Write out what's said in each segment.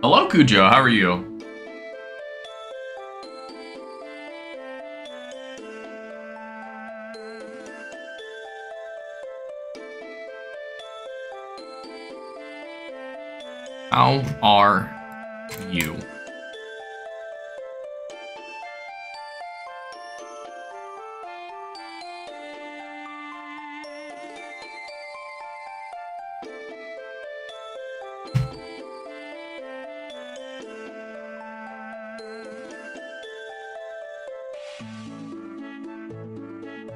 Hello, Cujo. How are you? How are you?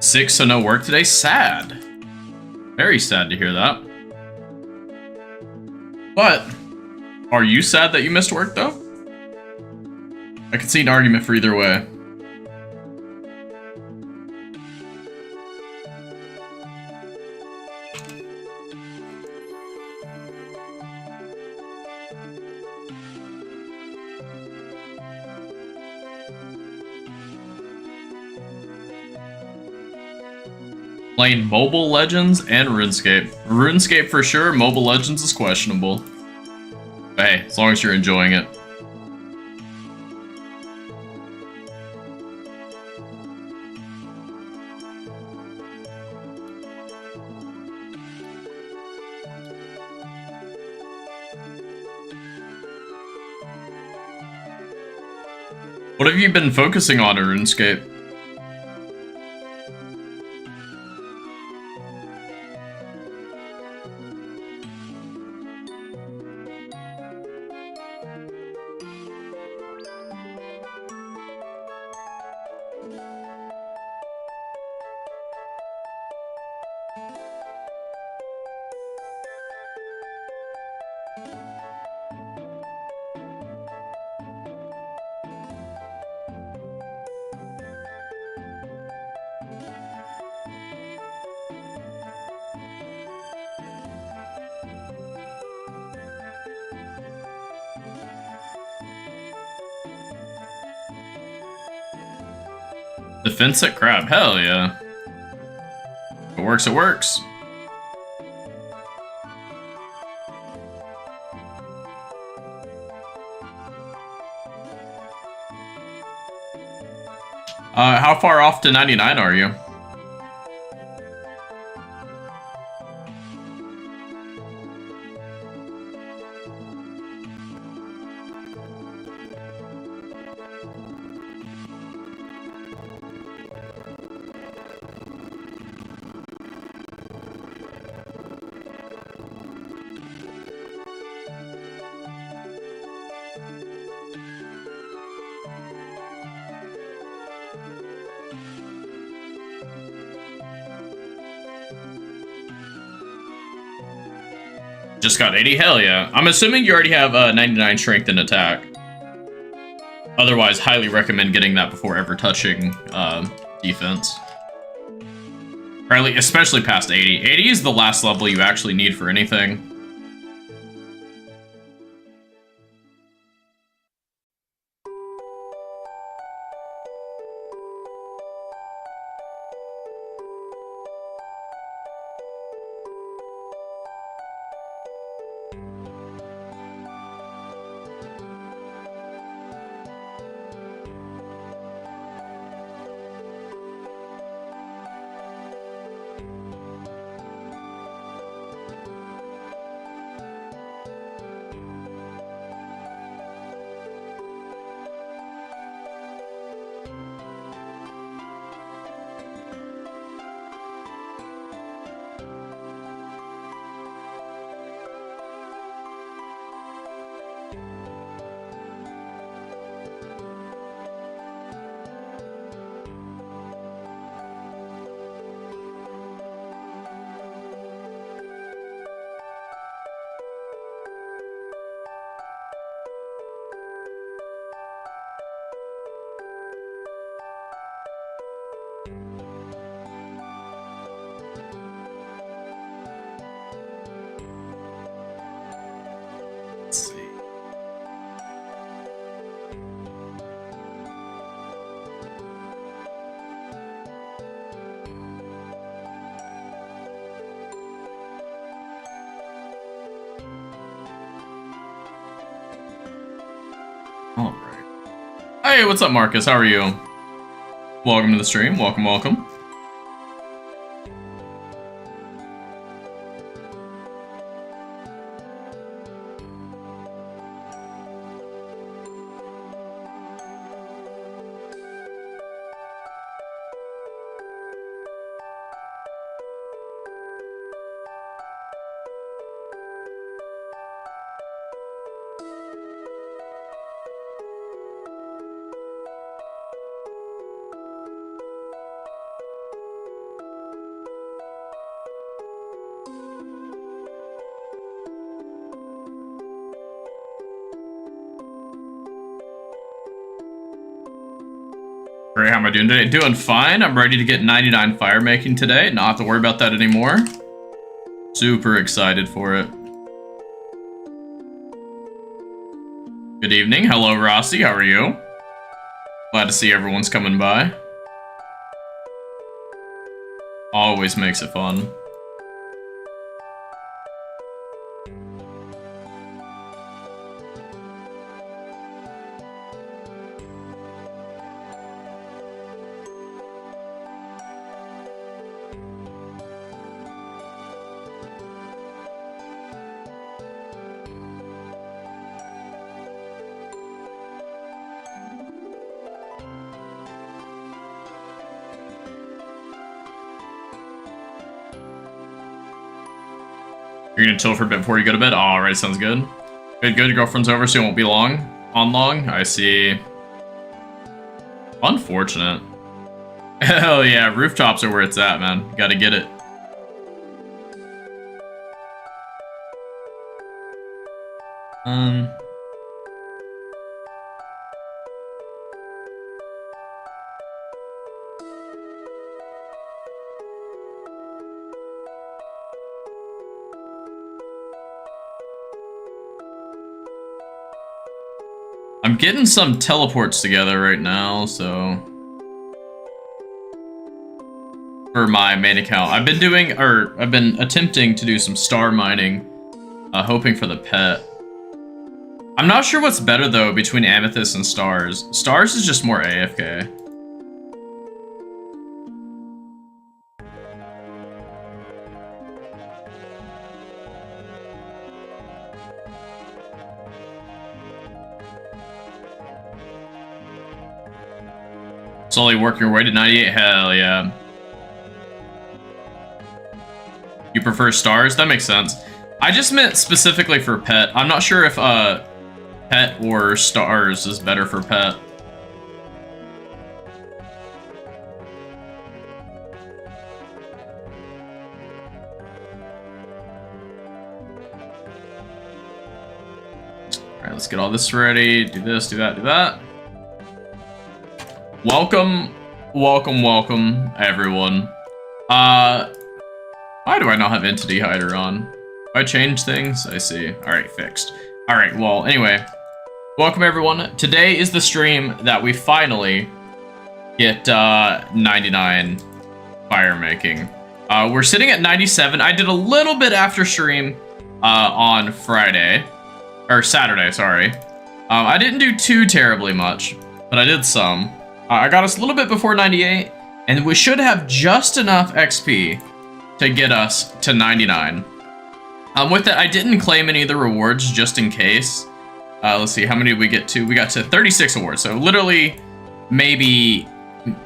Sick, so no work today? Sad. Very sad to hear that. But, are you sad that you missed work, though? I can see an argument for either way. Playing Mobile Legends and RuneScape. RuneScape for sure, Mobile Legends is questionable. But hey, as long as you're enjoying it. What have you been focusing on in RuneScape? Defense at crab, hell yeah. If it works, it works. How far off to 99 are you? Just got 80? Hell yeah. I'm assuming you already have 99 strength and attack. Otherwise, highly recommend getting that before ever touching defense. Especially past 80. 80 is the last level you actually need for anything. Hey, what's up, Marcus? How are you? Welcome to the stream. Welcome, welcome. Great, how am I doing today? Doing fine. I'm ready to get 99 fire making today. Not have to worry about that anymore. Super excited for it. Good evening. Hello, Rossi. How are you? Glad to see everyone's coming by. Always makes it fun. You're gonna chill for a bit before you go to bed? Alright, sounds good. Good, good. Your girlfriend's over, so you won't be long. On long? I see. Unfortunate. Hell yeah, rooftops are where it's at, man. Gotta get it. I'm getting some teleports together right now, so for my main account. I've been attempting to do some star mining, hoping for the pet. I'm not sure what's better though between Amethyst and Stars. Stars is just more AFK. Slowly working your way to 98? Hell yeah. You prefer Stars? That makes sense. I just meant specifically for pet. I'm not sure if pet or Stars is better for pet. Alright, let's get all this ready. Do this, do that, do that. Welcome, welcome, welcome, everyone. Why do I not have Entity Hider on? Do I change things? I see. Alright, fixed. Alright, well, anyway. Welcome, everyone. Today is the stream that we finally get 99 fire making. We're sitting at 97. I did a little bit after stream on Friday. Or Saturday, sorry. I didn't do too terribly much, but I did some. I got us a little bit before 98, and we should have just enough XP to get us to 99. With that, I didn't claim any of the rewards just in case. Let's see, how many did we get to? We got to 36 awards, so literally maybe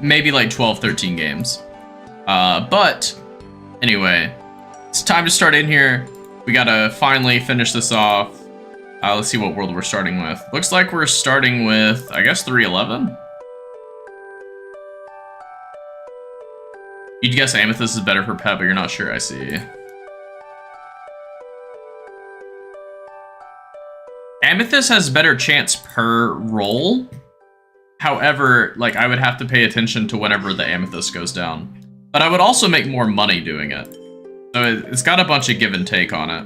like 12, 13 games. But anyway, it's time to start in here. We gotta finally finish this off. Let's see what world we're starting with. Looks like we're starting with, I guess, 311? You'd guess Amethyst is better for pet, but you're not sure. I see. Amethyst has better chance per roll. However, like, I would have to pay attention to whenever the Amethyst goes down. But I would also make more money doing it. So it's got a bunch of give and take on it.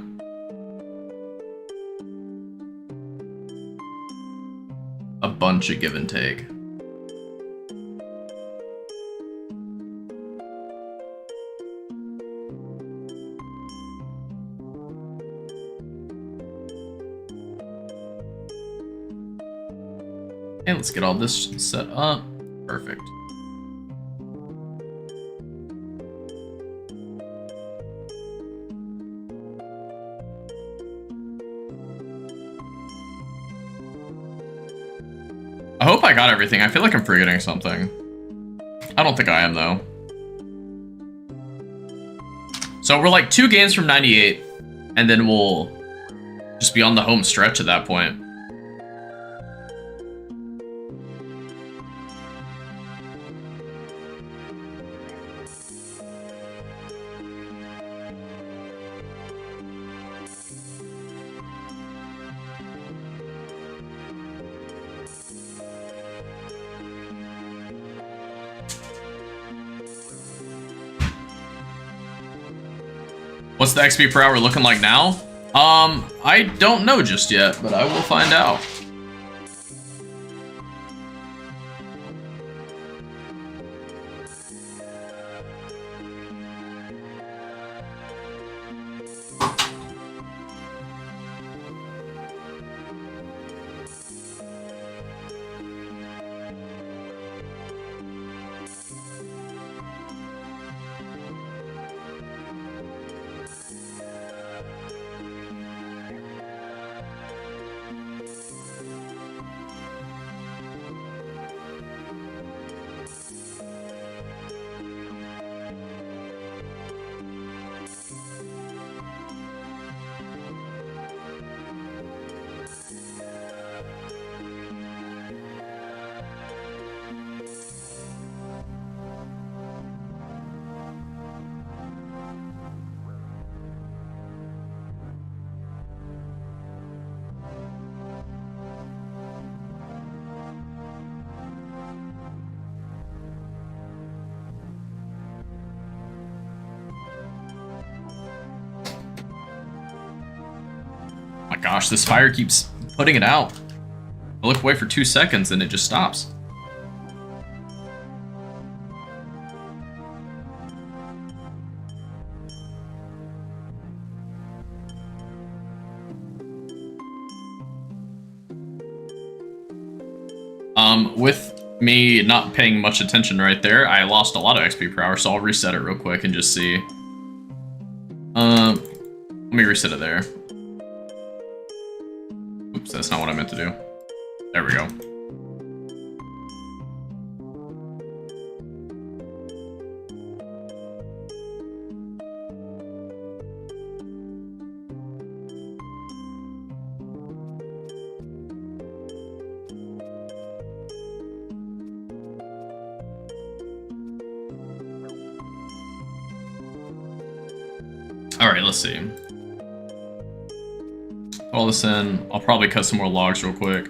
A bunch of give and take. Okay, let's get all this set up. Perfect. I hope I got everything. I feel like I'm forgetting something. I don't think I am, though. So we're like 2 games from 98, and then we'll just be on the home stretch at that point. What's the XP per hour looking like now? I don't know just yet, but I will find out. My gosh, this fire keeps putting it out. I look away for 2 seconds and it just stops. With me not paying much attention right there, I lost a lot of XP per hour, so I'll reset it real quick and just see. Let me reset it there. Oops, that's not what I meant to do. There we go. Alright, let's see. Put all this in. I'll probably cut some more logs real quick.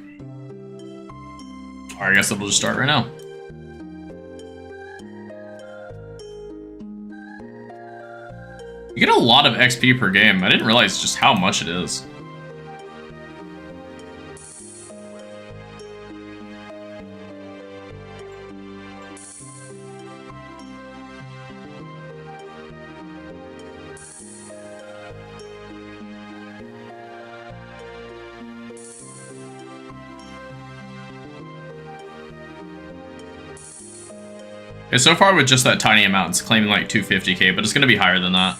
Alright, I guess it'll just start right now. You get a lot of XP per game. I didn't realize just how much it is. Okay, so far with just that tiny amount, it's claiming like 250k, but it's going to be higher than that.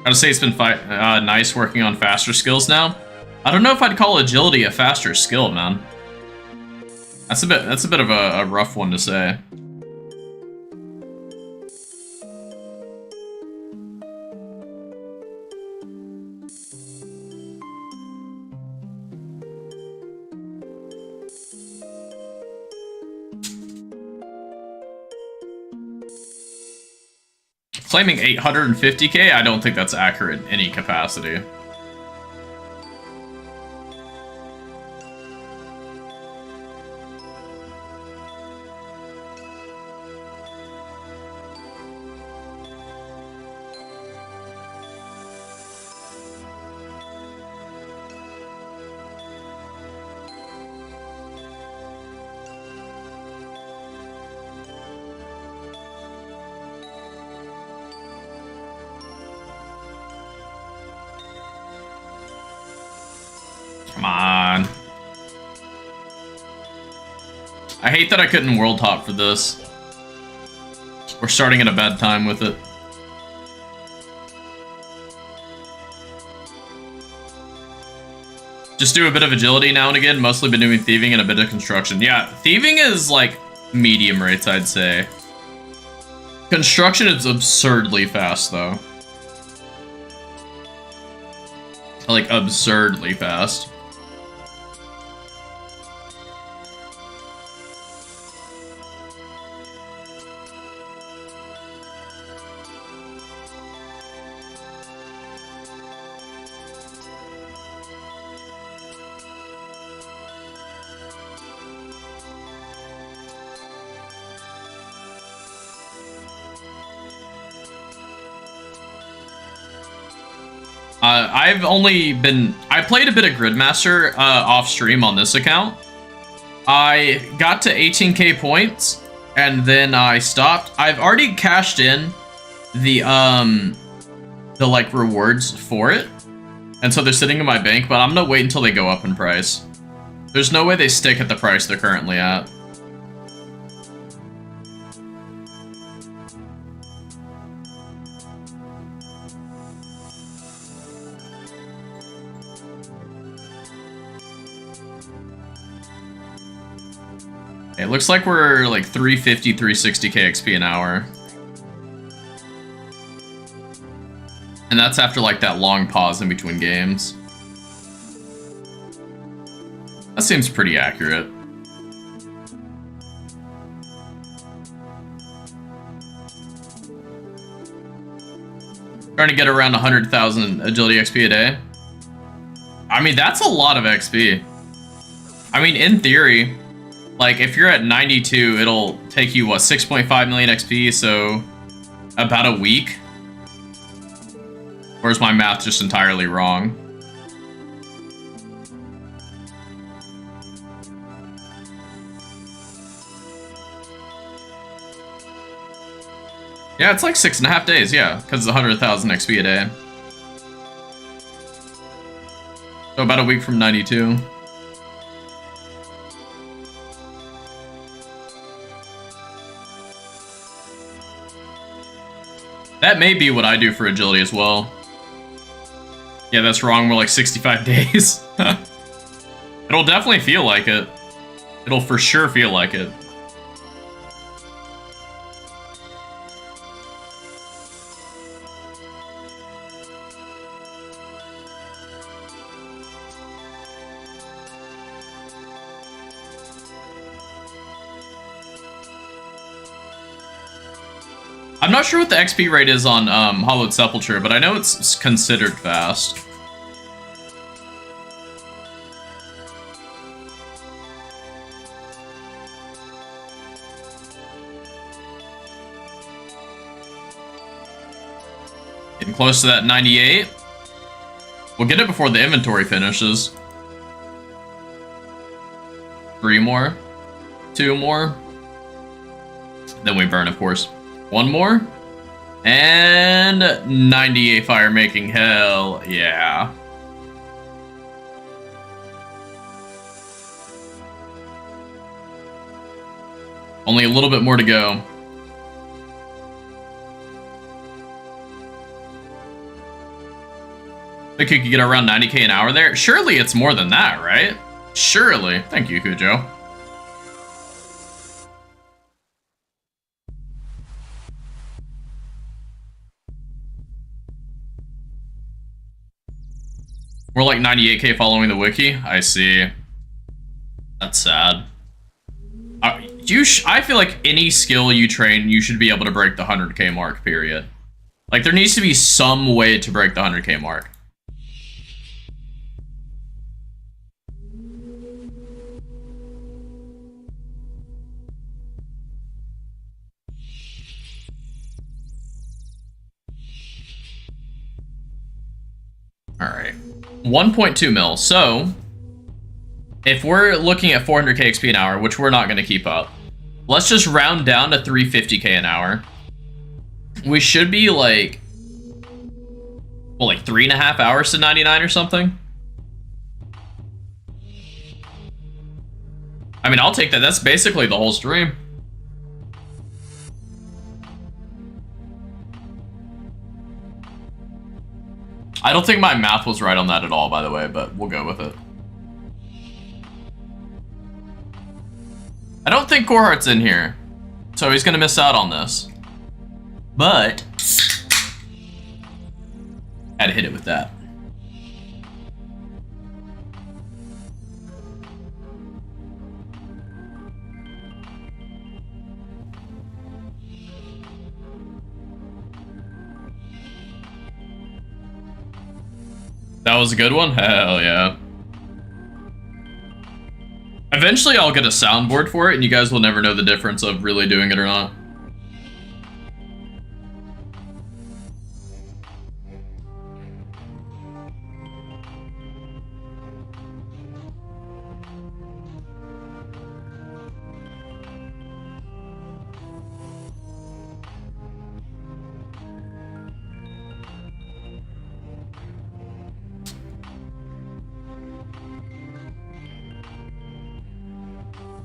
Gotta say, it's been nice working on faster skills now. I don't know if I'd call agility a faster skill, man. That's a bit of a rough one to say. Claiming 850k, I don't think that's accurate in any capacity. Come on. I hate that I couldn't world hop for this. We're starting at a bad time with it. Just do a bit of agility now and again. Mostly been doing thieving and a bit of construction. Yeah, thieving is like medium rates, I'd say. Construction is absurdly fast, though. Like, absurdly fast. I've only been... I played a bit of Gridmaster off stream on this account. I got to 18k points, and then I stopped. I've already cashed in the like, rewards for it. And so they're sitting in my bank, but I'm gonna wait until they go up in price. There's no way they stick at the price they're currently at. It looks like we're like 350, 360k XP an hour. And that's after like that long pause in between games. That seems pretty accurate. Trying to get around 100,000 agility XP a day. I mean, that's a lot of XP. I mean, in theory, like, if you're at 92, it'll take you, what, 6.5 million XP, so about a week? Or is my math just entirely wrong? Yeah, it's like 6.5 days, yeah, because it's 100,000 XP a day. So about a week from 92. That may be what I do for agility as well. Yeah, that's wrong. We're like 65 days. It'll definitely feel like it. It'll for sure feel like it. I'm not sure what the XP rate is on Hollowed Sepulture, but I know it's considered fast. Getting close to that 98. We'll get it before the inventory finishes. 3 more. 2 more. Then we burn, of course. 1 more. And 98 fire making. Hell yeah. Only a little bit more to go. I think you could get around 90k an hour there. Surely it's more than that, right? Surely. Thank you, Cujo. We're like 98k following the wiki. I see. That's sad. I feel like any skill you train, you should be able to break the 100k mark, period. Like, there needs to be some way to break the 100k mark. Alright. 1.2 mil. So, if we're looking at 400k XP an hour, which we're not going to keep up, let's just round down to 350k an hour. We should be like, well, like 3.5 hours to 99 or something. I mean, I'll take that. That's basically the whole stream. I don't think my math was right on that at all, by the way, but we'll go with it. I don't think Coreheart's in here, so he's gonna miss out on this. But had to hit it with that. That was a good one? Hell yeah. Eventually I'll get a soundboard for it and you guys will never know the difference of really doing it or not.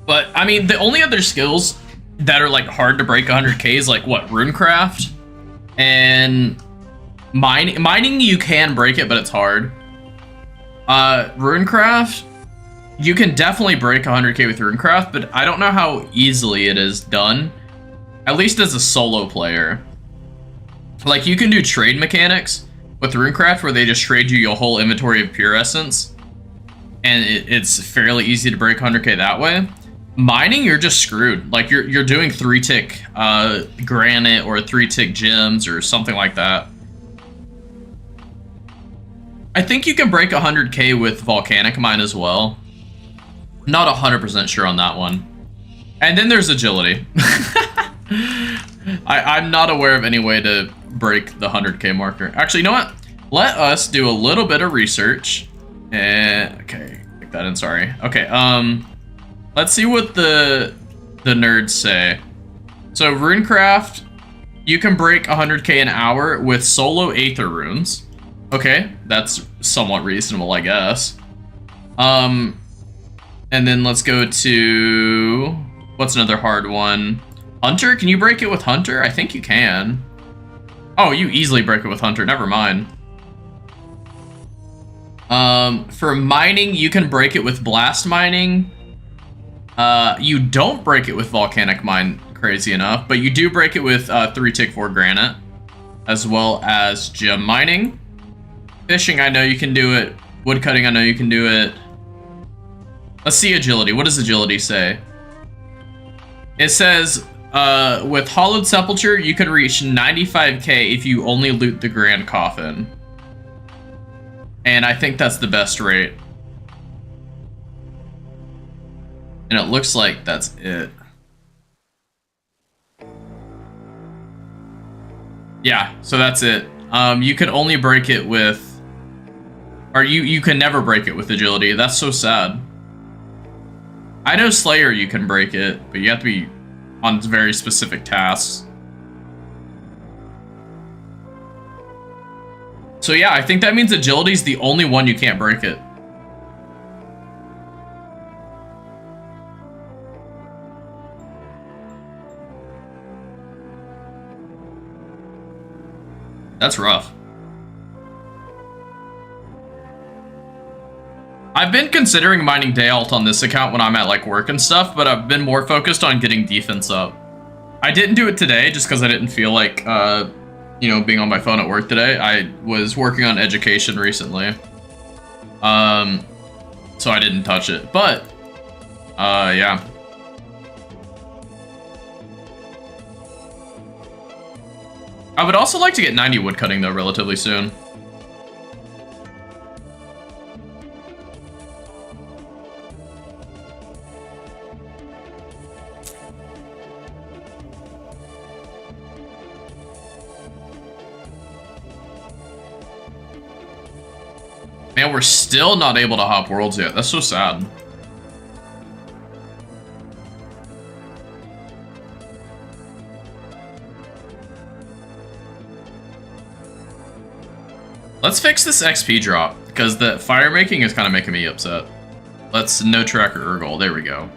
But, I mean, the only other skills that are, like, hard to break 100k is, like, what, Runecraft? And mining, you can break it, but it's hard. Runecraft, you can definitely break 100k with Runecraft, but I don't know how easily it is done. At least as a solo player. Like, you can do trade mechanics with Runecraft where they just trade you your whole inventory of pure essence. And it's fairly easy to break 100k that way. Mining, you're just screwed. Like, you're doing 3-tick granite or 3-tick gems or something like that. I think you can break 100k with volcanic mine as well. Not 100% sure on that one. And then there's agility. I'm not aware of any way to break the 100k marker. Actually, you know what? Let us do a little bit of research. Okay, take that in, sorry. Okay, let's see what the nerds say. So Runecraft, you can break 100k an hour with solo Aether runes. Okay, that's somewhat reasonable, I guess. And then let's go to, what's another hard one? Hunter, can you break it with Hunter? I think you can. Oh, you easily break it with Hunter, never mind. For mining, you can break it with blast mining. You don't break it with volcanic mine, crazy enough, but you do break it with 3-tick 4 granite, as well as gem mining. Fishing, I know you can do it. Woodcutting, I know you can do it. Let's see agility. What does agility say? It says, with Hollowed Sepulture, you could reach 95k if you only loot the Grand Coffin. And I think that's the best rate. And it looks like that's it. Yeah, so that's it. You could only break it with... Or you can never break it with agility. That's so sad. I know Slayer you can break it, but you have to be on very specific tasks. So yeah, I think that means agility's the only one you can't break it. That's rough. I've been considering mining day alt on this account when I'm at like work and stuff, but I've been more focused on getting defense up. I didn't do it today just because I didn't feel like, you know, being on my phone at work today. I was working on education recently. So I didn't touch it, but, yeah. I would also like to get 90 woodcutting though relatively soon. Man, we're still not able to hop worlds yet. That's so sad. Let's fix this XP drop, because the fire making is kind of making me upset. Let's no tracker Urgle. There we go.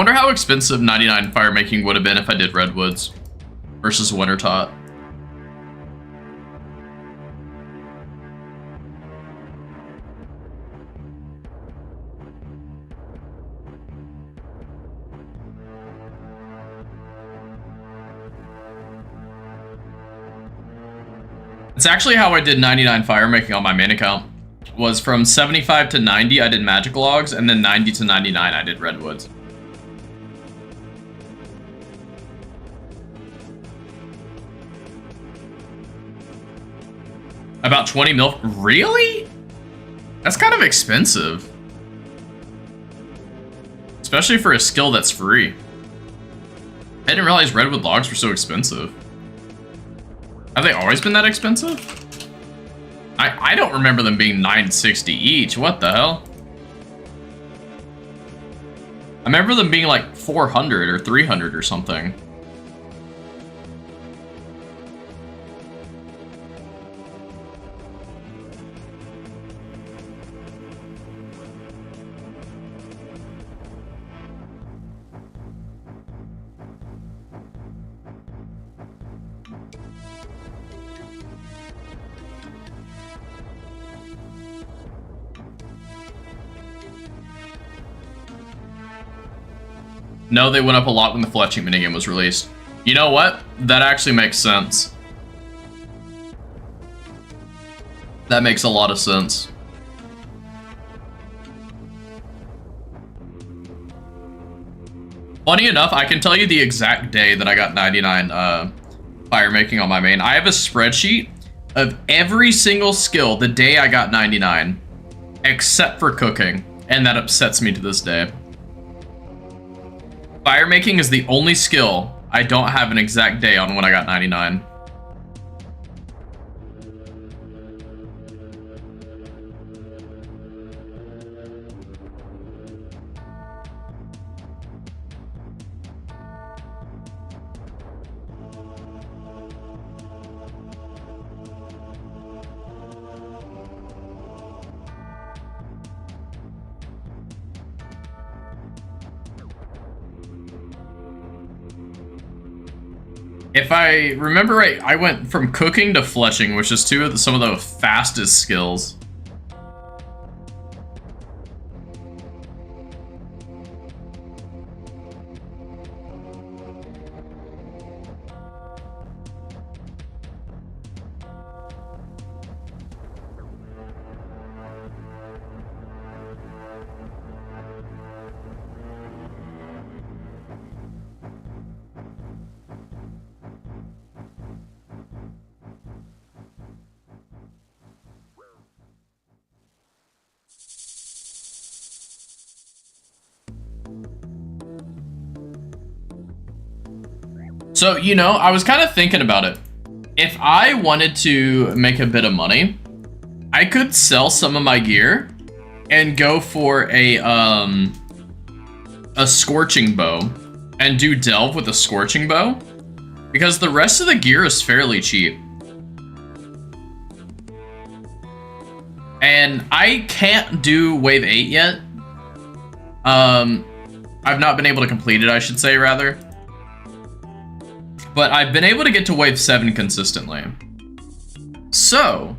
wonder how expensive 99 fire making would have been if I did redwoods versus winter tot. It's actually how I did 99 fire making on my main account. Was from 75 to 90 I did magic logs, and then 90 to 99 I did redwoods. About 20 mil? Really? That's kind of expensive. Especially for a skill that's free. I didn't realize redwood logs were so expensive. Have they always been that expensive? I don't remember them being $9.60 each. What the hell? I remember them being like 400 or 300 or something. No, they went up a lot when the fletching minigame was released. You know what? That actually makes sense. That makes a lot of sense. Funny enough, I can tell you the exact day that I got 99 fire making on my main. I have a spreadsheet of every single skill the day I got 99, except for cooking, and that upsets me to this day. Fire making is the only skill I don't have an exact day on when I got 99. If I remember right, I went from cooking to fletching, which is some of the fastest skills. So, you know, I was kind of thinking about it. If I wanted to make a bit of money, I could sell some of my gear and go for a scorching bow and do delve with a scorching bow, because the rest of the gear is fairly cheap. And I can't do wave 8 yet. I've not been able to complete it, I should say, rather. But I've been able to get to wave 7 consistently. So,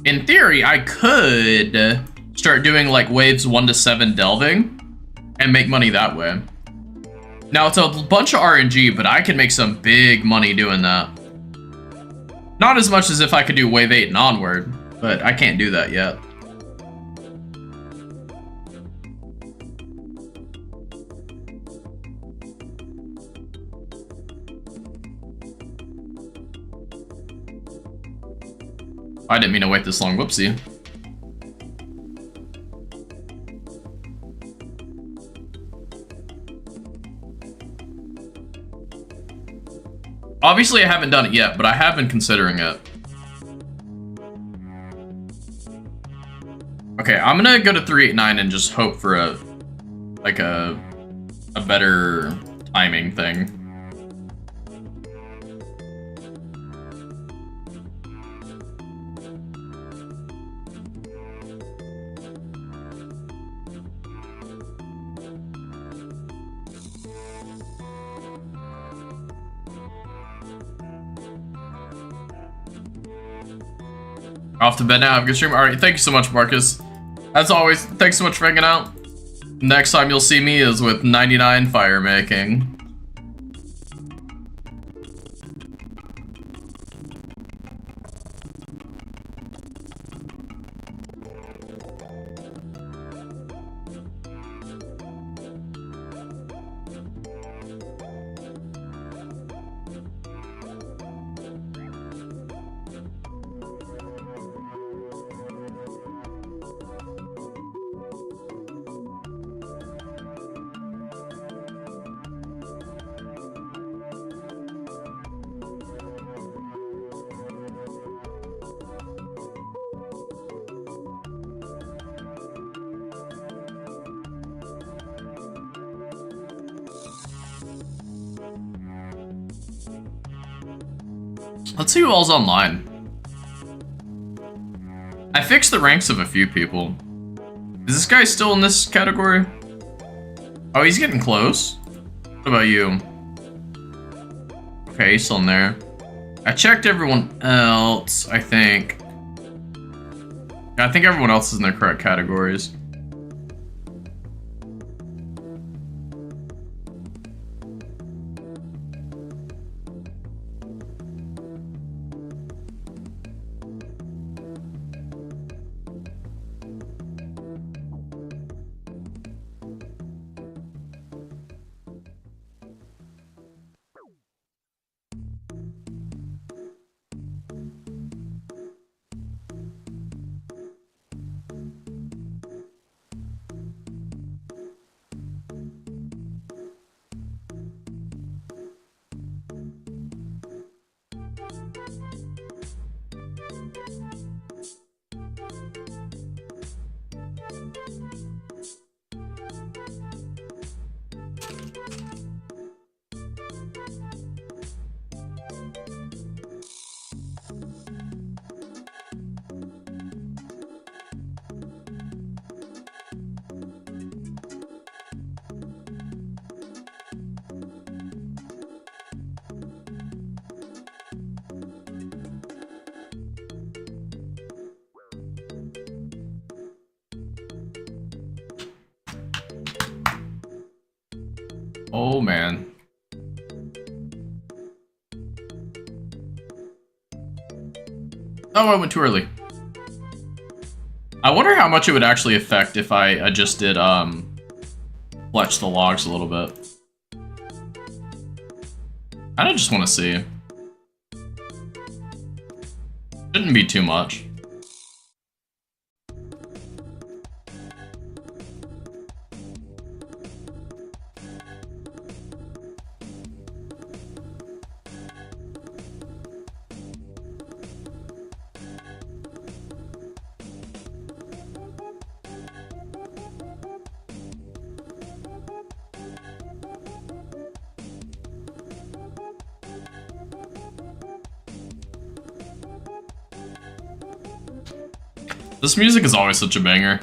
in theory, I could start doing like waves 1 to 7 delving and make money that way. Now, it's a bunch of RNG, but I can make some big money doing that. Not as much as if I could do wave 8 and onward, but I can't do that yet. I didn't mean to wait this long, whoopsie. Obviously, I haven't done it yet, but I have been considering it. Okay, I'm gonna go to 389 and just hope for a better timing thing. Off to bed now. Have a good stream. All right, thank you so much, Marcus. As always, thanks so much for hanging out. Next time you'll see me is with 99 fire making. Let's see who all's online. I fixed the ranks of a few people. Is this guy still in this category? Oh, he's getting close. What about you? Okay, he's still in there. I checked everyone else, I think. I think everyone else is in their correct categories. Oh man. Oh, I went too early. I wonder how much it would actually affect if I adjusted, fletch the logs a little bit. I just want to see. Shouldn't be too much. This music is always such a banger.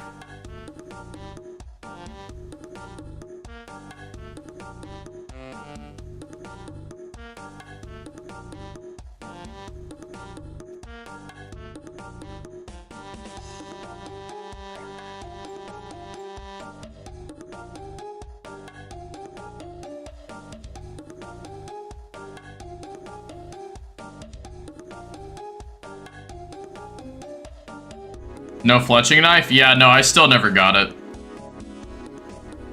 No fletching knife? Yeah, no, I still never got it.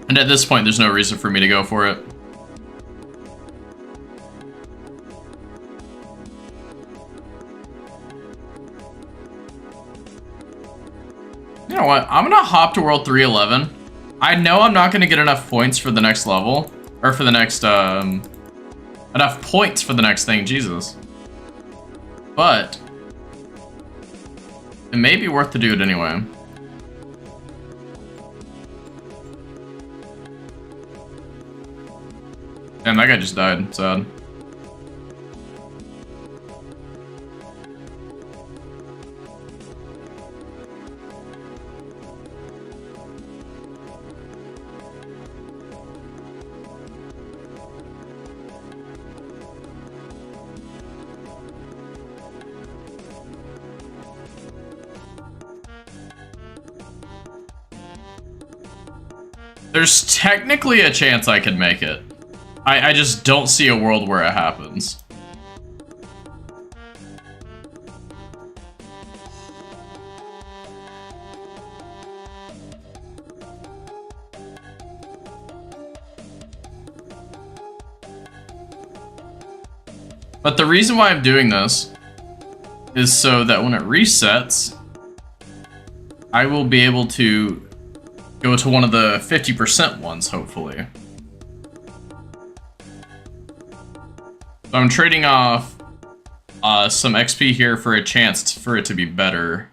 And at this point, there's no reason for me to go for it. You know what? I'm gonna hop to World 311. I know I'm not gonna get enough points for the next level. Or for the next, enough points for the next thing, Jesus. But it may be worth to do it anyway. Damn, that guy just died. Sad. There's technically a chance I could make it. I just don't see a world where it happens. But the reason why I'm doing this is so that when it resets, I will be able to go to one of the 50% ones, hopefully. So I'm trading off some XP here for a chance for it to be better.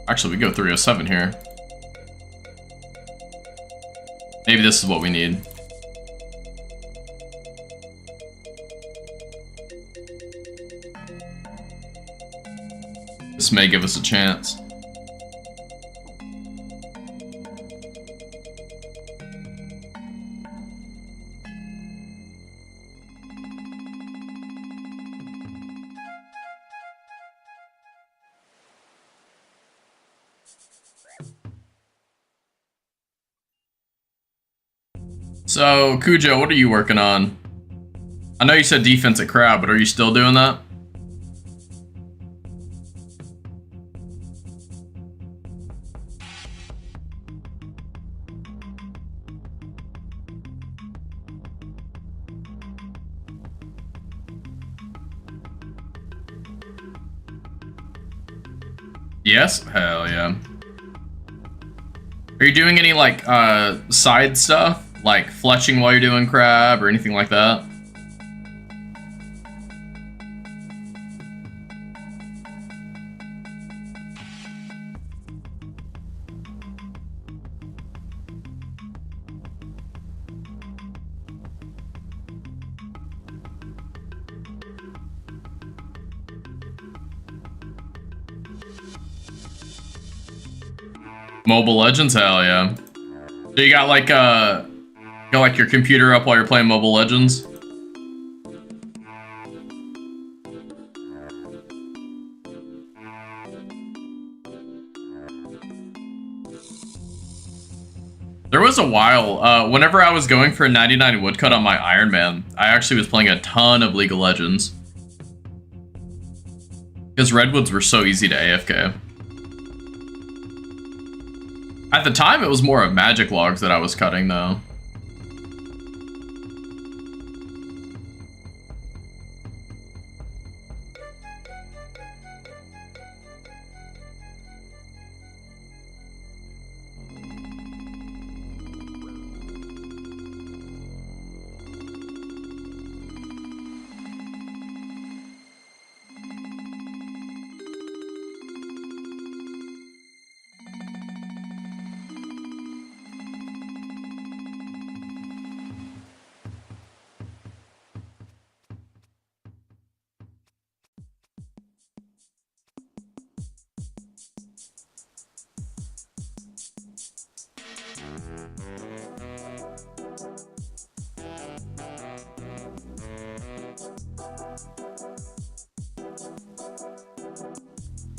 Actually, we go 307 here. Maybe this is what we need. This may give us a chance. So, Cujo, what are you working on? I know you said defense at crab, but are you still doing that? Yes? Hell yeah. Are you doing any, like, side stuff? Like fletching while you're doing crab or anything like that? Mobile Legends? Hell yeah. So you got like your computer up while you're playing Mobile Legends? There was a while, whenever I was going for a 99 woodcut on my Iron Man, I actually was playing a ton of League of Legends. Because Redwoods were so easy to AFK. At the time, it was more of magic logs that I was cutting, though.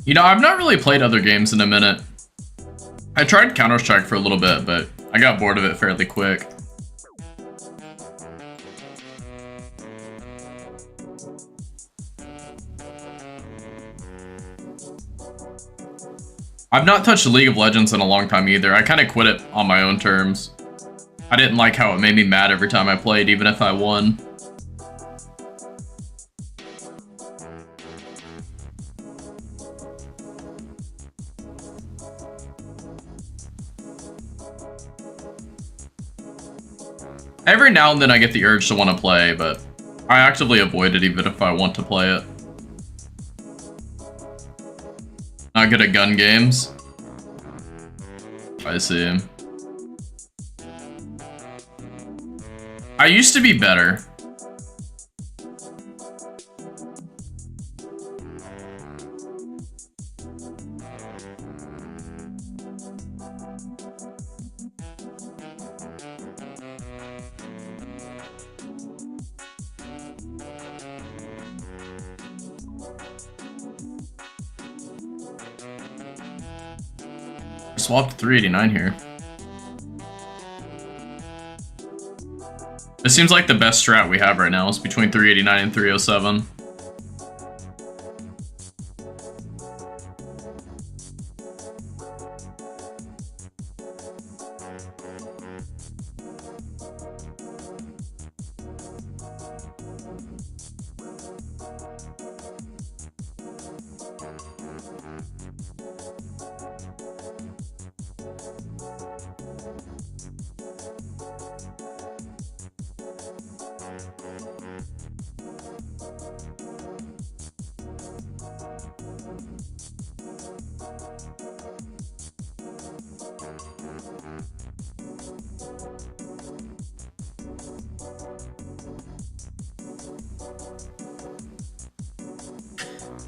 You know, I've not really played other games in a minute. I tried Counter-Strike for a little bit, but I got bored of it fairly quick. I've not touched League of Legends in a long time either. I kind of quit it on my own terms. I didn't like how it made me mad every time I played, even if I won. Every now and then I get the urge to want to play, but I actively avoid it even if I want to play it. Not good at gun games. I see. I used to be better. Swapped to 389 here. It seems like the best strat we have right now is between 389 and 307.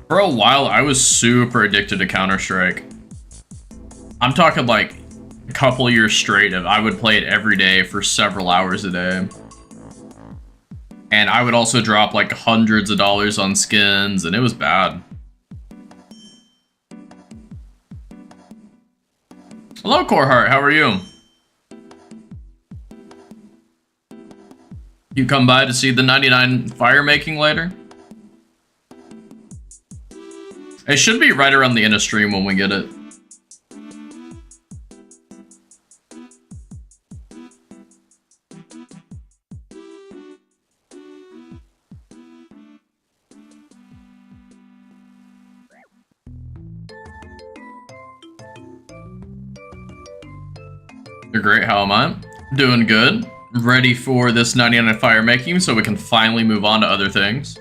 For a while, I was super addicted to Counter-Strike. I'm talking like a couple years straight of I would play it every day for several hours a day. And I would also drop like hundreds of dollars on skins, and it was bad. Hello, Coreheart, how are you? You come by to see the 99 fire making later? It should be right around the end of stream when we get it. You're great, how am I? Doing good. Ready for this 99 fire making so we can finally move on to other things.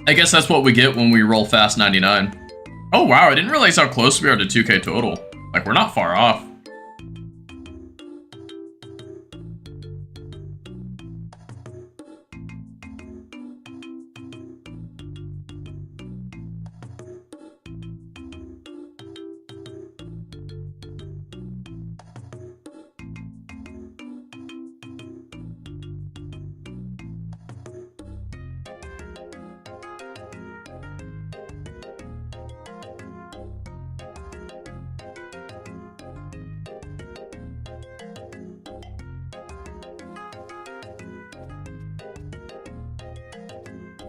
I guess that's what we get when we roll fast 99. Oh wow, I didn't realize how close we are to 2K total. Like, we're not far off.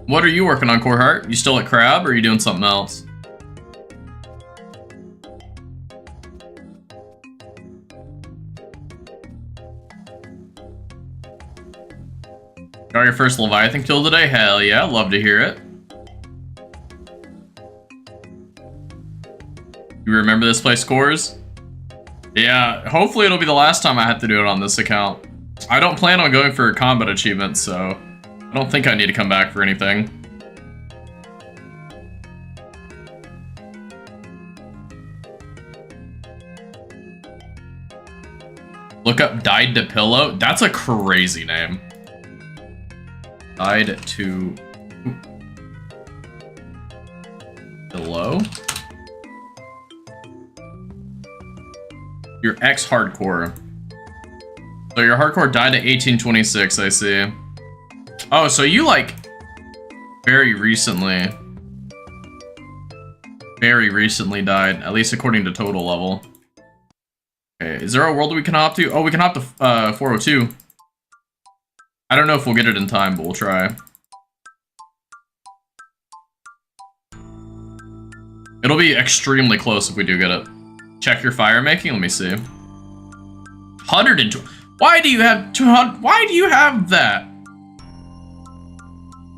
What are you working on, Coreheart? You still at Crab, or are you doing something else? Got your first Leviathan kill today? Hell yeah, love to hear it. You remember this place scores? Yeah, hopefully it'll be the last time I have to do it on this account. I don't plan on going for a combat achievement, so I don't think I need to come back for anything. Look up Died to Pillow. That's a crazy name. Died to Pillow. Your ex-hardcore. So your hardcore died at 1826, I see. Oh, so you like very recently died, at least according to total level. Okay, is there a world we can hop to? Oh, we can hop to 402. I don't know if we'll get it in time, but we'll try. It'll be extremely close if we do get it. Check your fire making, let me see. 120. Why do you have 200? Why do you have that?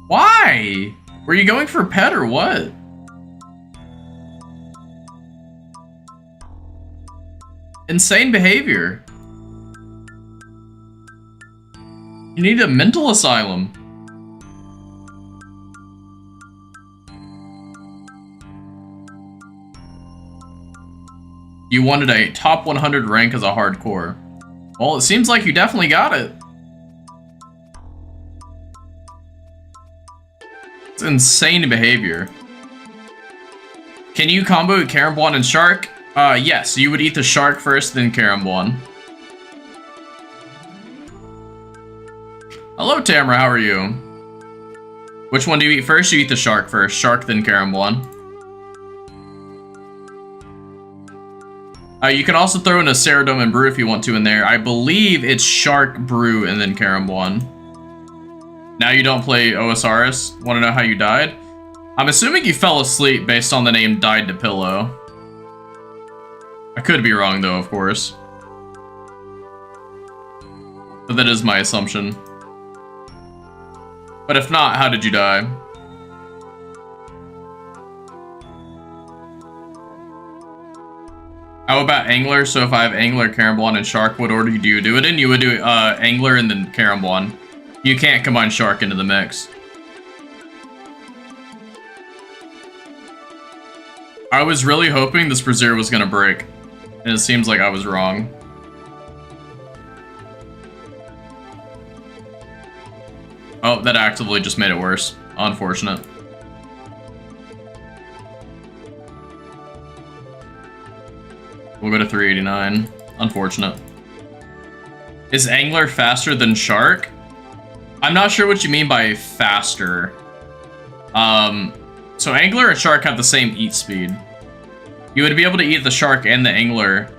Why? Were you going for a pet or what? Insane behavior. You need a mental asylum. You wanted a top 100 rank as a hardcore. Well, it seems like you definitely got it. It's insane behavior. Can you combo Caramblon and Shark? Yes, you would eat the Shark first, then Caramblon. Hello, Tamara, how are you? Which one do you eat first? You eat the Shark first. Shark, then Caramblon. You can also throw in a Ceradome and Brew if you want to in there. I believe it's Shark, Brew, and then Caramblon. Now you don't play OSRS? Want to know how you died? I'm assuming you fell asleep based on the name Died to Pillow. I could be wrong though, of course. But that is my assumption. But if not, how did you die? How about Angler? So if I have Angler, Caramblon, and Shark, what order do you do it in? You would do Angler and then Caramblon. You can't combine Shark into the mix. I was really hoping this Brazier was gonna break, and it seems like I was wrong. Oh, that actively just made it worse. Unfortunate. We'll go to 389. Unfortunate. Is Angler faster than Shark? I'm not sure what you mean by faster. So Angler and Shark have the same eat speed. You would be able to eat the Shark and the Angler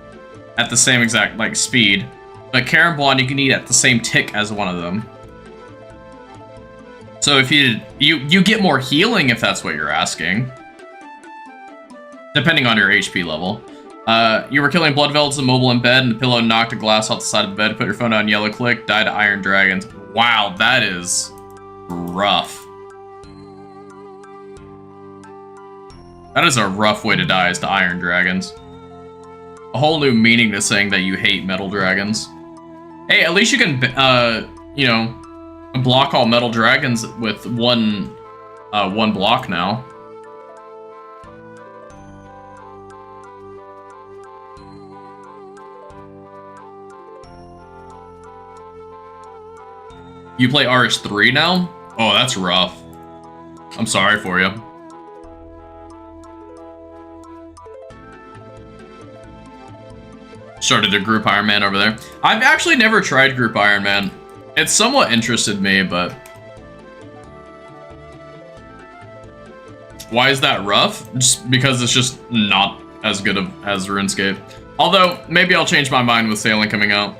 at the same exact, like, speed. But Caramblon, you can eat at the same tick as one of them. So if you get more healing if that's what you're asking. Depending on your HP level. You were killing blood velvets immobile in bed, and the pillow knocked a glass off the side of the bed, put your phone on yellow click, died to Iron Dragons. Wow, that is rough. That is a rough way to die, is to Iron Dragons. A whole new meaning to saying that you hate Metal Dragons. Hey, at least you can, you know, block all Metal Dragons with one block now. You play RS3 now? Oh, that's rough. I'm sorry for you. Started a Group Iron Man over there. I've actually never tried Group Iron Man. It's somewhat interested me, but... Why is that rough? Just because it's just not as good as RuneScape. Although, maybe I'll change my mind with Sailing coming out.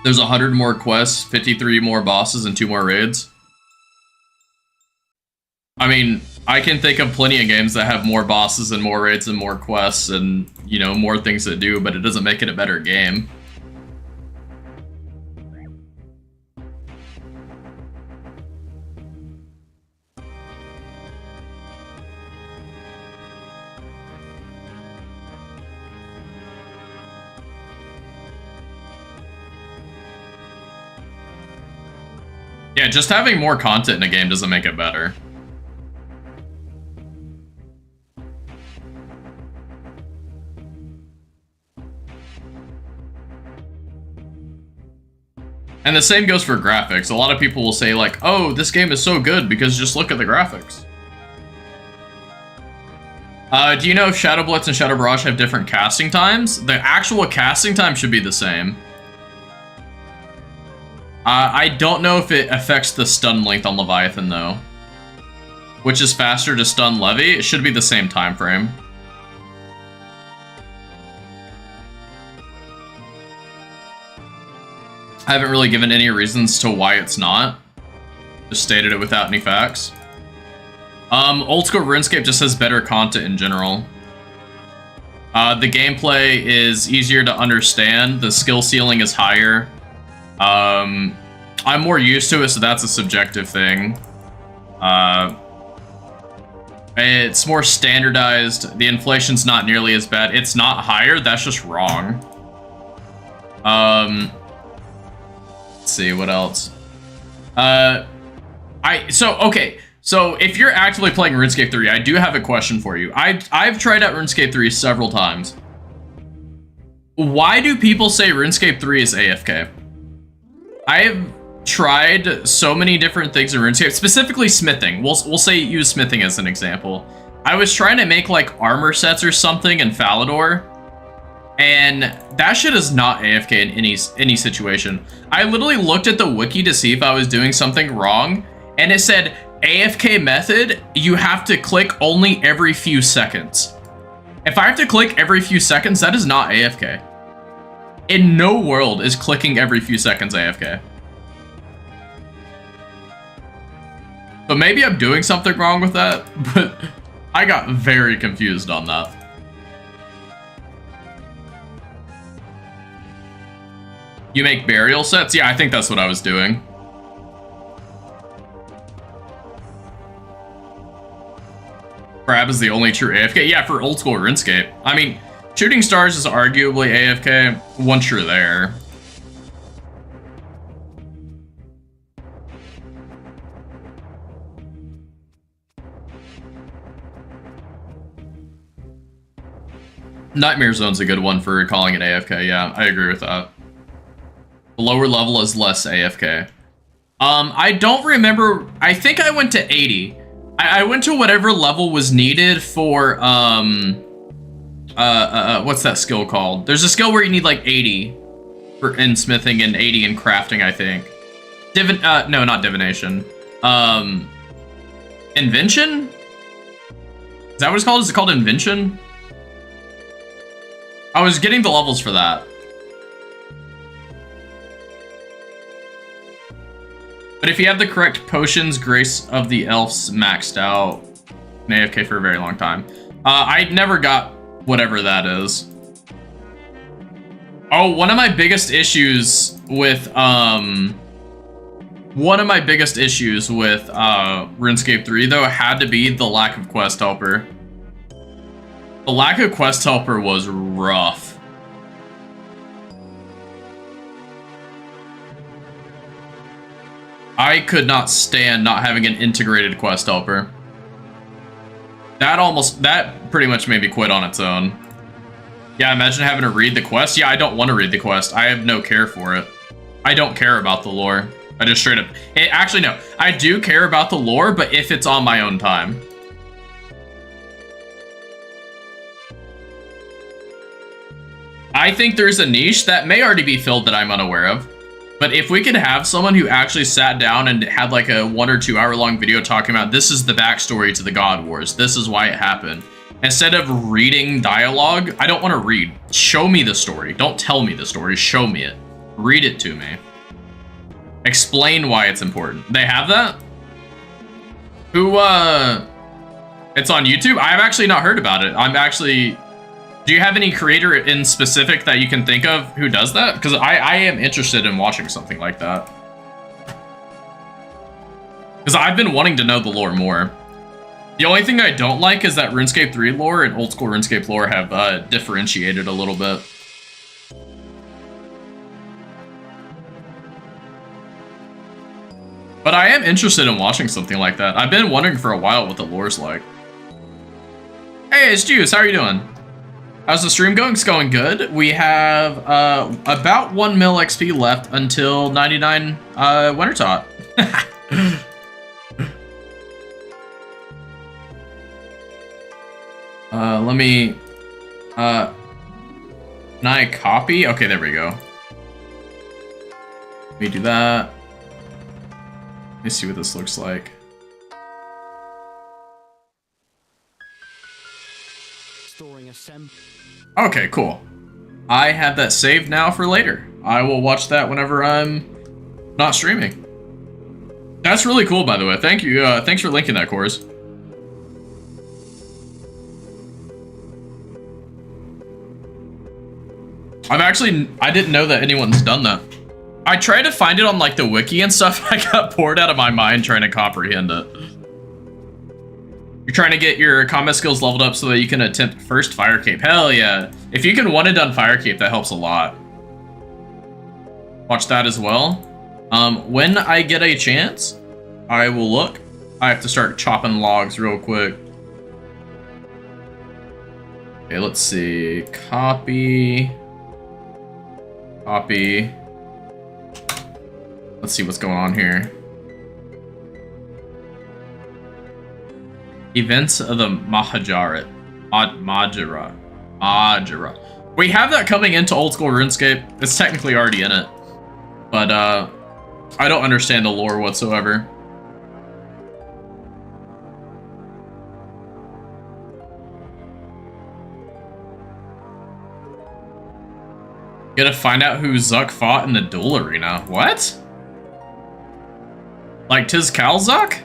There's 100 more quests, 53 more bosses, and 2 more raids. I mean, I can think of plenty of games that have more bosses and more raids and more quests and, you know, more things to do, but it doesn't make it a better game. Yeah, just having more content in a game doesn't make it better. And the same goes for graphics. A lot of people will say like, oh, this game is so good because just look at the graphics. Do you know if Shadow Blitz and Shadow Barrage have different casting times? The actual casting time should be the same. I don't know if it affects the stun length on Leviathan though. Which is faster to stun Levy? It should be the same time frame. I haven't really given any reasons to why it's not. Just stated it without any facts. Old school RuneScape just has better content in general. The gameplay is easier to understand. The skill ceiling is higher. I'm more used to it, so that's a subjective thing. It's more standardized. The inflation's not nearly as bad. It's not higher, that's just wrong. Let's see, what else? I Okay. So if you're actively playing RuneScape 3, I do have a question for you. I've tried out RuneScape 3 several times. Why do people say RuneScape 3 is AFK? I have tried so many different things in RuneScape, specifically smithing. We'll say use smithing as an example. I was trying to make like armor sets or something in Falador, and that shit is not AFK in any situation. I literally looked at the wiki to see if I was doing something wrong, and it said AFK method, you have to click only every few seconds. If I have to click every few seconds, that is not AFK. In no world is clicking every few seconds AFK. But maybe I'm doing something wrong with that, but I got very confused on that. You make burial sets? Yeah, I think that's what I was doing. Crab is the only true AFK. Yeah, for old school RuneScape. I mean, Shooting Stars is arguably AFK once you're there. Nightmare Zone's a good one for calling it AFK. Yeah, I agree with that. The lower level is less AFK. I don't remember. I think I went to 80. I went to whatever level was needed for, what's that skill called? There's a skill where you need like 80 in smithing and 80 in crafting, I think. No, not divination. Invention? Is that what it's called? Is it called invention? I was getting the levels for that. But if you have the correct potions, Grace of the Elves maxed out. In AFK for a very long time. I never got whatever that is. Oh, one of my biggest issues with RuneScape 3 though had to be the lack of quest helper. The lack of quest helper was rough. I could not stand not having an integrated quest helper. That pretty much made me quit on its own. Yeah, imagine having to read the quest. Yeah, I don't want to read the quest. I have no care for it. I don't care about the lore. I just straight up... Actually, no. I do care about the lore, but if it's on my own time. I think there's a niche that may already be filled that I'm unaware of. But if we could have someone who actually sat down and had like a 1 or 2 hour long video talking about this is the backstory to the God Wars, this is why it happened. Instead of reading dialogue, I don't want to read. Show me the story. Don't tell me the story. Show me it. Read it to me. Explain why it's important. They have that? It's on YouTube? I've actually not heard about it. Do you have any creator in specific that you can think of who does that? Because I am interested in watching something like that. Because I've been wanting to know the lore more. The only thing I don't like is that RuneScape 3 lore and old school RuneScape lore have differentiated a little bit. But I am interested in watching something like that. I've been wondering for a while what the lore's like. Hey, it's Juice. How are you doing? How's the stream going? It's going good. We have about 1 mil XP left until 99 Winter Tot. Let me... can I copy? Okay, there we go. Let me do that. Let me see what this looks like. Okay, cool. I have that saved now for later. I will watch that whenever I'm not streaming. That's really cool, by the way. Thank you. Thanks for linking that, Course. I didn't know that anyone's done that. I tried to find it on like the wiki and stuff. I got bored out of my mind trying to comprehend it. You're trying to get your combat skills leveled up so that you can attempt first Fire Cape. Hell yeah. If you can one and done Fire Cape, that helps a lot. Watch that as well. When I get a chance, I will look. I have to start chopping logs real quick. Okay, let's see. Copy. Copy. Let's see what's going on here. Events of the Mahajarat. Majara. We have that coming into old school RuneScape. It's technically already in it. But, I don't understand the lore whatsoever. Gotta find out who Zuck fought in the duel arena. What? Like Tiz Cal Zuck?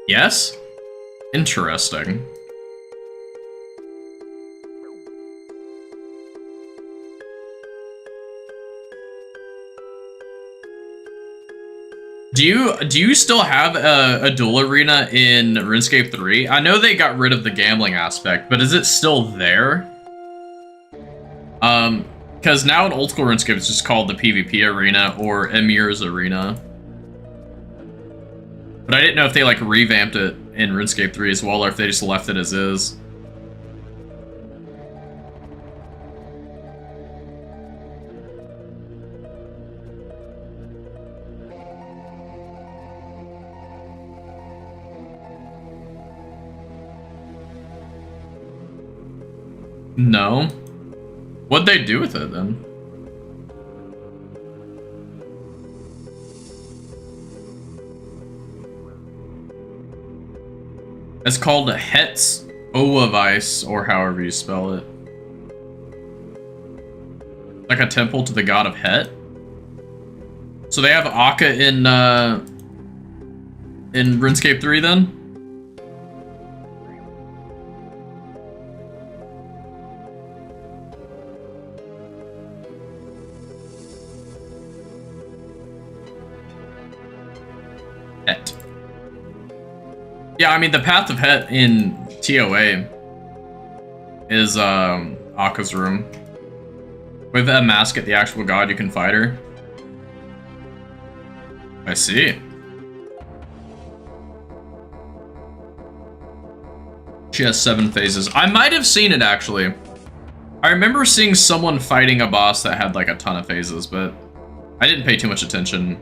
Yes? Interesting. Do you still have a duel arena in RuneScape 3? I know they got rid of the gambling aspect, but is it still there? Because now in old school RuneScape it's just called the PvP arena or Emir's arena. But I didn't know if they like revamped it in RuneScape 3 as well, or if they just left it as is. No. What'd they do with it then? It's called a Hetz Oavice, or however you spell it. Like a temple to the god of Het. So they have Akka in RuneScape 3 then? Het. Yeah, I mean, the Path of Het in TOA is Akka's room. With a mask at the actual god, you can fight her. I see. She has 7 phases. I might have seen it, actually. I remember seeing someone fighting a boss that had, like, a ton of phases, but I didn't pay too much attention.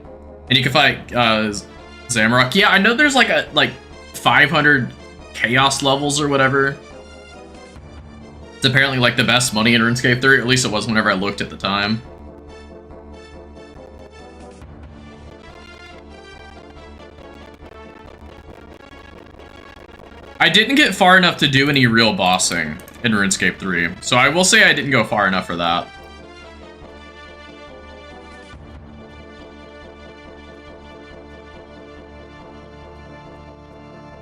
And you can fight Zamorak. Yeah, I know there's, like 500 chaos levels or whatever. It's apparently like the best money in RuneScape 3, at least it was whenever I looked at the time. I didn't get far enough to do any real bossing in RuneScape 3, so I will say I didn't go far enough for that.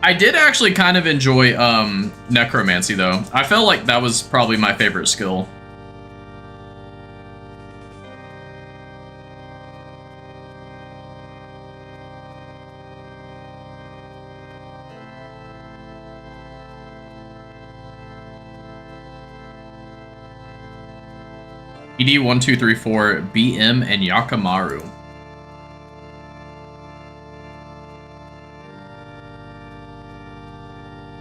I did actually kind of enjoy necromancy though. I felt like that was probably my favorite skill. ED1234, BM, and Yakamaru.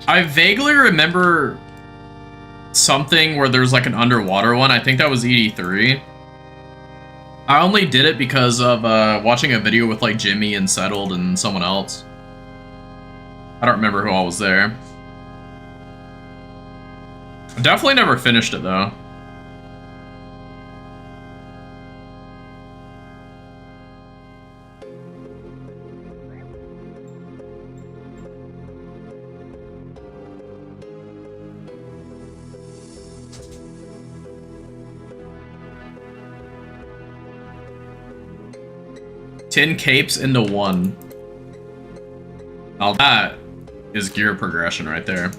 I vaguely remember something where there's like an underwater one. I think that was ED3. I only did it because of watching a video with like Jimmy and Settled and someone else. I don't remember who all was there. Definitely never finished it though. Ten capes into 1. Now that is gear progression right there.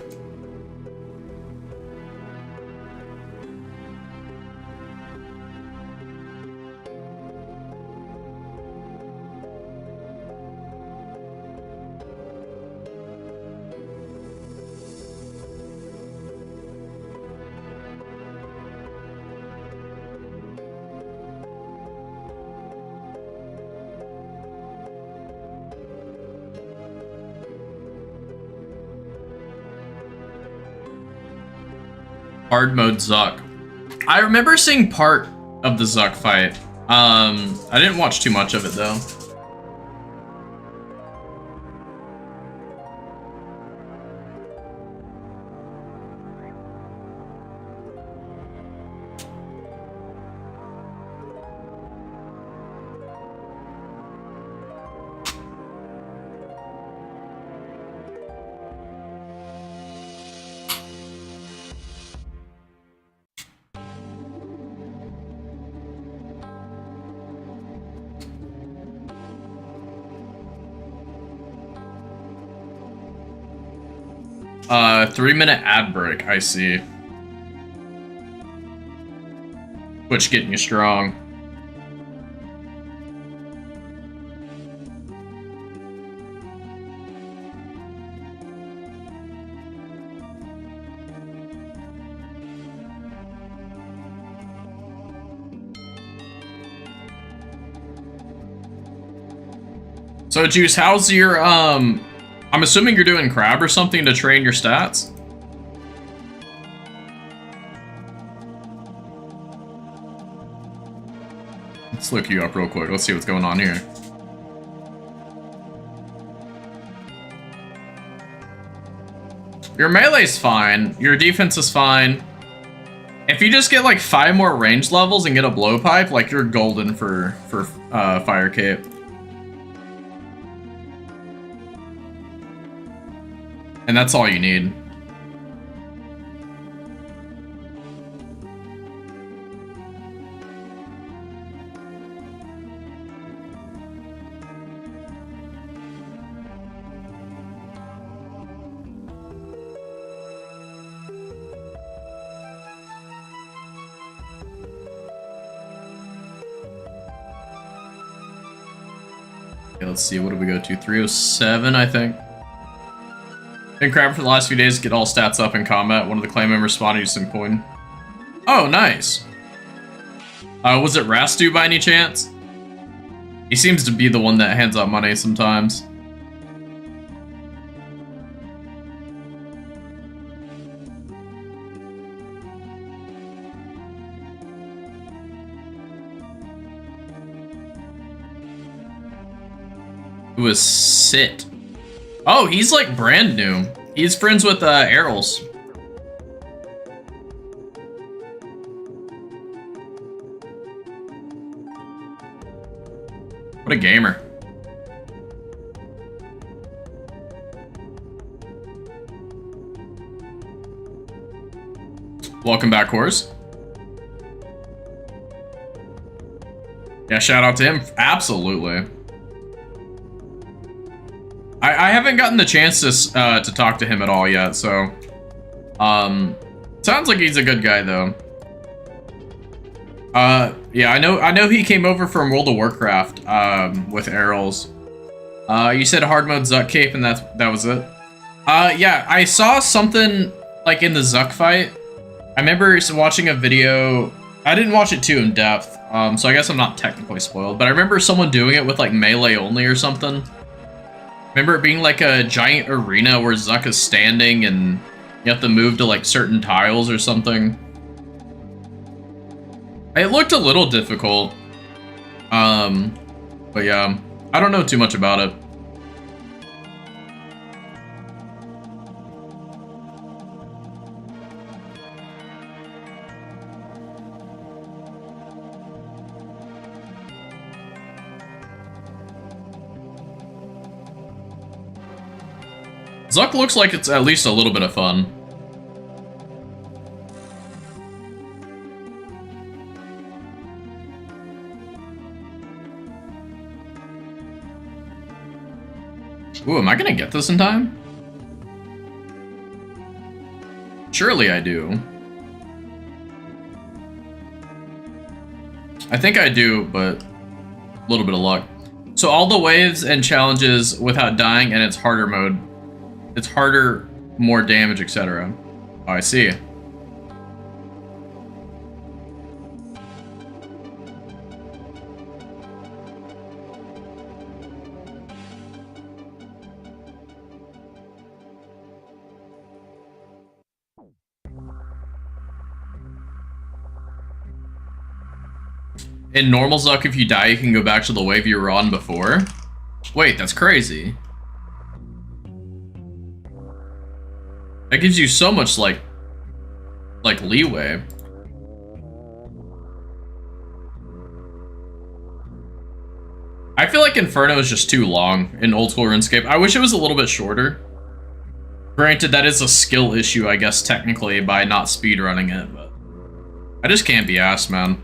Hard mode Zuck. I remember seeing part of the Zuck fight. I didn't watch too much of it though. 3-minute ad break, I see. Twitch getting you strong. So Juice, how's your I'm assuming you're doing crab or something to train your stats? Let's look you up real quick. Let's see what's going on here. Your melee's fine. Your defense is fine. If you just get like 5 more range levels and get a blowpipe, like you're golden for fire cape. And that's all you need. Okay, let's see, what do we go to? 307, I think. Been crabbing for the last few days to get all stats up in combat. One of the clan members spotted you some coin. Oh, nice. Was it Rastu by any chance? He seems to be the one that hands out money sometimes. It was Sit. Oh, he's like brand new. He's friends with Errol's. What a gamer. Welcome back, Horse. Yeah, shout out to him. Absolutely. I haven't gotten the chance to talk to him at all yet, so sounds like he's a good guy though. Yeah, I know he came over from World of Warcraft with Errol's. You said hard mode Zuck cape and that was it. Yeah, I saw something like in the Zuck fight. I remember watching a video. I didn't watch it too in depth, so I guess I'm not technically spoiled, but I remember someone doing it with like melee only or something. Remember it being like a giant arena where Zuck is standing and you have to move to like certain tiles or something. It looked a little difficult. But yeah, I don't know too much about it. Zuck looks like it's at least a little bit of fun. Ooh, am I gonna get this in time? Surely I do. I think I do, but a little bit of luck. So all the waves and challenges without dying, and it's harder mode. It's harder, more damage, etc. Oh, I see. In normal Zuck, if you die, you can go back to the wave you were on before. Wait, that's crazy. That gives you so much, like leeway. I feel like Inferno is just too long in old school RuneScape. I wish it was a little bit shorter. Granted, that is a skill issue, I guess, technically, by not speedrunning it, but I just can't be asked, man.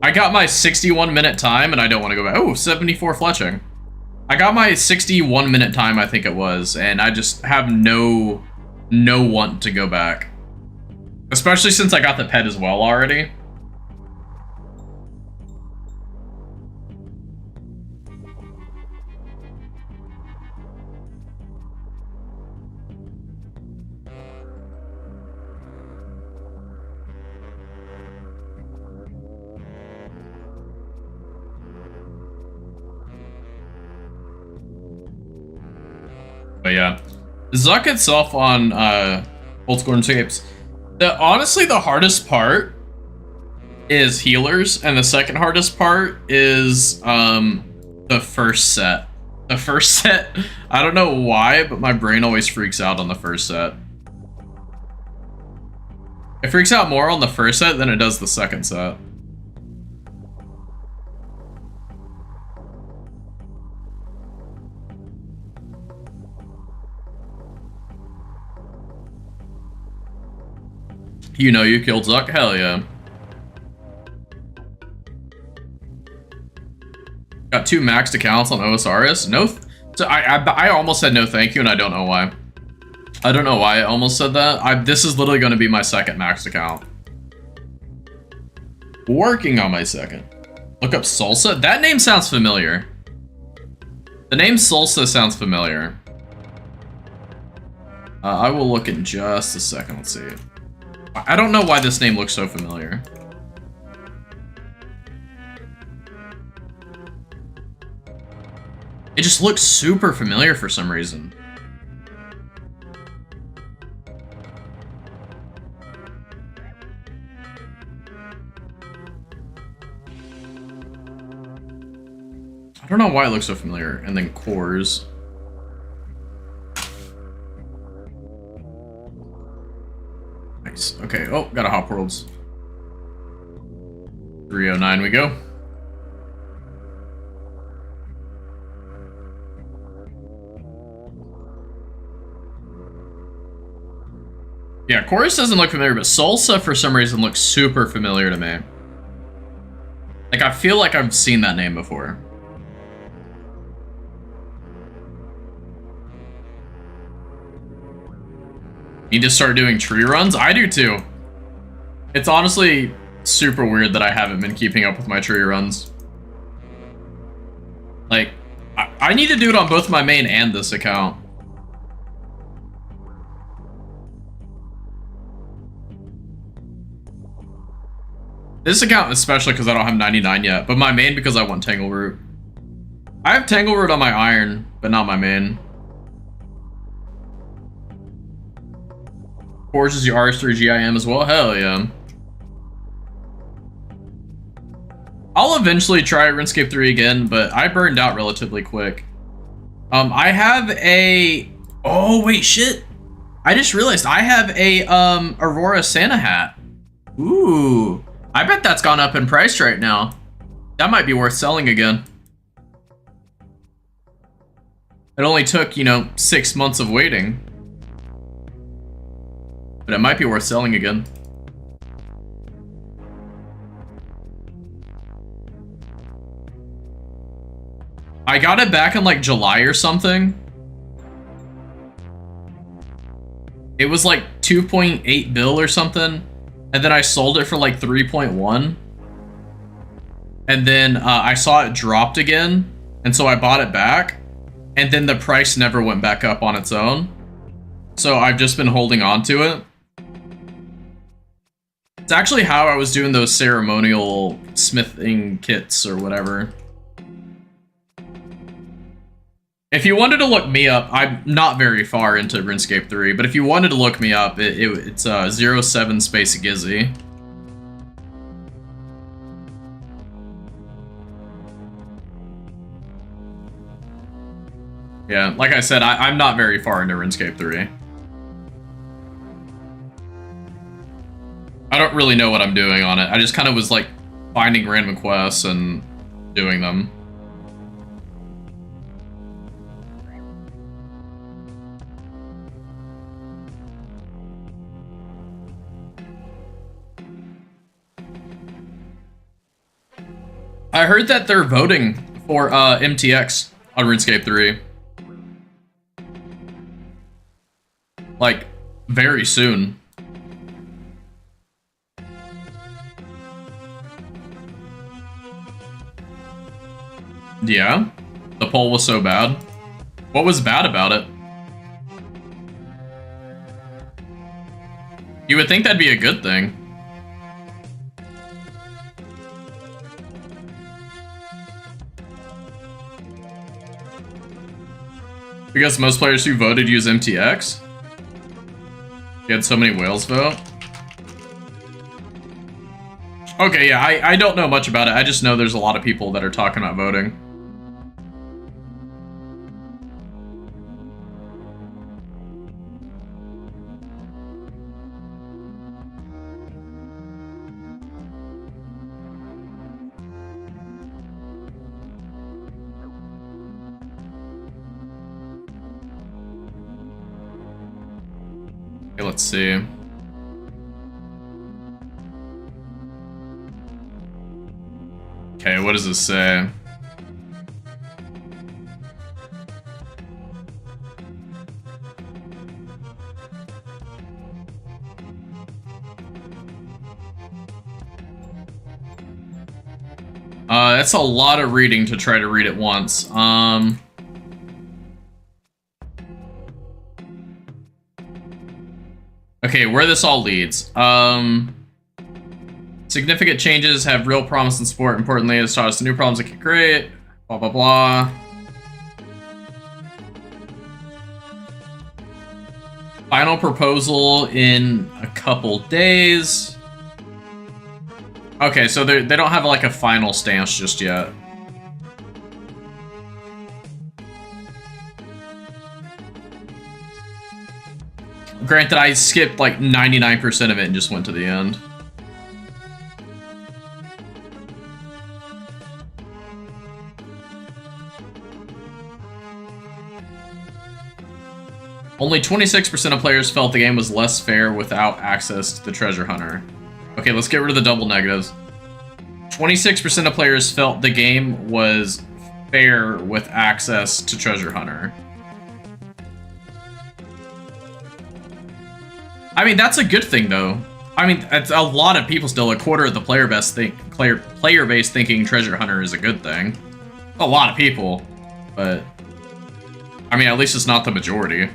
I got my 61-minute time, and I don't want to go back. Oh, 74 fletching. I got my 61-minute time, I think it was, and I just have no want to go back. Especially since I got the pet as well already. But yeah, Zuck itself on old school RuneScapes. Honestly, the hardest part is healers, and the second hardest part is the first set. The first set, I don't know why, but my brain always freaks out on the first set. It freaks out more on the first set than it does the second set. You know you killed Zuck? Hell yeah. Got 2 maxed accounts on OSRS? No, so I almost said no thank you, and I don't know why. I don't know why I almost said that. This is literally going to be my second maxed account. Working on my second. Look up Salsa? That name sounds familiar. The name Salsa sounds familiar. I will look in just a second. Let's see. I don't know why this name looks so familiar. It just looks super familiar for some reason. I don't know why it looks so familiar. And then cores. Nice. Okay. Oh, got a Hop Worlds. 309 we go. Yeah, Chorus doesn't look familiar, but Salsa for some reason looks super familiar to me. Like, I feel like I've seen that name before. Need to start doing tree runs? I do too. It's honestly super weird that I haven't been keeping up with my tree runs. Like, I need to do it on both my main and this account. This account especially because I don't have 99 yet, but my main because I want Tangleroot. I have Tangleroot on my iron, but not my main. Forge is your RS3 GIM as well? Hell yeah. I'll eventually try RuneScape 3 again, but I burned out relatively quick. I have a... Oh, wait, shit. I just realized I have a Aurora Santa hat. Ooh. I bet that's gone up in price right now. That might be worth selling again. It only took, you know, 6 months of waiting. But it might be worth selling again. I got it back in like July or something. It was like 2.8 bill or something. And then I sold it for like 3.1. And then I saw it dropped again. And so I bought it back. And then the price never went back up on its own. So I've just been holding on to it. It's actually how I was doing those ceremonial smithing kits or whatever. If you wanted to look me up, I'm not very far into RuneScape 3, but if you wanted to look me up, it's 07 space Gizzy. Yeah, like I said, I'm not very far into RuneScape 3. I don't really know what I'm doing on it. I just kind of was like finding random quests and doing them. I heard that they're voting for MTX on RuneScape 3. Like, very soon. Yeah? The poll was so bad? What was bad about it? You would think that'd be a good thing. Because most players who voted use MTX? You had so many whales vote? Okay, yeah, I don't know much about it. I just know there's a lot of people that are talking about voting. Okay, let's see. Okay, what does this say? That's a lot of reading to try to read at once. Okay, where this all leads. Significant changes have real promise and support. Importantly, it's taught us new problems that can create. Blah, blah, blah. Final proposal in a couple days. Okay, so they don't have like a final stance just yet. Granted, I skipped like 99% of it and just went to the end. Only 26% of players felt the game was less fair without access to the treasure hunter. Okay, let's get rid of the double negatives. 26% of players felt the game was fair with access to treasure hunter. I mean, that's a good thing, though. I mean, it's a lot of people still, a quarter of the player base thinking treasure hunter is a good thing. A lot of people, but I mean, at least it's not the majority.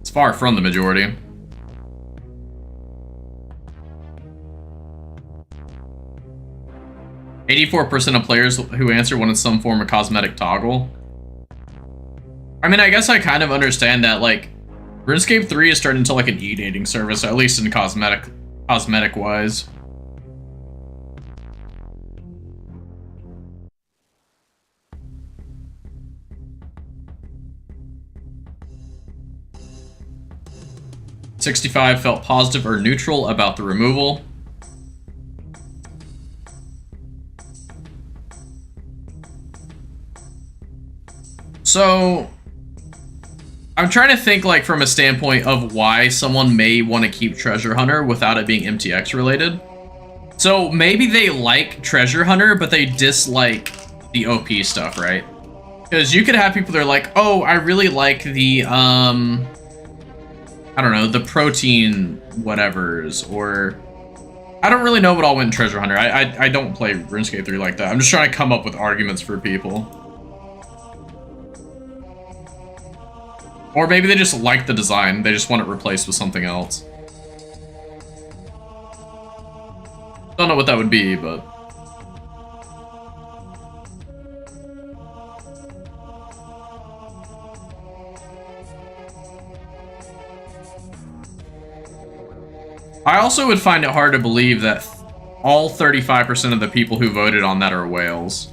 It's far from the majority. %84 of players who answer wanted some form of cosmetic toggle. I mean, I guess I kind of understand that, like, RuneScape 3 is starting to like an e-dating service, at least in cosmetic-wise. $65 felt positive or neutral about the removal. So, I'm trying to think, like, from a standpoint of why someone may want to keep Treasure Hunter without it being MTX related. So, maybe they like Treasure Hunter, but they dislike the OP stuff, right? Because you could have people that are like, oh, I really like the, I don't know, the protein whatevers, or I don't really know what all went in Treasure Hunter. I don't play RuneScape 3 like that. I'm just trying to come up with arguments for people. Or maybe they just like the design, they just want it replaced with something else. Don't know what that would be, but... I also would find it hard to believe that all 35% of the people who voted on that are whales.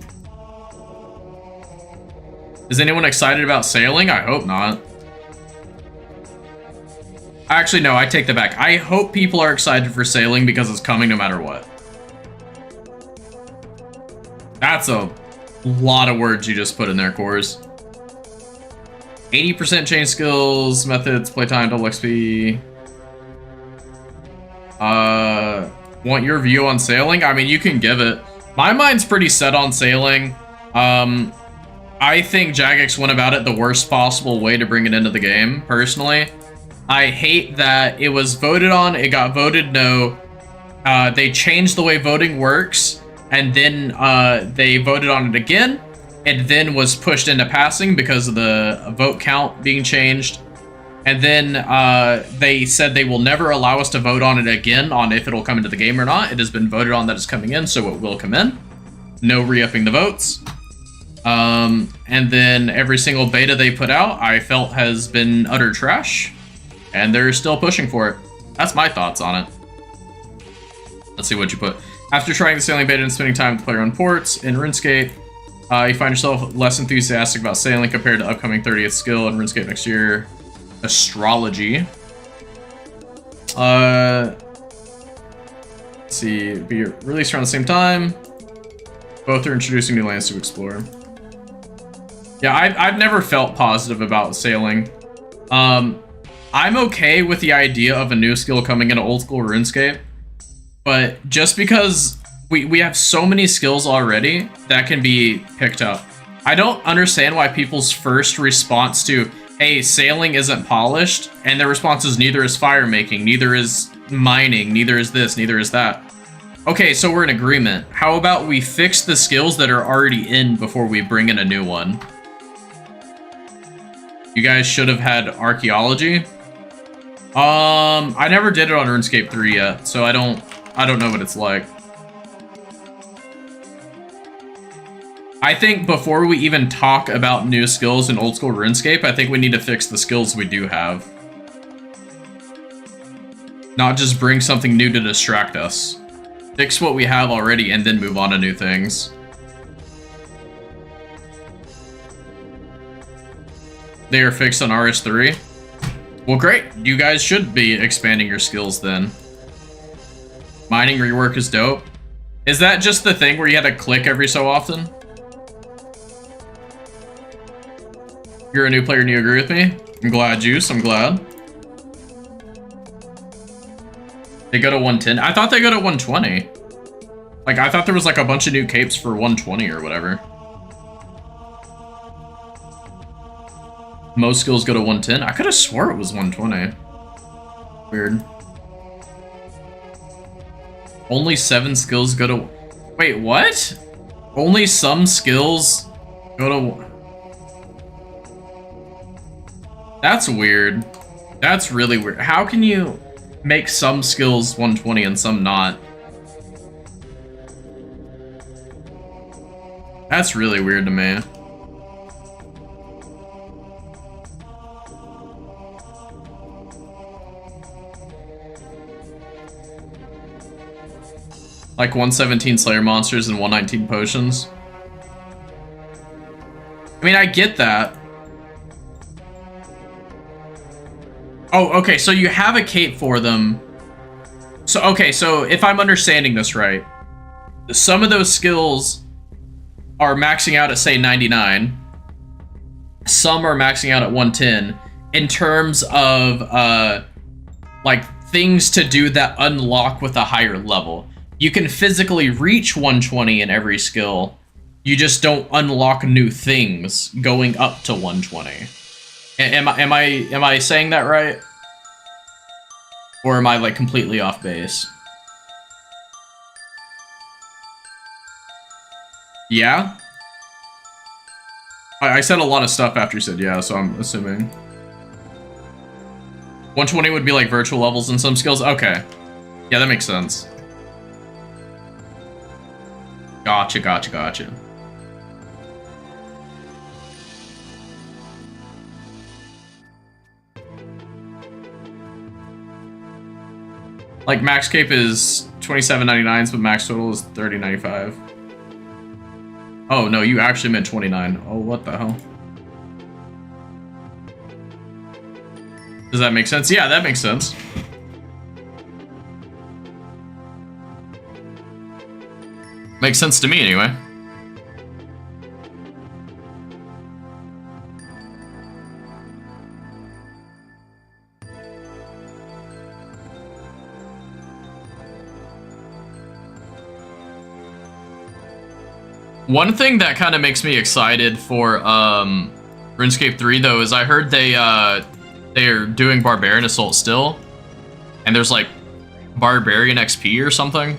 Is anyone excited about sailing? I hope not. Actually, no, I take that back. I hope people are excited for sailing because it's coming no matter what. That's a lot of words you just put in there, Cores. 80% change skills, methods, playtime, double XP. Want your view on sailing? I mean, you can give it. My mind's pretty set on sailing. I think Jagex went about it the worst possible way to bring it into the game, personally. I hate that it was voted on, it got voted no. They changed the way voting works, and then they voted on it again. It then was pushed into passing because of the vote count being changed. And then they said they will never allow us to vote on it again on if it'll come into the game or not. It has been voted on that it's coming in, so it will come in. No re-upping the votes. And then every single beta they put out, I felt has been utter trash. And they're still pushing for it. That's my thoughts on it. Let's see what you put. After trying the sailing beta and spending time with the player on ports in RuneScape, you find yourself less enthusiastic about sailing compared to upcoming 30th skill in RuneScape next year. Astrology. Let's see, be released around the same time. Both are introducing new lands to explore. Yeah, I've never felt positive about sailing. I'm okay with the idea of a new skill coming into old school RuneScape, but just because we have so many skills already that can be picked up. I don't understand why people's first response to, hey, sailing isn't polished, and their response is neither is fire making, neither is mining, neither is this, neither is that. Okay, so we're in agreement. How about we fix the skills that are already in before we bring in a new one? You guys should have had archaeology. I never did it on RuneScape 3 yet, so I don't know what it's like. I think before we even talk about new skills in old school RuneScape, I think we need to fix the skills we do have. Not just bring something new to distract us. Fix what we have already and then move on to new things. They are fixed on RS3. Well, great. You guys should be expanding your skills then. Mining rework is dope. Is that just the thing where you had to click every so often? You're a new player and you agree with me? I'm glad, Juice. I'm glad. They go to 110. I thought they go to 120. Like, I thought there was like a bunch of new capes for 120 or whatever. Most skills go to 110. I could have swore it was 120. Weird. Only 7 skills go to... Wait, what? Only some skills go to... That's weird. That's really weird. How can you make some skills 120 and some not? That's really weird to me. Like 117 Slayer monsters and 119 potions. I mean, I get that. Oh, okay, so you have a cape for them. So, okay, so if I'm understanding this right, some of those skills are maxing out at, say, 99. Some are maxing out at 110 in terms of, like, things to do that unlock with a higher level. You can physically reach 120 in every skill. You just don't unlock new things going up to 120. Am I saying that right? Or am I like completely off base? Yeah? I said a lot of stuff after you said yeah, so I'm assuming. 120 would be like virtual levels in some skills? Okay. Yeah, that makes sense. Gotcha, gotcha, gotcha. Like, max cape is 27.99, but max total is 30.95. Oh, no, you actually meant 29. Oh, what the hell? Does that make sense? Yeah, that makes sense. Makes sense to me, anyway. One thing that kind of makes me excited for RuneScape 3 though is I heard they're doing Barbarian Assault still, and there's like Barbarian XP or something.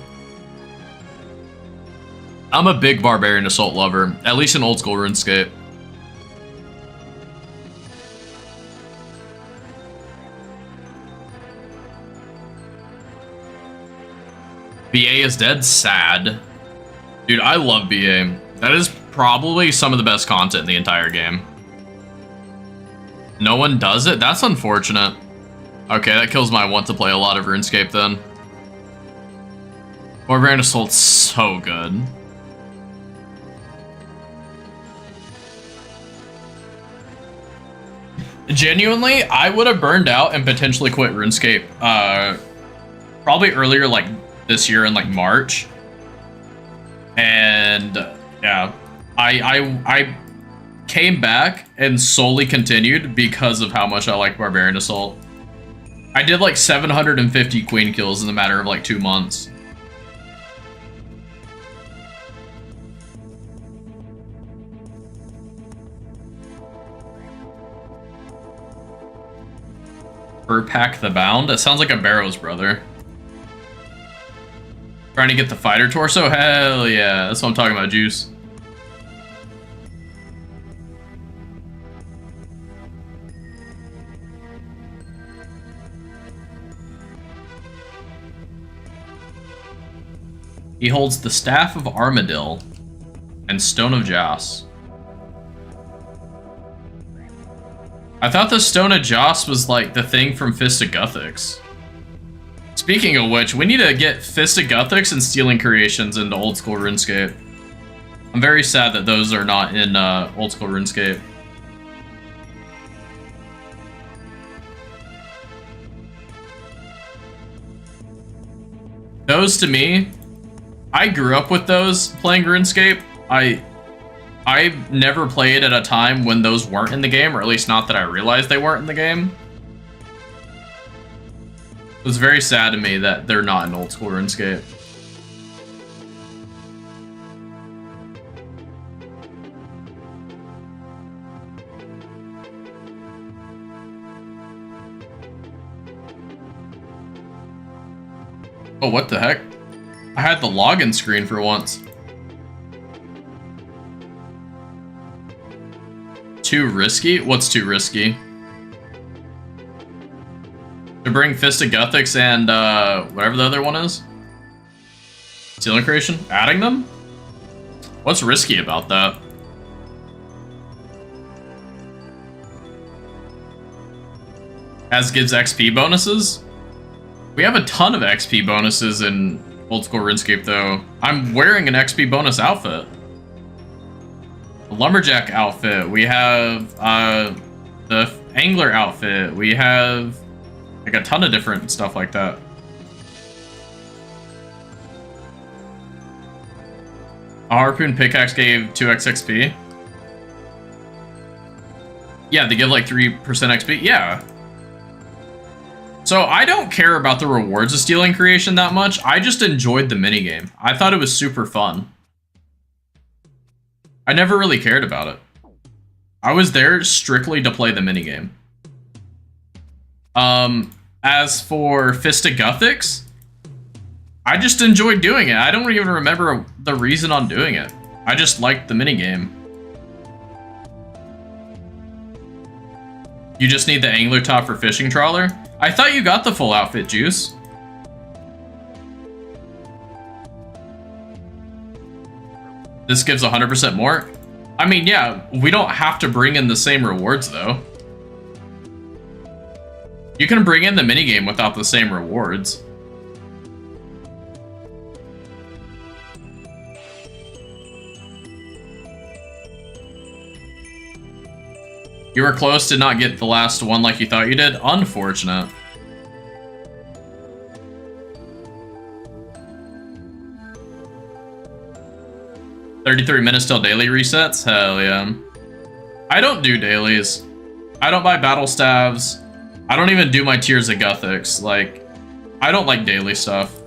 I'm a big Barbarian Assault lover, at least in old school RuneScape. BA is dead? Sad. Dude, I love BA. That is probably some of the best content in the entire game. No one does it? That's unfortunate. Okay, that kills my want to play a lot of RuneScape then. Barbarian Assault's so good. Genuinely, I would have burned out and potentially quit RuneScape probably earlier, like this year in like March. And yeah, I came back and solely continued because of how much I like Barbarian Assault. I did like 750 queen kills in the matter of like 2 months. Pack the Bound? That sounds like a Barrows brother. Trying to get the fighter torso? Hell yeah, that's what I'm talking about, Juice. He holds the Staff of Armadil and Stone of Joss. I thought the Stone of Joss was like the thing from Fist of Guthix. Speaking of which, we need to get Fist of Guthix and Stealing Creations into old school RuneScape. I'm very sad that those are not in old school RuneScape. Those to me, I grew up with those playing RuneScape. I never played at a time when those weren't in the game, or at least not that I realized they weren't in the game. It was very sad to me that they're not in old school RuneScape. Oh, what the heck? I had the login screen for once. Too risky? What's too risky? To bring Fist of Guthix and whatever the other one is? Stealing Creation? Adding them? What's risky about that? As gives XP bonuses? We have a ton of XP bonuses in old school RuneScape though. I'm wearing an XP bonus outfit. A Lumberjack outfit. We have the Angler outfit. We have like a ton of different stuff like that. A Harpoon Pickaxe gave 2x XP. Yeah, they give like 3% XP. Yeah. So I don't care about the rewards of Stealing Creation that much. I just enjoyed the minigame. I thought it was super fun. I never really cared about it. I was there strictly to play the minigame. As for Fist of Guthix, I just enjoyed doing it. I don't even remember the reason on doing it. I just liked the minigame. You just need the angler top for fishing trawler? I thought you got the full outfit, Juice. This gives 100% more? I mean, yeah, we don't have to bring in the same rewards, though. You can bring in the minigame without the same rewards. You were close to not get the last one like you thought you did. Unfortunate. $33 minutes till daily resets? Hell yeah. I don't do dailies. I don't buy battle staves. I don't even do my Tears of Guthix. Like, I don't like daily stuff.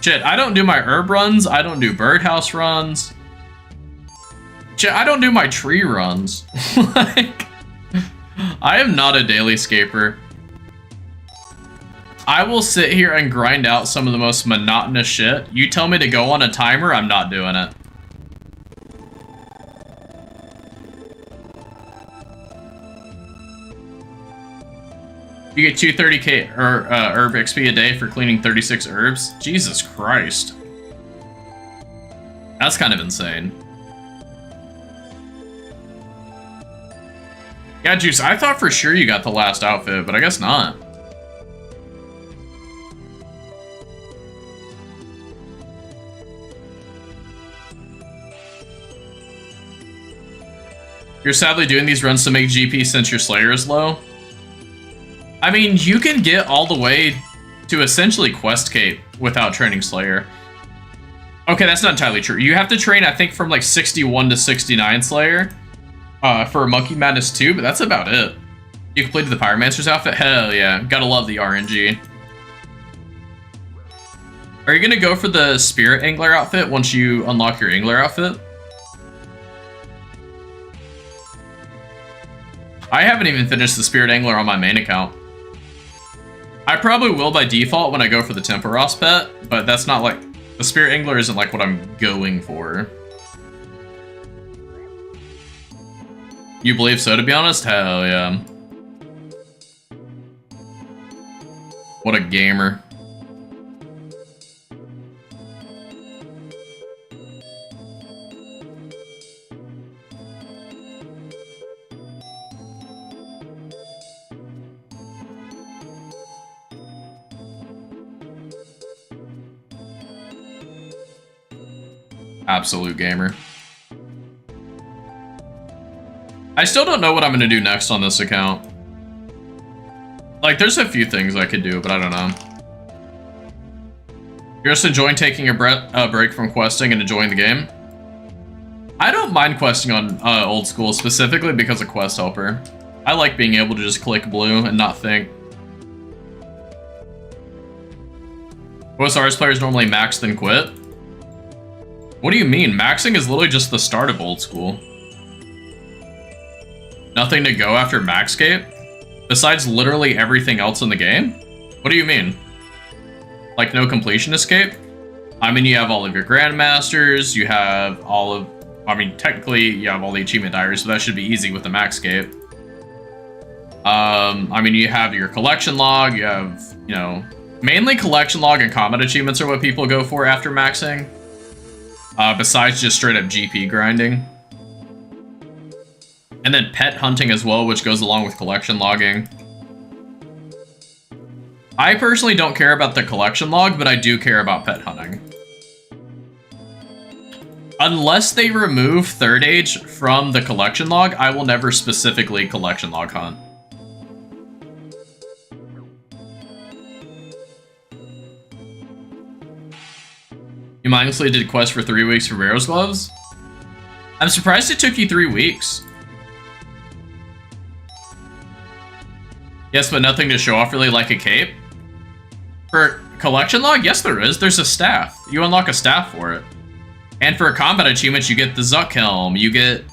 Shit, I don't do my herb runs. I don't do birdhouse runs. Shit, I don't do my tree runs. Like, I am not a daily scaper. I will sit here and grind out some of the most monotonous shit. You tell me to go on a timer, I'm not doing it. You get 230k herb XP a day for cleaning 36 herbs? Jesus Christ. That's kind of insane. Yeah, Juice, I thought for sure you got the last outfit, but I guess not. You're sadly doing these runs to make GP since your Slayer is low? I mean, you can get all the way to essentially Quest Cape without training Slayer. Okay, that's not entirely true. You have to train, I think, from like 61 to 69 Slayer for Monkey Madness 2, but that's about it. You completed the Pyromancer's outfit? Hell yeah. Gotta love the RNG. Are you gonna go for the Spirit Angler outfit once you unlock your Angler outfit? I haven't even finished the Spirit Angler on my main account. I probably will by default when I go for the Temporos pet, but that's not like... The Spirit Angler isn't like what I'm going for. You believe so, to be honest? Hell yeah. What a gamer. Absolute gamer. I still don't know what I'm gonna do next on this account. Like, there's a few things I could do, but I don't know. You're just enjoying taking a break from questing and enjoying the game? I don't mind questing on old school, specifically because of Quest Helper. I like being able to just click blue and not think. Most RS players normally max then quit. What do you mean? Maxing is literally just the start of old school. Nothing to go after Maxscape? Besides literally everything else in the game? What do you mean? Like no completion escape? I mean, you have all of your Grandmasters, you have all of... I mean, technically, you have all the achievement diaries, so that should be easy with the Maxscape. I mean, you have your collection log, you have, you know... Mainly collection log and combat achievements are what people go for after maxing. Besides just straight up GP grinding. And then pet hunting as well, which goes along with collection logging. I personally don't care about the collection log, but I do care about pet hunting. Unless they remove Third Age from the collection log, I will never specifically collection log hunt. You mindlessly did quest for 3 weeks for Barrow's Gloves? I'm surprised it took you 3 weeks. Yes, but nothing to show off really like a cape? For collection log? Yes, there is. There's a staff. You unlock a staff for it. And for combat achievements, you get the Zuck Helm. You get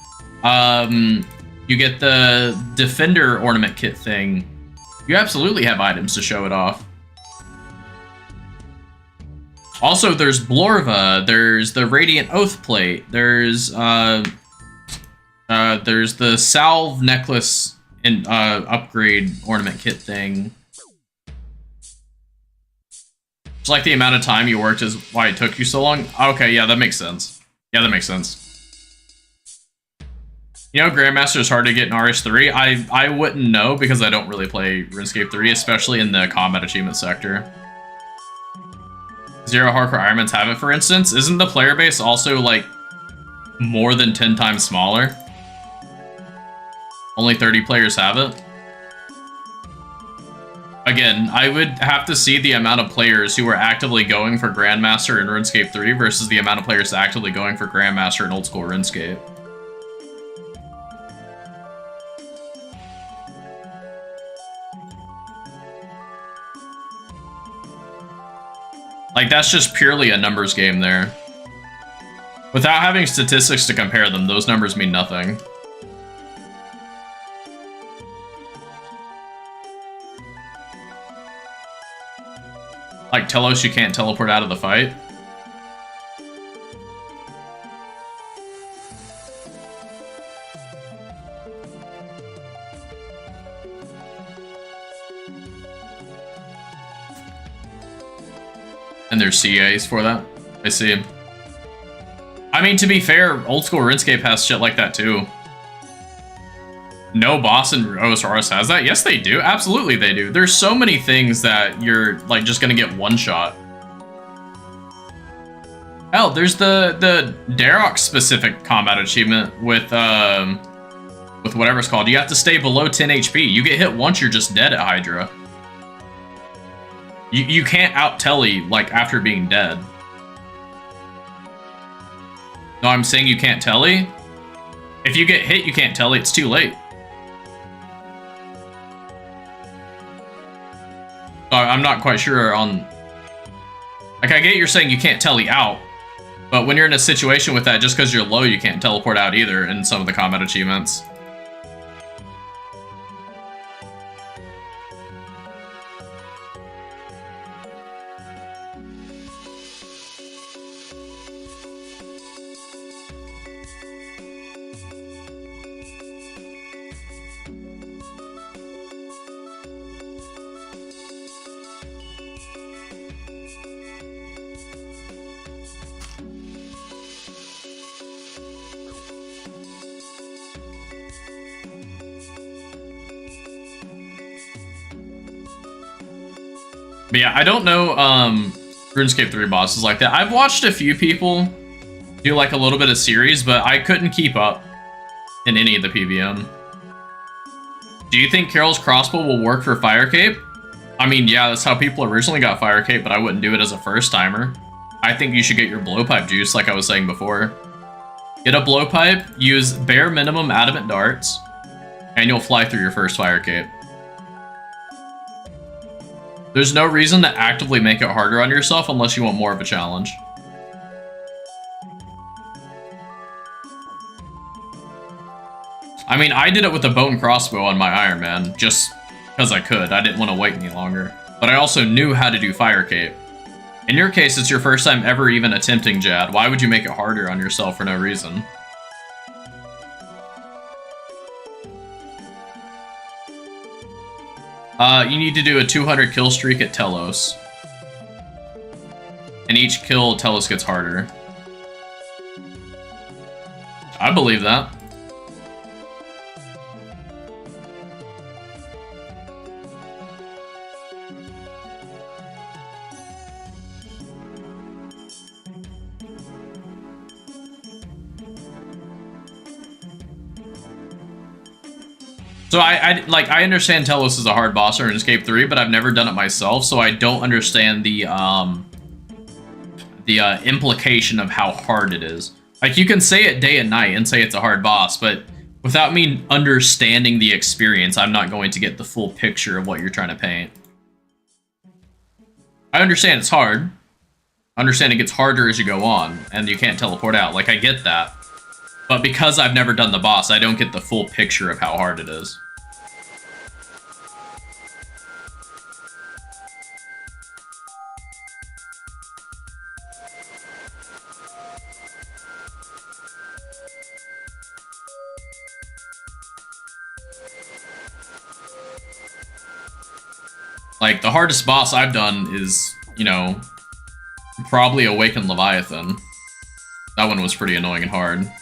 the Defender ornament kit thing. You absolutely have items to show it off. Also, there's Blorva, there's the Radiant Oath Plate, there's the Salve Necklace and upgrade ornament kit thing. It's like the amount of time you worked is why it took you so long. Okay, yeah, that makes sense. Yeah, that makes sense. You know, Grandmaster is hard to get in RS3. I wouldn't know because I don't really play RuneScape 3, especially in the combat achievement sector. Zero Hardcore Ironmans have it, for instance. Isn't the player base also, like, more than 10 times smaller? Only 30 players have it? Again, I would have to see the amount of players who are actively going for Grandmaster in RuneScape 3 versus the amount of players actively going for Grandmaster in old school RuneScape. Like, that's just purely a numbers game there. Without having statistics to compare them, those numbers mean nothing. Like, Telos, you can't teleport out of the fight. And there's CAs for that. I see. I mean, to be fair, old school RuneScape has shit like that too. No boss in OSRS has that? Yes, they do. Absolutely, they do. There's so many things that you're like just gonna get one shot. Hell, there's the Darok specific combat achievement with whatever it's called. You have to stay below 10 HP. You get hit once, you're just dead at Hydra. You can't out telly like after being dead. No, I'm saying you can't telly. If you get hit, you can't telly. It's too late. I'm not quite sure on... Like, I get you're saying you can't telly out, but when you're in a situation with that, just because you're low, you can't teleport out either in some of the combat achievements. But yeah, I don't know RuneScape 3 bosses like that. I've watched a few people do like a little bit of series, but I couldn't keep up in any of the PVM. Do you think Carol's crossbow will work for Fire Cape? I mean, yeah, that's how people originally got Fire Cape, but I wouldn't do it as a first timer. I think you should get your blowpipe juice, like I was saying before. Get a blowpipe, use bare minimum adamant darts, and you'll fly through your first Fire Cape. There's no reason to actively make it harder on yourself unless you want more of a challenge. I mean, I did it with the bow and crossbow on my Iron Man, just because I could. I didn't want to wait any longer. But I also knew how to do Fire Cape. In your case, it's your first time ever even attempting Jad. Why would you make it harder on yourself for no reason? You need to do a 200 kill streak at Telos. And each kill, Telos gets harder. I believe that. So I understand Telos is a hard boss in RuneScape 3, but I've never done it myself, so I don't understand the implication of how hard it is. Like, you can say it day and night and say it's a hard boss, but without me understanding the experience, I'm not going to get the full picture of what you're trying to paint. I understand it's hard. I understand it gets harder as you go on, and you can't teleport out. Like, I get that. But because I've never done the boss, I don't get the full picture of how hard it is. Like, the hardest boss I've done is, you know, probably Awakened Leviathan. That one was pretty annoying and hard.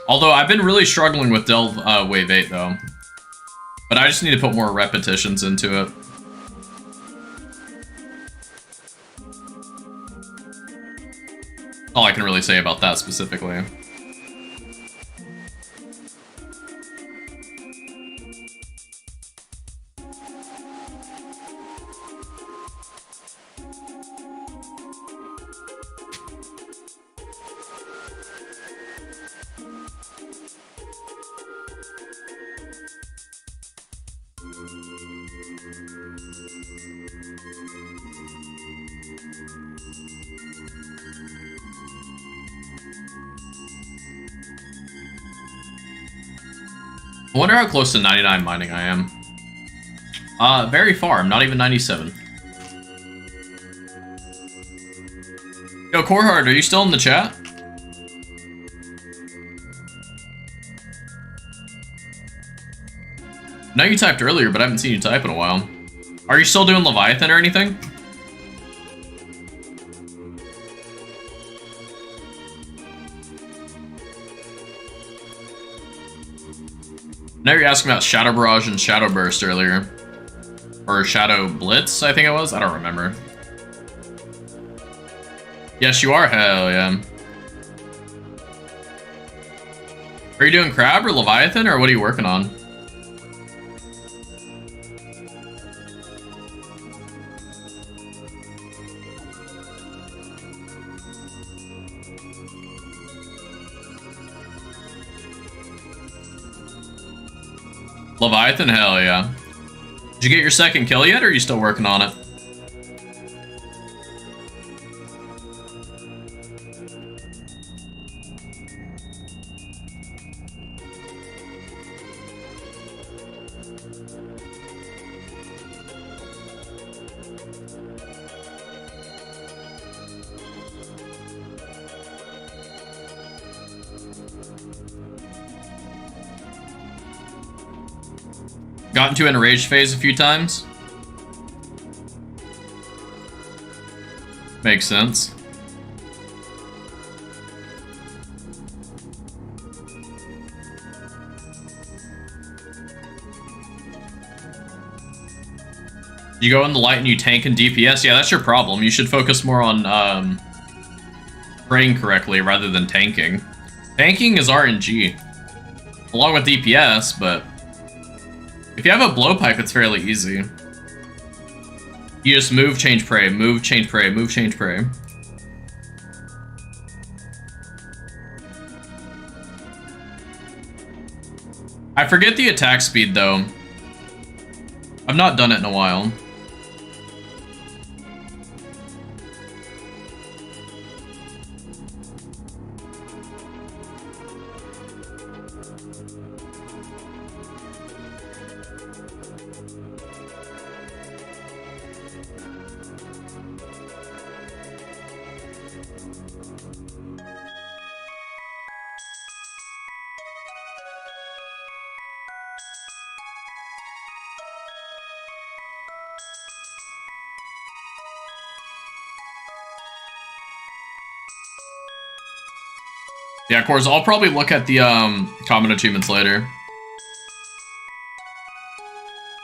Although I've been really struggling with Delve Wave 8 though. But I just need to put more repetitions into it. All I can really say about that specifically. I wonder how close to 99 mining I am. Very far. I'm not even 97. Yo, Corehard, are you still in the chat? I know you typed earlier, but I haven't seen you type in a while. Are you still doing Leviathan or anything? Now you're asking about Shadow Barrage and Shadow Burst earlier. Or Shadow Blitz, I think it was? I don't remember. Yes, you are? Hell yeah. Are you doing Crab or Leviathan, or what are you working on? Leviathan? Hell yeah. Did you get your second kill yet, or are you still working on it? Got into an enraged phase a few times. Makes sense. You go in the light and you tank and DPS? Yeah, that's your problem. You should focus more on praying correctly rather than tanking. Tanking is RNG, along with DPS, but if you have a blowpipe, it's fairly easy. You just move, change, pray, move, change, pray, move, change, pray. I forget the attack speed, though. I've not done it in a while. Yeah, of course, I'll probably look at the common achievements later.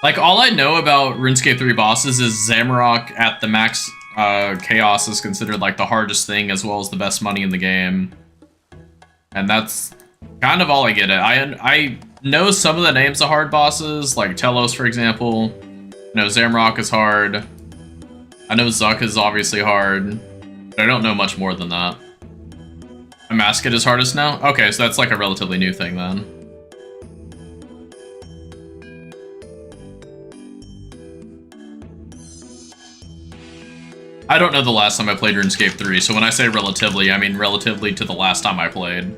Like, all I know about RuneScape 3 bosses is Zamorak at the max chaos is considered like the hardest thing as well as the best money in the game. And that's kind of all I get at. I know some of the names of hard bosses, like Telos, for example. I know Zamorak is hard. I know Zuck is obviously hard. But I don't know much more than that. Masket is hardest now? Okay, so that's like a relatively new thing then. I don't know the last time I played RuneScape 3, so when I say relatively, I mean relatively to the last time I played.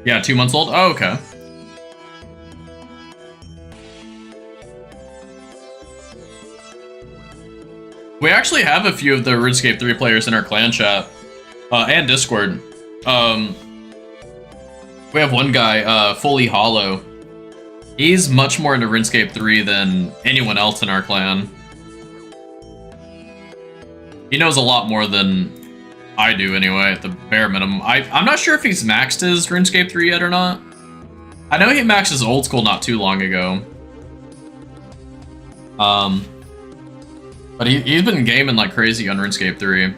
Yeah, 2 months old? Oh, okay. We actually have a few of the RuneScape 3 players in our clan chat, and Discord. We have one guy, Fully Hollow. He's much more into RuneScape 3 than anyone else in our clan. He knows a lot more than I do anyway, at the bare minimum. I'm not sure if he's maxed his RuneScape 3 yet or not. I know he maxed his old school not too long ago. But he's been gaming like crazy on RuneScape 3.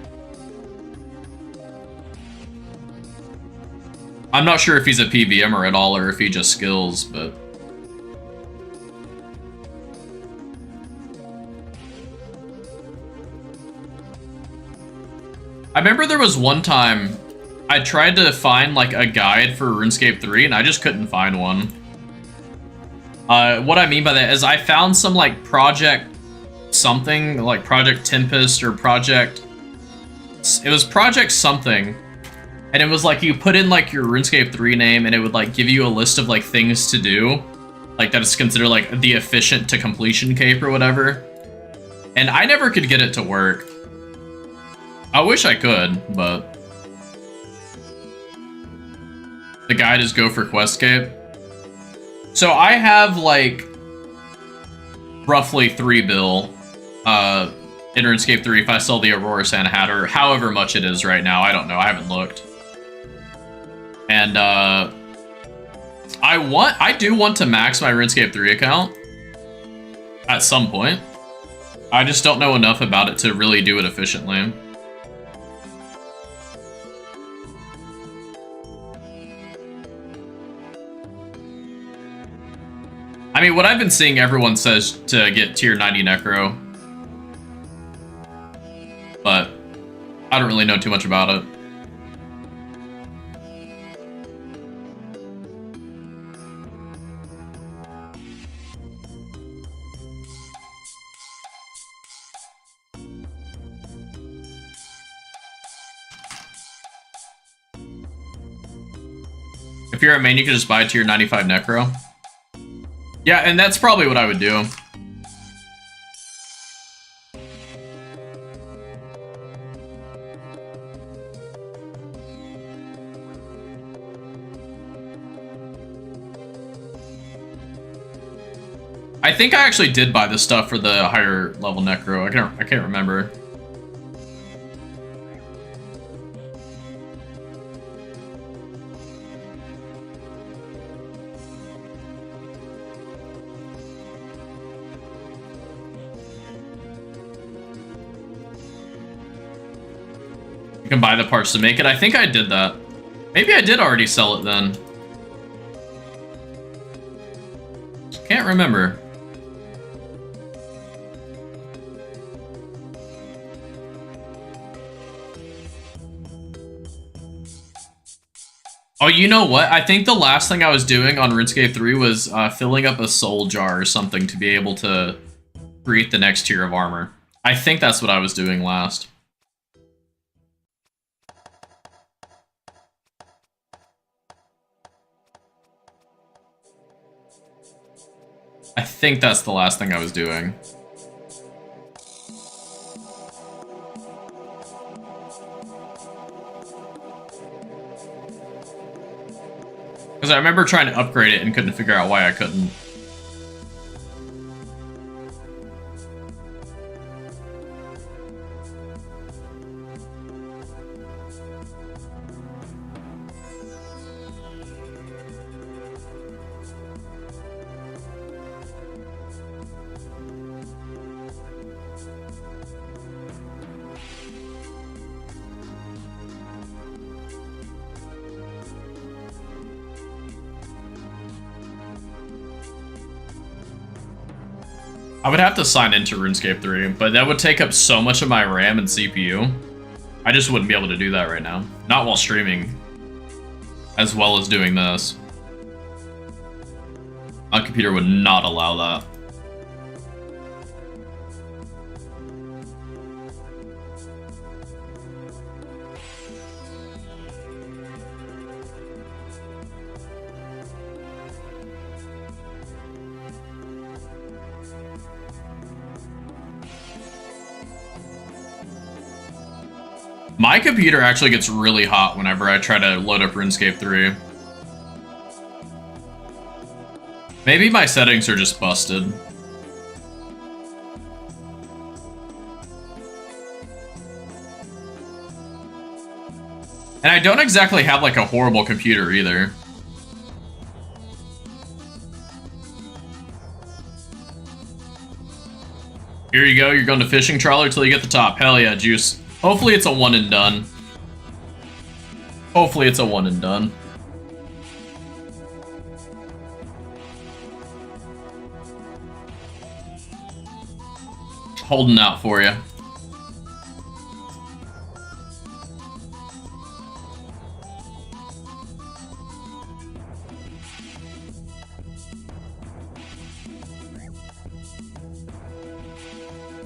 I'm not sure if he's a PVMer at all or if he just skills, but... I remember there was one time I tried to find like a guide for RuneScape 3 and I just couldn't find one. What I mean by that is I found some like project something, like Project Tempest or Project... It was Project something. And it was like you put in like your RuneScape 3 name and it would like give you a list of like things to do. Like that is considered like the efficient to completion cape or whatever. And I never could get it to work. I wish I could, but... The guide is go for quest cape. So I have like roughly 3 bill in RuneScape 3 if I sell the Aurora Santa Hat, or however much it is right now. I don't know. I haven't looked. And I do want to max my RuneScape 3 account at some point. I just don't know enough about it to really do it efficiently. I mean, what I've been seeing everyone says to get tier 90 Necro. But I don't really know too much about it. If you're a main, you can just buy tier 95 Necro. Yeah, and that's probably what I would do. I think I actually did buy this stuff for the higher level Necro. I can't remember. You can buy the parts to make it. I think I did that. Maybe I did already sell it then. Can't remember. Oh, you know what? I think the last thing I was doing on RuneScape 3 was filling up a soul jar or something to be able to create the next tier of armor. I think that's what I was doing last. I think that's the last thing I was doing. Because I remember trying to upgrade it and couldn't figure out why I couldn't. I would have to sign into RuneScape 3, but that would take up so much of my RAM and CPU. I just wouldn't be able to do that right now. Not while streaming, as well as doing this. My computer would not allow that. My computer actually gets really hot whenever I try to load up RuneScape 3. Maybe my settings are just busted. And I don't exactly have like a horrible computer either. Here you go, you're going to fishing trawler till you get the top. Hell yeah, Juice. Hopefully it's a one and done. Hopefully it's a one and done. Holding out for you.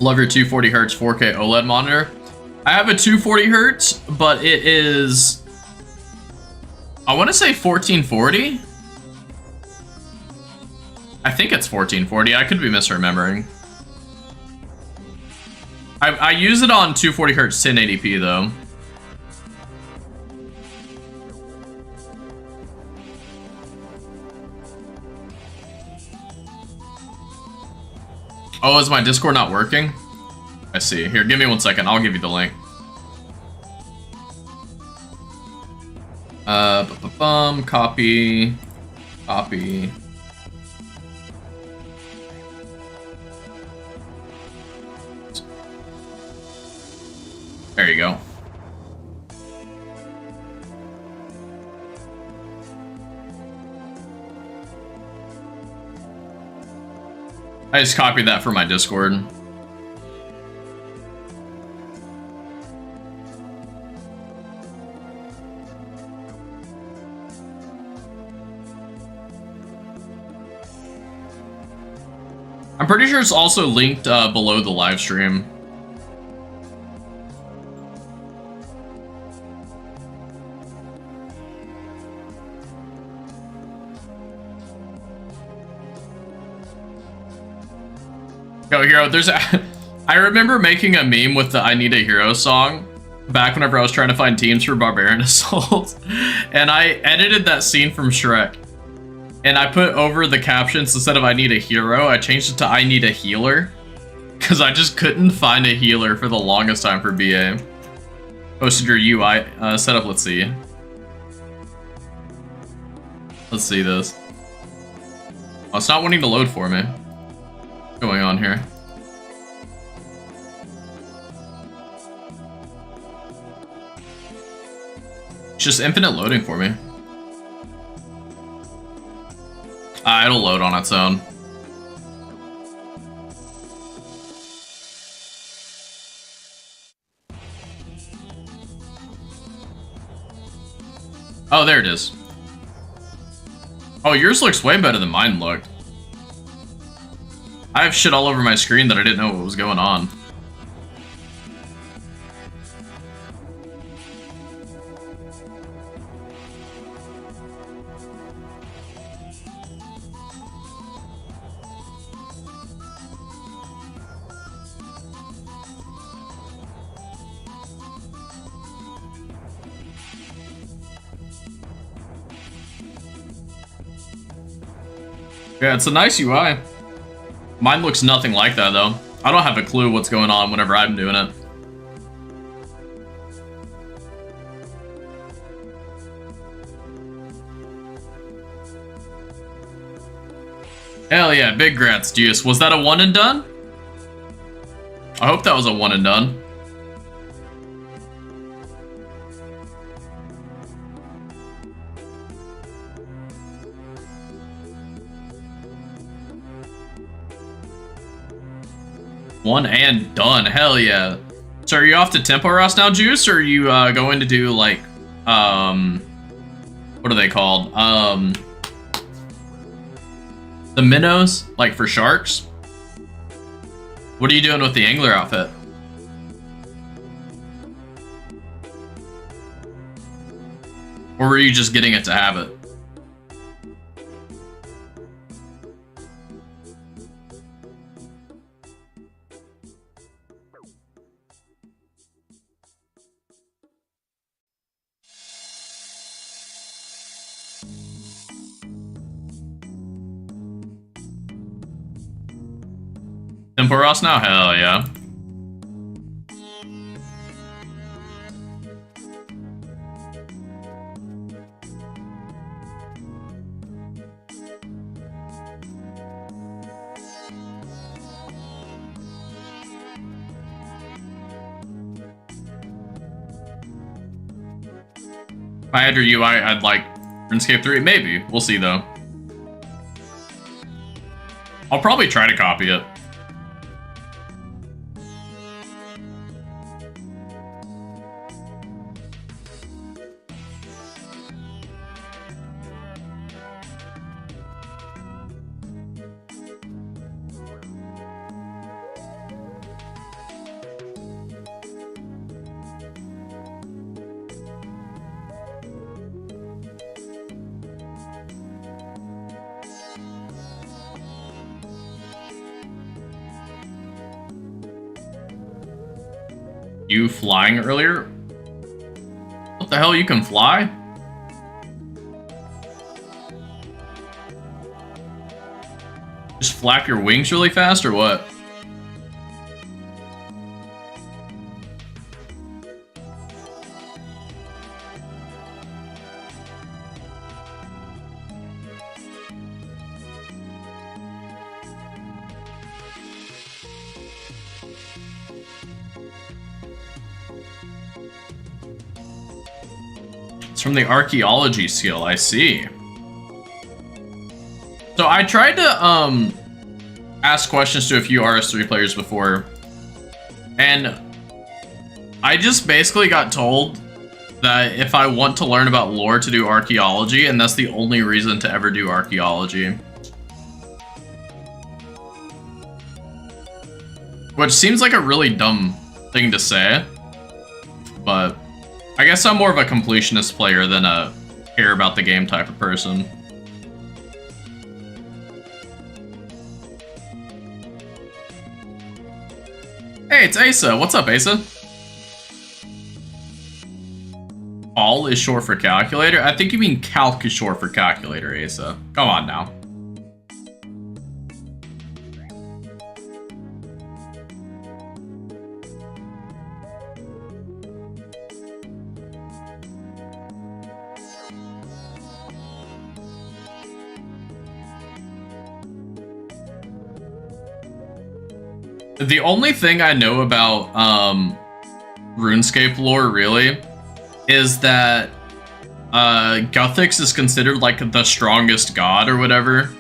Love your 240 hertz 4K OLED monitor. I have a 240 hertz, but it is, I want to say 1440. I think it's 1440. I could be misremembering. I use it on 240 hertz 1080p though. Oh, is my Discord not working? I see. Here, give me 1 second. I'll give you the link. Copy. Copy. There you go. I just copied that for my Discord. I'm pretty sure it's also linked below the live stream. Yo, Hero, there's a... I remember making a meme with the I Need a Hero song back whenever I was trying to find teams for Barbarian Assault. And I edited that scene from Shrek. And I put over the captions, instead of I need a hero, I changed it to I need a healer. Because I just couldn't find a healer for the longest time for BA. Posted your UI setup, let's see. Let's see this. Oh, it's not wanting to load for me. What's going on here? It's just infinite loading for me. It'll load on its own. Oh, there it is. Oh, yours looks way better than mine looked. I have shit all over my screen that I didn't know what was going on. Yeah, it's a nice UI. Mine looks nothing like that, though. I don't have a clue what's going on whenever I'm doing it. Hell yeah, big grats, Juice. Was that a one and done? I hope that was a one and done. One and done. Hell yeah. So are you off to Tempo Ross now, Juice, or are you going to do like what are they called? The minnows, like for sharks? What are you doing with the angler outfit? Or were you just getting it to have it? Tempo Ross now? Hell yeah. If I had your UI, I'd like RuneScape 3. Maybe. We'll see, though. I'll probably try to copy it. You flying earlier? What the hell, you can fly? Just flap your wings really fast or what? It's from the archaeology skill, I see. So I tried to ask questions to a few RS3 players before, and I just basically got told that if I want to learn about lore to do archaeology, and that's the only reason to ever do archaeology. Which seems like a really dumb thing to say, but I guess I'm more of a completionist player than a care about the game type of person. Hey, it's Asa. What's up, Asa? All is short for calculator? I think you mean calc is short for calculator, Asa. Come on now. The only thing I know about RuneScape lore, really, is that Guthix is considered like the strongest god or whatever.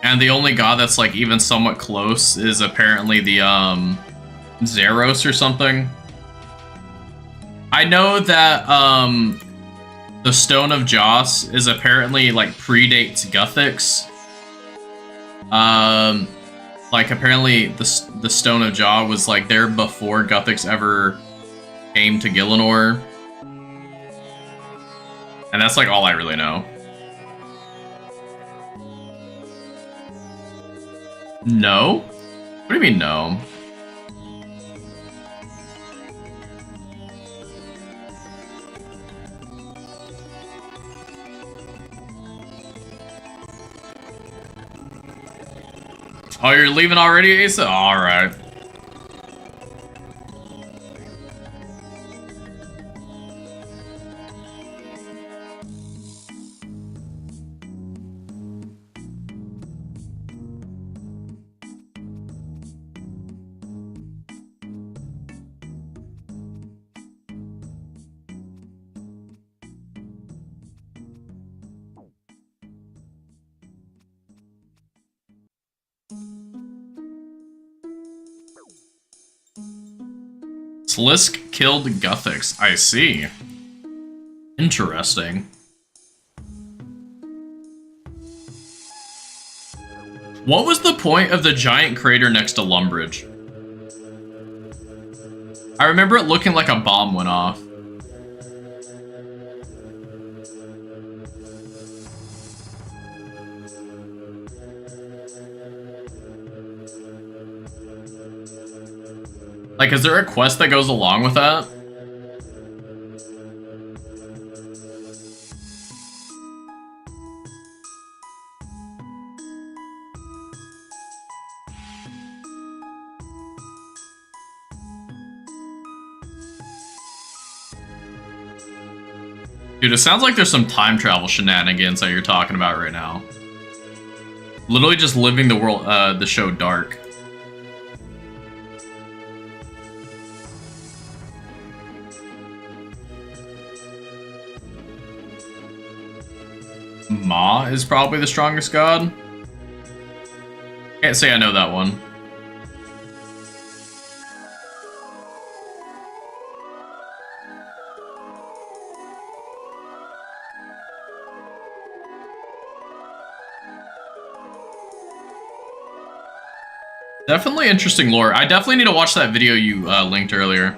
And the only god that's like even somewhat close is apparently the Zeros or something. I know that the Stone of Joss is apparently like predates Guthix. Like, apparently, the Stone of Jaw was, like, there before Guthix ever came to Gielinor. And that's, like, all I really know. No? What do you mean, no? Oh, you're leaving already, Asa? Alright. Slisk killed Guthix. I see. Interesting. What was the point of the giant crater next to Lumbridge? I remember it looking like a bomb went off. Like, is there a quest that goes along with that? Dude, it sounds like there's some time travel shenanigans that you're talking about right now. Literally just living the world, the show dark. Ma is probably the strongest god. Can't say I know that one. Definitely interesting lore. I definitely need to watch that video you linked earlier.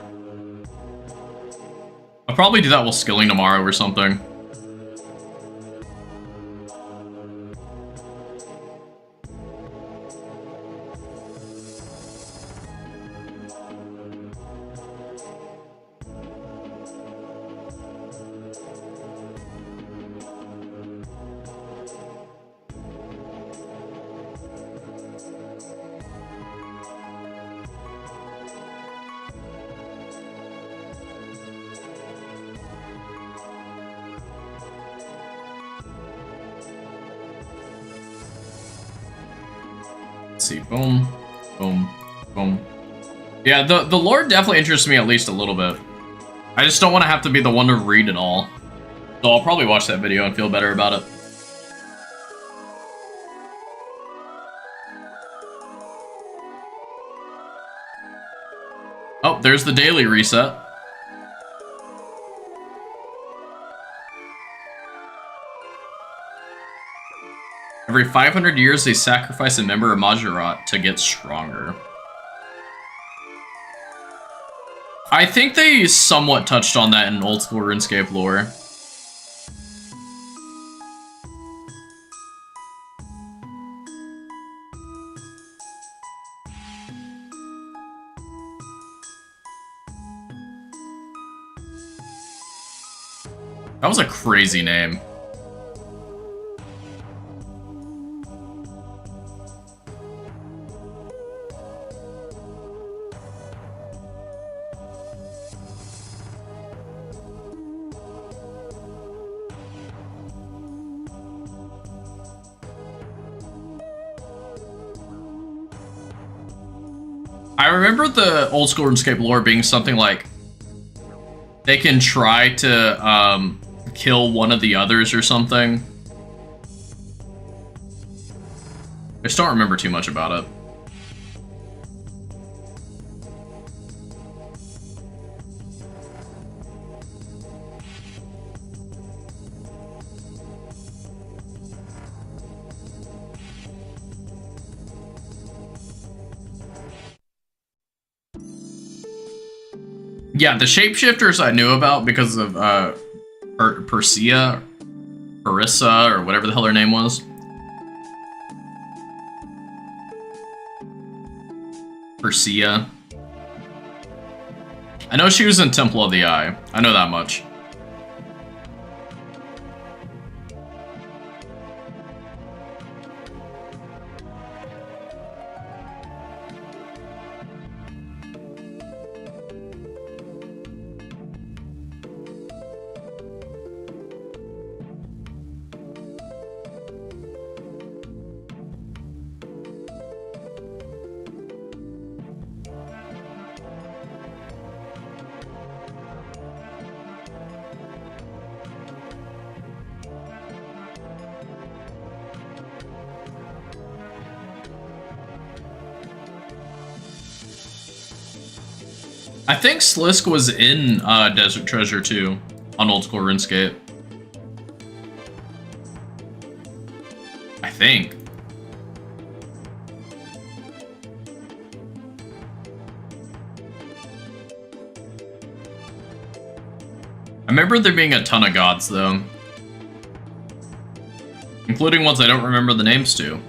I'll probably do that while skilling tomorrow or something. See, boom, boom, boom. Yeah, the lore definitely interests me at least a little bit. I just don't want to have to be the one to read it all. So I'll probably watch that video and feel better about it. Oh, there's the daily reset. Every 500 years, they sacrifice a member of Majorat to get stronger. I think they somewhat touched on that in old school RuneScape lore. That was a crazy name. I remember the old school RuneScape lore being something like they can try to kill one of the others or something. I just don't remember too much about it. Yeah, the shapeshifters I knew about because of Persia, Parissa, or whatever the hell her name was. Persia. I know she was in Temple of the Eye. I know that much. I think Slisk was in Desert Treasure too, on Old School RuneScape. I think. I remember there being a ton of gods though. Including ones I don't remember the names to.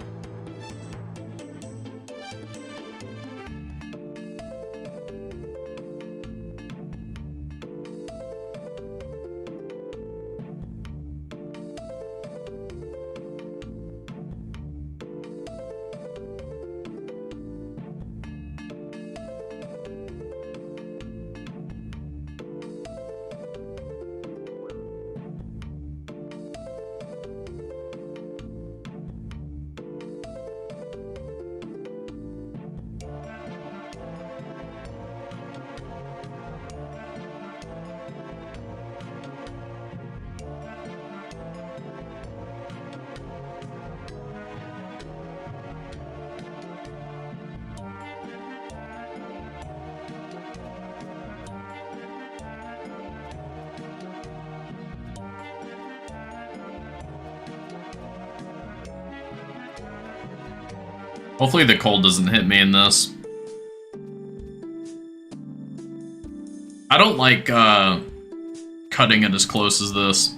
Hopefully the cold doesn't hit me in this. I don't like cutting it as close as this.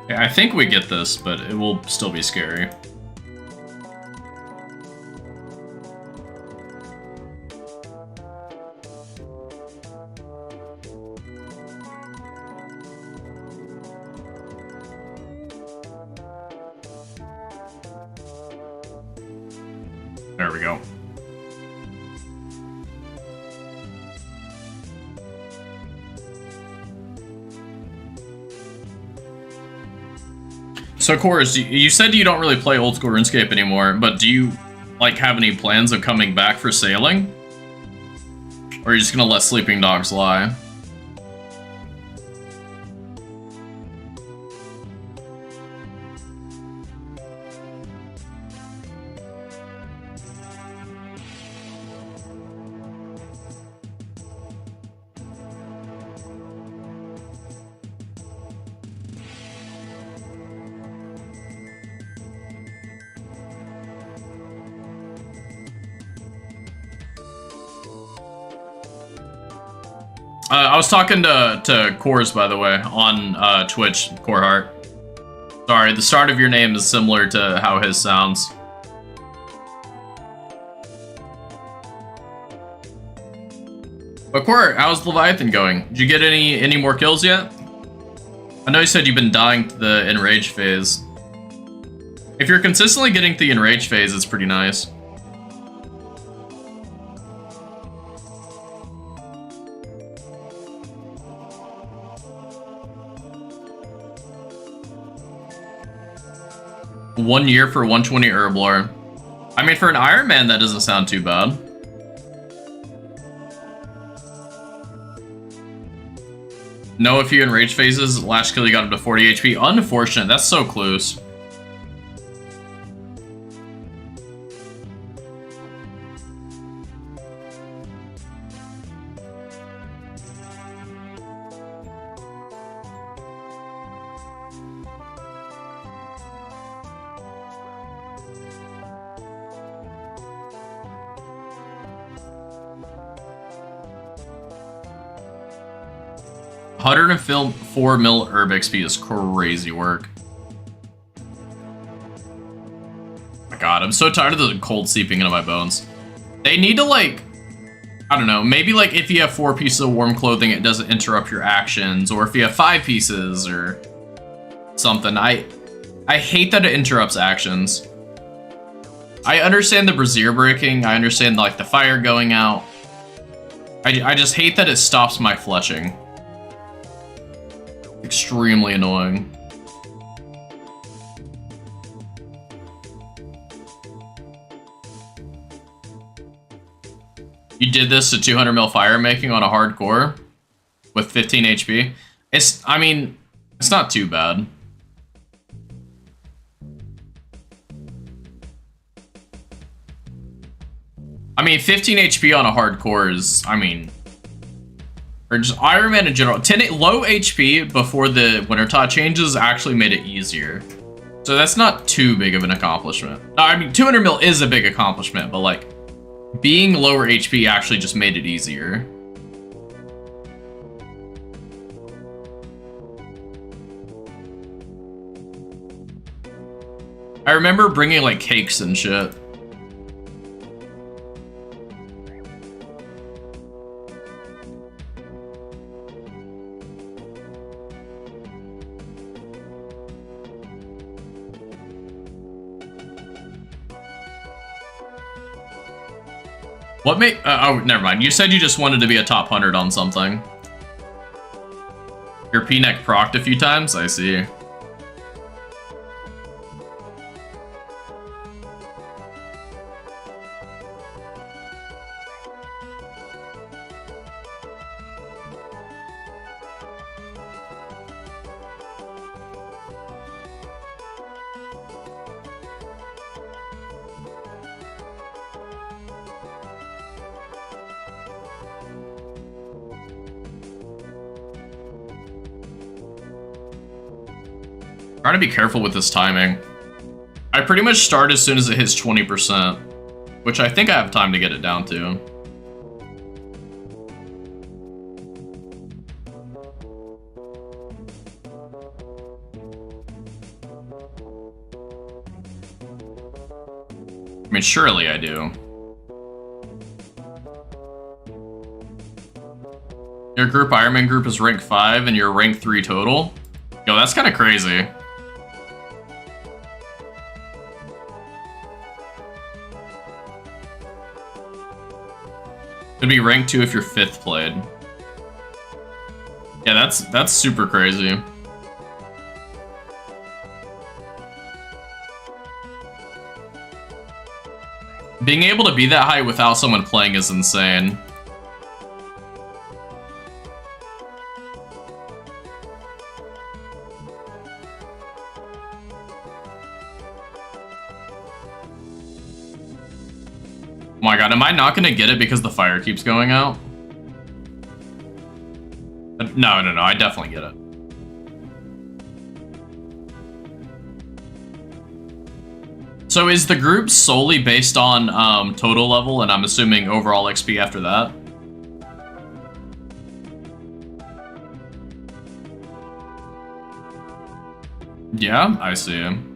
Okay, I think we get this, but it will still be scary. There we go. So, Chorus, you said you don't really play old school RuneScape anymore, but do you like have any plans of coming back for sailing? Or are you just gonna let sleeping dogs lie? I was talking to Cores, by the way, on Twitch, Coreheart. Sorry, the start of your name is similar to how his sounds. But Core, how's Leviathan going? Did you get any more kills yet? I know you said you've been dying to the enrage phase. If you're consistently getting to the enrage phase, it's pretty nice. One year for 120 Herblore. I mean, for an Iron Man, that doesn't sound too bad. No, a few enrage phases. Last kill, you got up to 40 HP. Unfortunate. That's so close. $104 mil herb XP is crazy work. Oh my god, I'm so tired of the cold seeping into my bones. They need to, like, I don't know, maybe like if you have 4 pieces of warm clothing, it doesn't interrupt your actions, or if you have 5 pieces or something. I hate that it interrupts actions. I understand the brazier breaking, I understand like the fire going out. I just hate that it stops my fletching. Extremely annoying. You did this to 200 mil fire making on a hardcore with 15 HP. I mean, it's not too bad. I mean, 15 HP on a hardcore is, I mean, or just Iron Man in general. Low HP before the Wintertide changes actually made it easier. So that's not too big of an accomplishment. I mean, 200 mil is a big accomplishment, but like, being lower HP actually just made it easier. I remember bringing like cakes and shit. What made... oh, never mind. You said you just wanted to be a top 100 on something. Your P-neck procced a few times? I see. Trying to be careful with this timing. I pretty much start as soon as it hits 20%, which I think I have time to get it down to. I mean, surely I do. Your group, Ironman group, is rank 5 and you're rank 3 total? Yo, that's kind of crazy. It'd be rank 2 if you're 5th played. Yeah, that's super crazy. Being able to be that high without someone playing is insane. Oh my god, am I not gonna get it because the fire keeps going out? No, I definitely get it. So is the group solely based on total level, and I'm assuming overall XP after that? Yeah, I see him.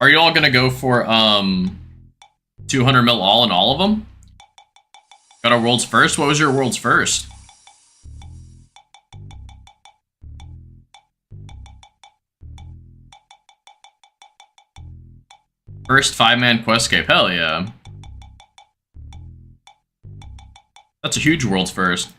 Are you all gonna go for 200 mil all in all of them? Got our world's first? What was your world's first? First 5-man Questscape, hell yeah. That's a huge world's first.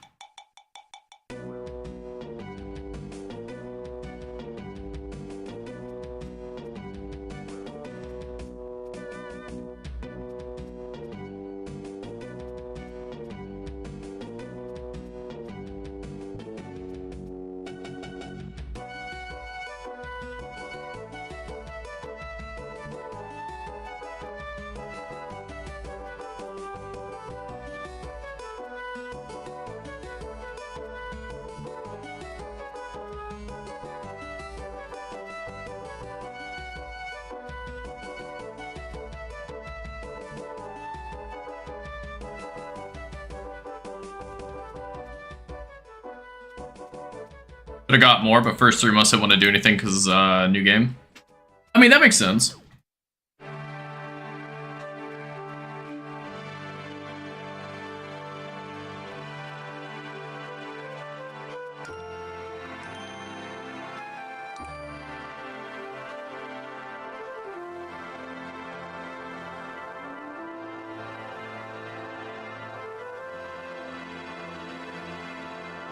Could have got more, but first 3 months I didn't want to do anything because new game. I mean, that makes sense.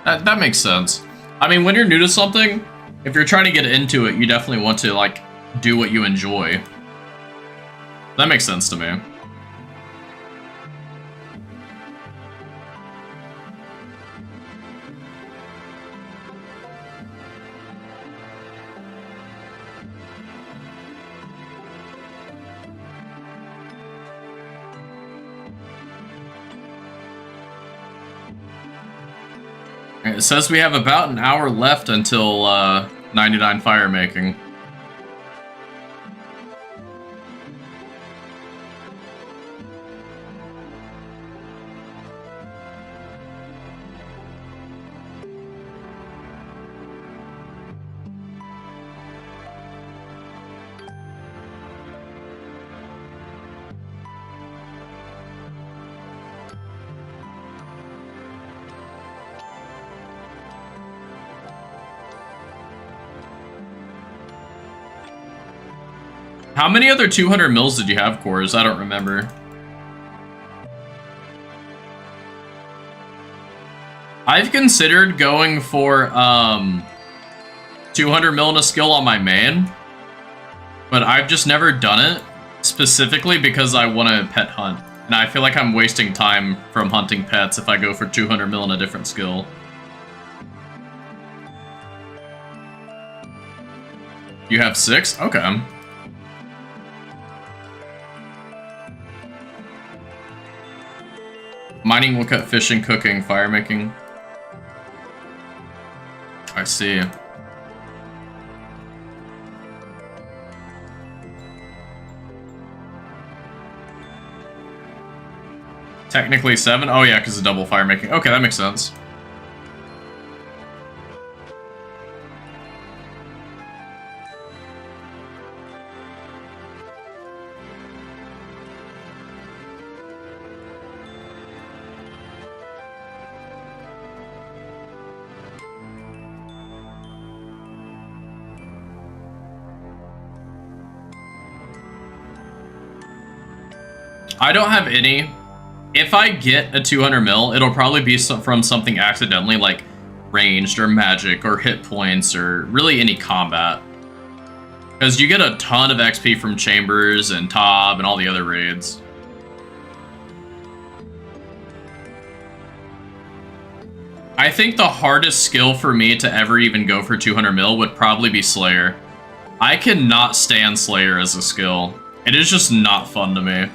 That makes sense. I mean, when you're new to something, if you're trying to get into it, you definitely want to, like, do what you enjoy. That makes sense to me. It says we have about an hour left until 99 fire making. How many other 200 mils did you have, Cores? I don't remember. I've considered going for 200 mil in a skill on my main, but I've just never done it specifically because I want to pet hunt. And I feel like I'm wasting time from hunting pets if I go for 200 mil in a different skill. You have 6? Okay. Mining, woodcut, fishing, cooking, fire making. I see. Technically 7? Oh yeah, because of double fire making. Okay, that makes sense. I don't have any. If I get a 200 mil, it'll probably be from something accidentally, like ranged or magic or hit points or really any combat. Because you get a ton of XP from Chambers and Tob and all the other raids. I think the hardest skill for me to ever even go for 200 mil would probably be Slayer. I cannot stand Slayer as a skill. It is just not fun to me.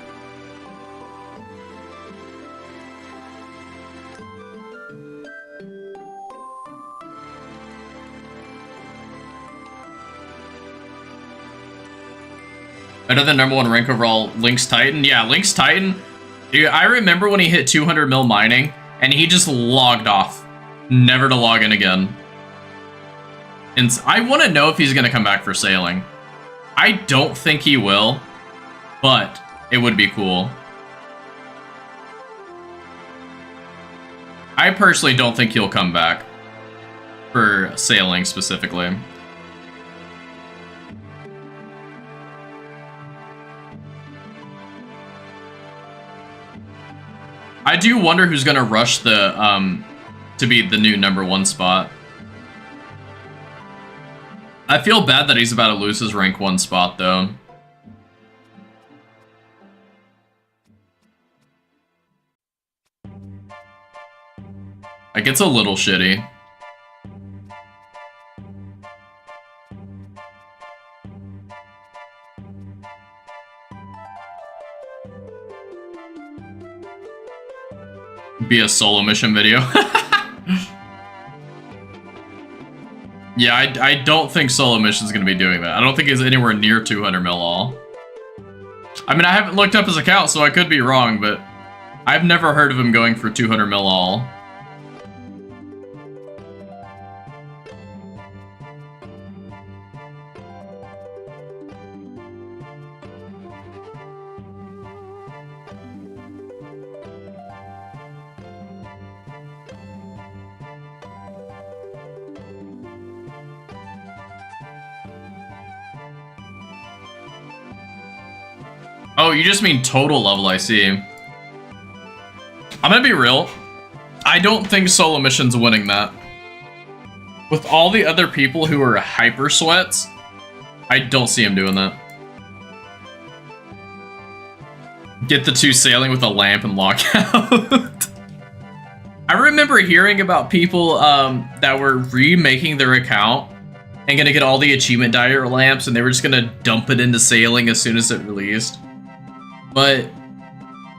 Better than #1 rank overall, Link's Titan? Yeah, Link's Titan. Dude, I remember when he hit 200 mil mining, and he just logged off. Never to log in again. And I want to know if he's going to come back for sailing. I don't think he will, but it would be cool. I personally don't think he'll come back for sailing specifically. I do wonder who's gonna rush the to be the new #1 spot. I feel bad that he's about to lose his rank 1 spot though. Like, it's a little shitty. Be a solo mission video. Yeah, I don't think solo mission's gonna be doing that. I don't think it's anywhere near 200 mil all. I mean, I haven't looked up his account, so I could be wrong, but I've never heard of him going for 200 mil all. Oh, you just mean total level, I see. I'm gonna be real. I don't think solo mission's winning that. With all the other people who are hyper sweats, I don't see him doing that. Get the 2 sailing with a lamp and lockout. I remember hearing about people that were remaking their account and gonna get all the achievement dire lamps, and they were just gonna dump it into sailing as soon as it released. But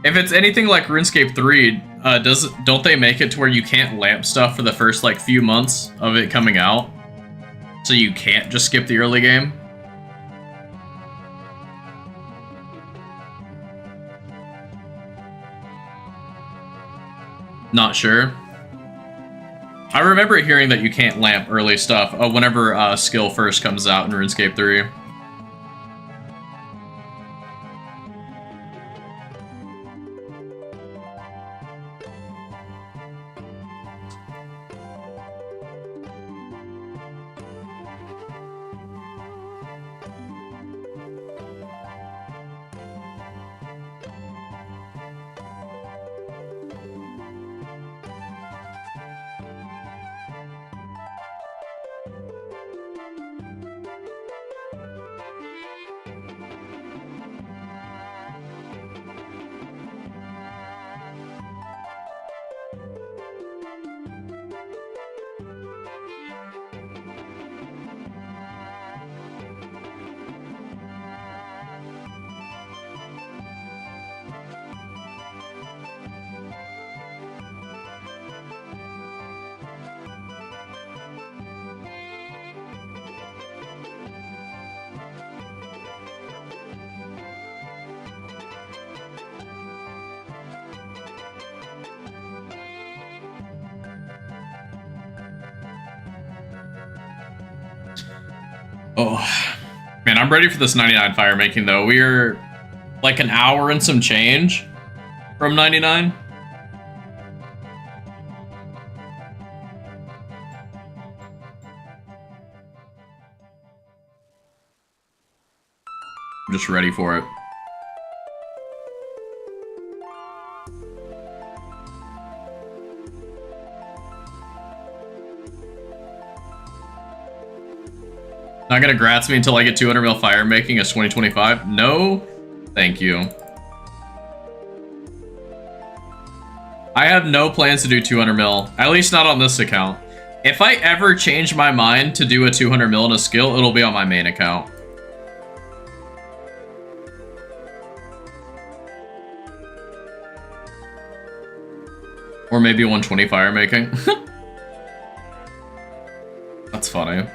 if it's anything like RuneScape 3, don't they make it to where you can't lamp stuff for the first like few months of it coming out? So you can't just skip the early game? Not sure. I remember hearing that you can't lamp early stuff whenever skill first comes out in RuneScape 3. Oh, man, I'm ready for this 99 fire making though. We're like an hour and some change from 99. I'm just ready for it. Not gonna grats me until I get 200 mil fire making as 2025? No, thank you. I have no plans to do 200 mil, at least not on this account. If I ever change my mind to do a 200 mil in a skill, it'll be on my main account. Or maybe 120 fire making. That's funny.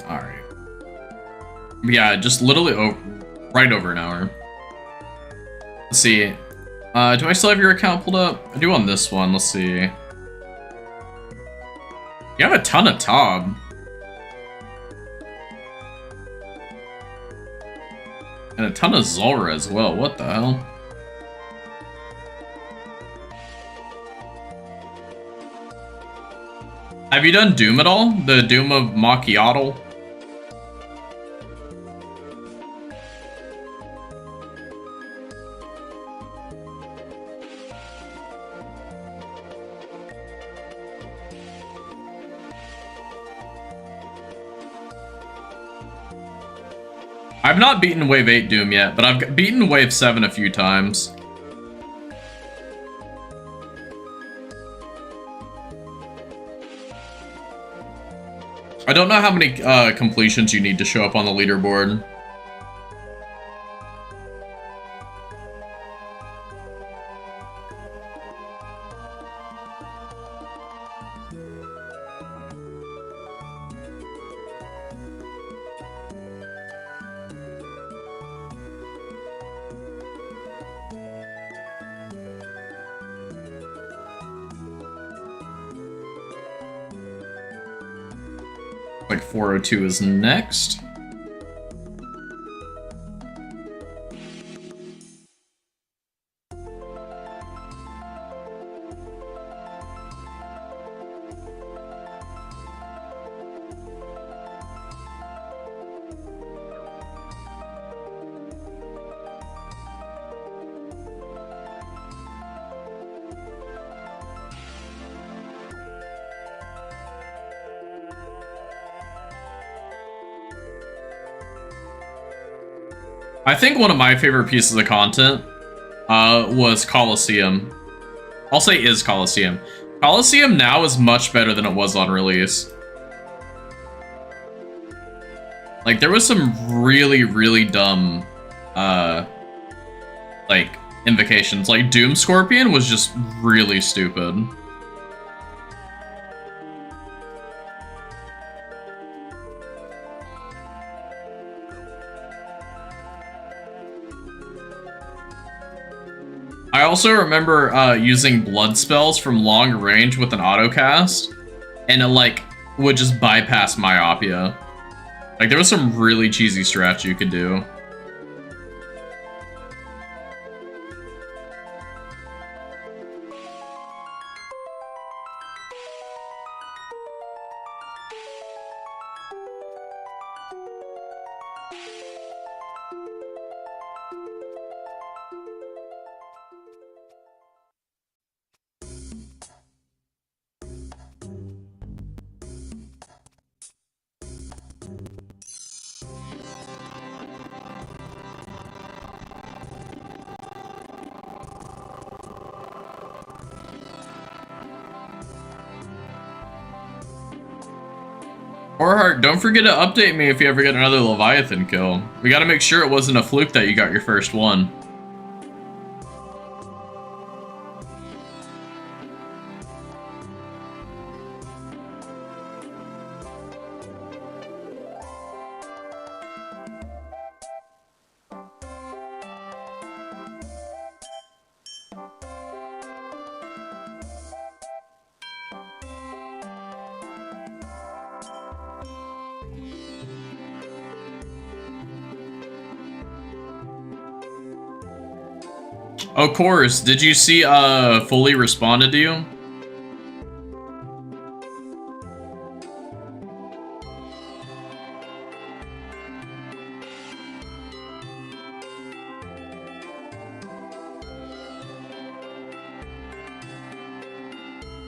Alright. Yeah, just literally right over an hour. Let's see. Do I still have your account pulled up? I do on this one. Let's see. You have a ton of Tob. And a ton of Zora as well. What the hell? Have you done Doom at all? The Doom of Macchiato? I've not beaten Wave 8 Doom yet, but I've beaten Wave 7 a few times. I don't know how many completions you need to show up on the leaderboard. Like 402 is next. I think one of my favorite pieces of content was Coliseum. I'll say is Coliseum. Coliseum now is much better than it was on release. Like, there was some really, really dumb, like, invocations. Like, Doom Scorpion was just really stupid. I also remember using blood spells from long range with an autocast, and it, like, would just bypass Myopia. Like, there was some really cheesy strats you could do. Warheart, don't forget to update me if you ever get another Leviathan kill. We gotta make sure it wasn't a fluke that you got your first one. Of course, did you see Fully responded to you?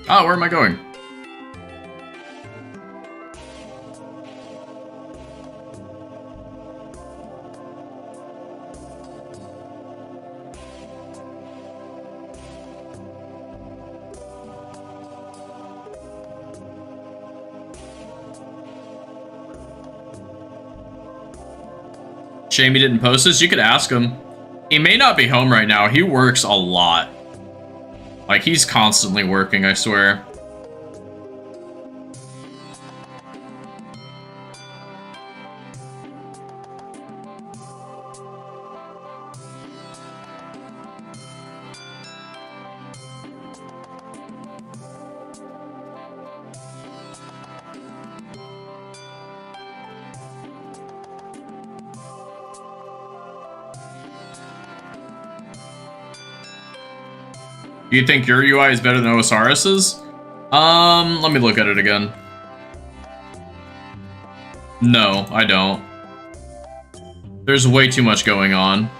Oh, where am I going? Shame he didn't post this. You could ask him. He may not be home right now. He works a lot. Like, he's constantly working, I swear. Do you think your UI is better than OSRS's? Let me look at it again. No, I don't. There's way too much going on.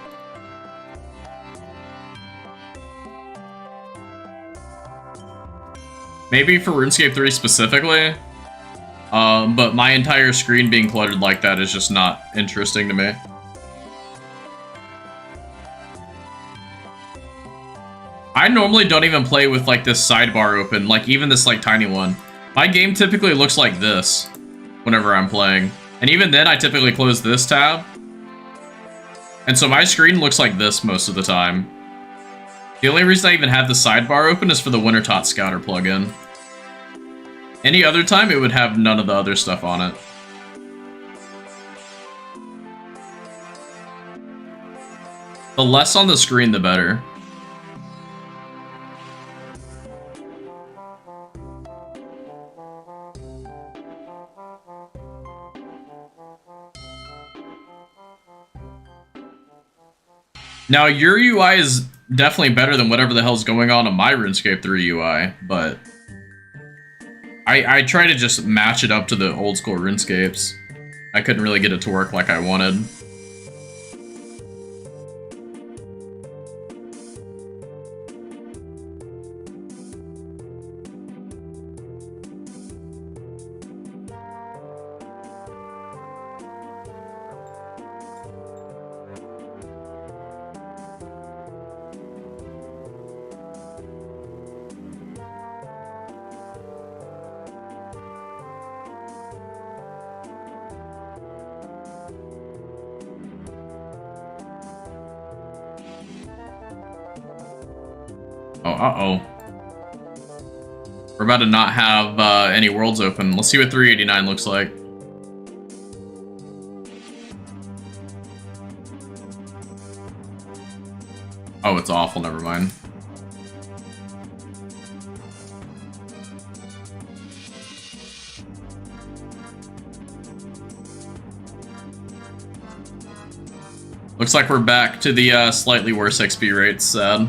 Maybe for RuneScape 3 specifically. But my entire screen being cluttered like that is just not interesting to me. I normally don't even play with like this sidebar open, like even this like tiny one. My game typically looks like this whenever I'm playing. And even then I typically close this tab. And so my screen looks like this most of the time. The only reason I even have the sidebar open is for the Wintertot Scouter plugin. Any other time it would have none of the other stuff on it. The less on the screen, the better. Now, your UI is definitely better than whatever the hell's going on my RuneScape 3 UI, but I try to just match it up to the old school RuneScapes. I couldn't really get it to work like I wanted. Oh, uh-oh. We're about to not have any worlds open. Let's see what 389 looks like. Oh, it's awful. Never mind. Looks like we're back to the slightly worse XP rates, sad.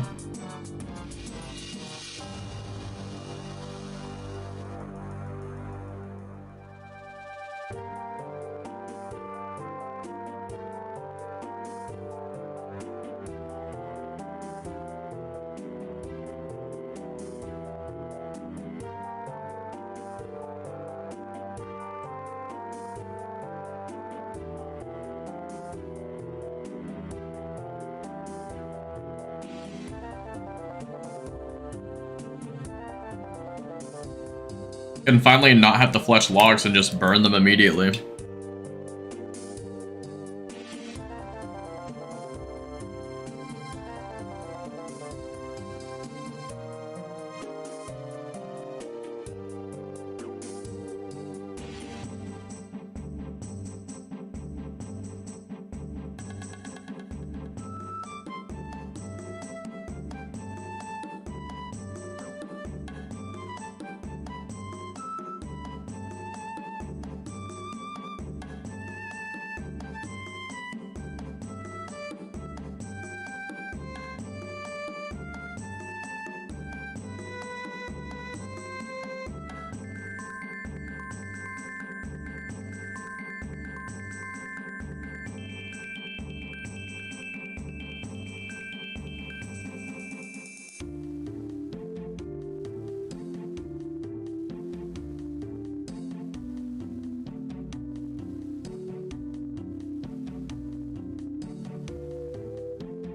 And finally not have to fletch logs and just burn them immediately.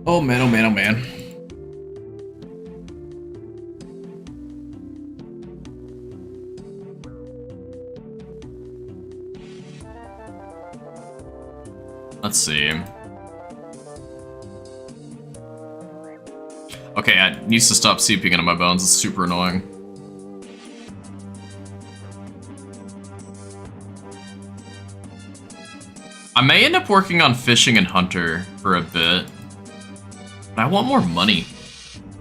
Oh man, oh man, oh man. Let's see. Okay, it needs to stop seeping into my bones. It's super annoying. I may end up working on fishing and hunter for a bit. But I want more money.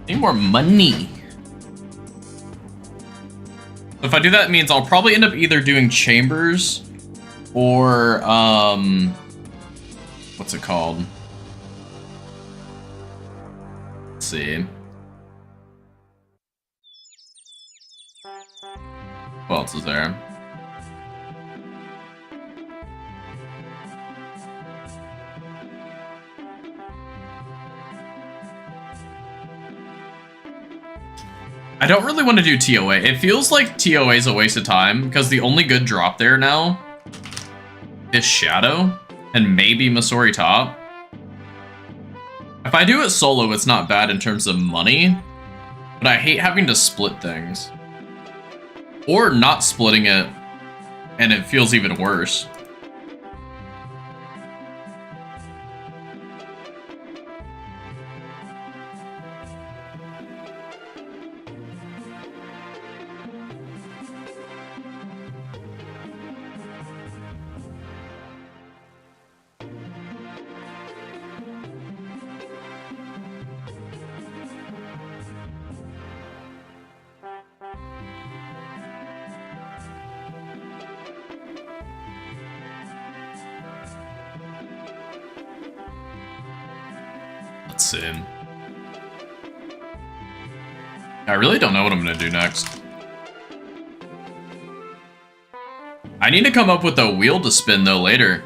I need more money. If I do that, it means I'll probably end up either doing chambers or, what's it called? Let's see. What else is there? I don't really want to do TOA. It feels like TOA is a waste of time because the only good drop there now is Shadow and maybe Masori Top. If I do it solo, it's not bad in terms of money, but I hate having to split things. Or not splitting it, and it feels even worse. Let's see. I really don't know what I'm gonna do next. I need to come up with a wheel to spin though later.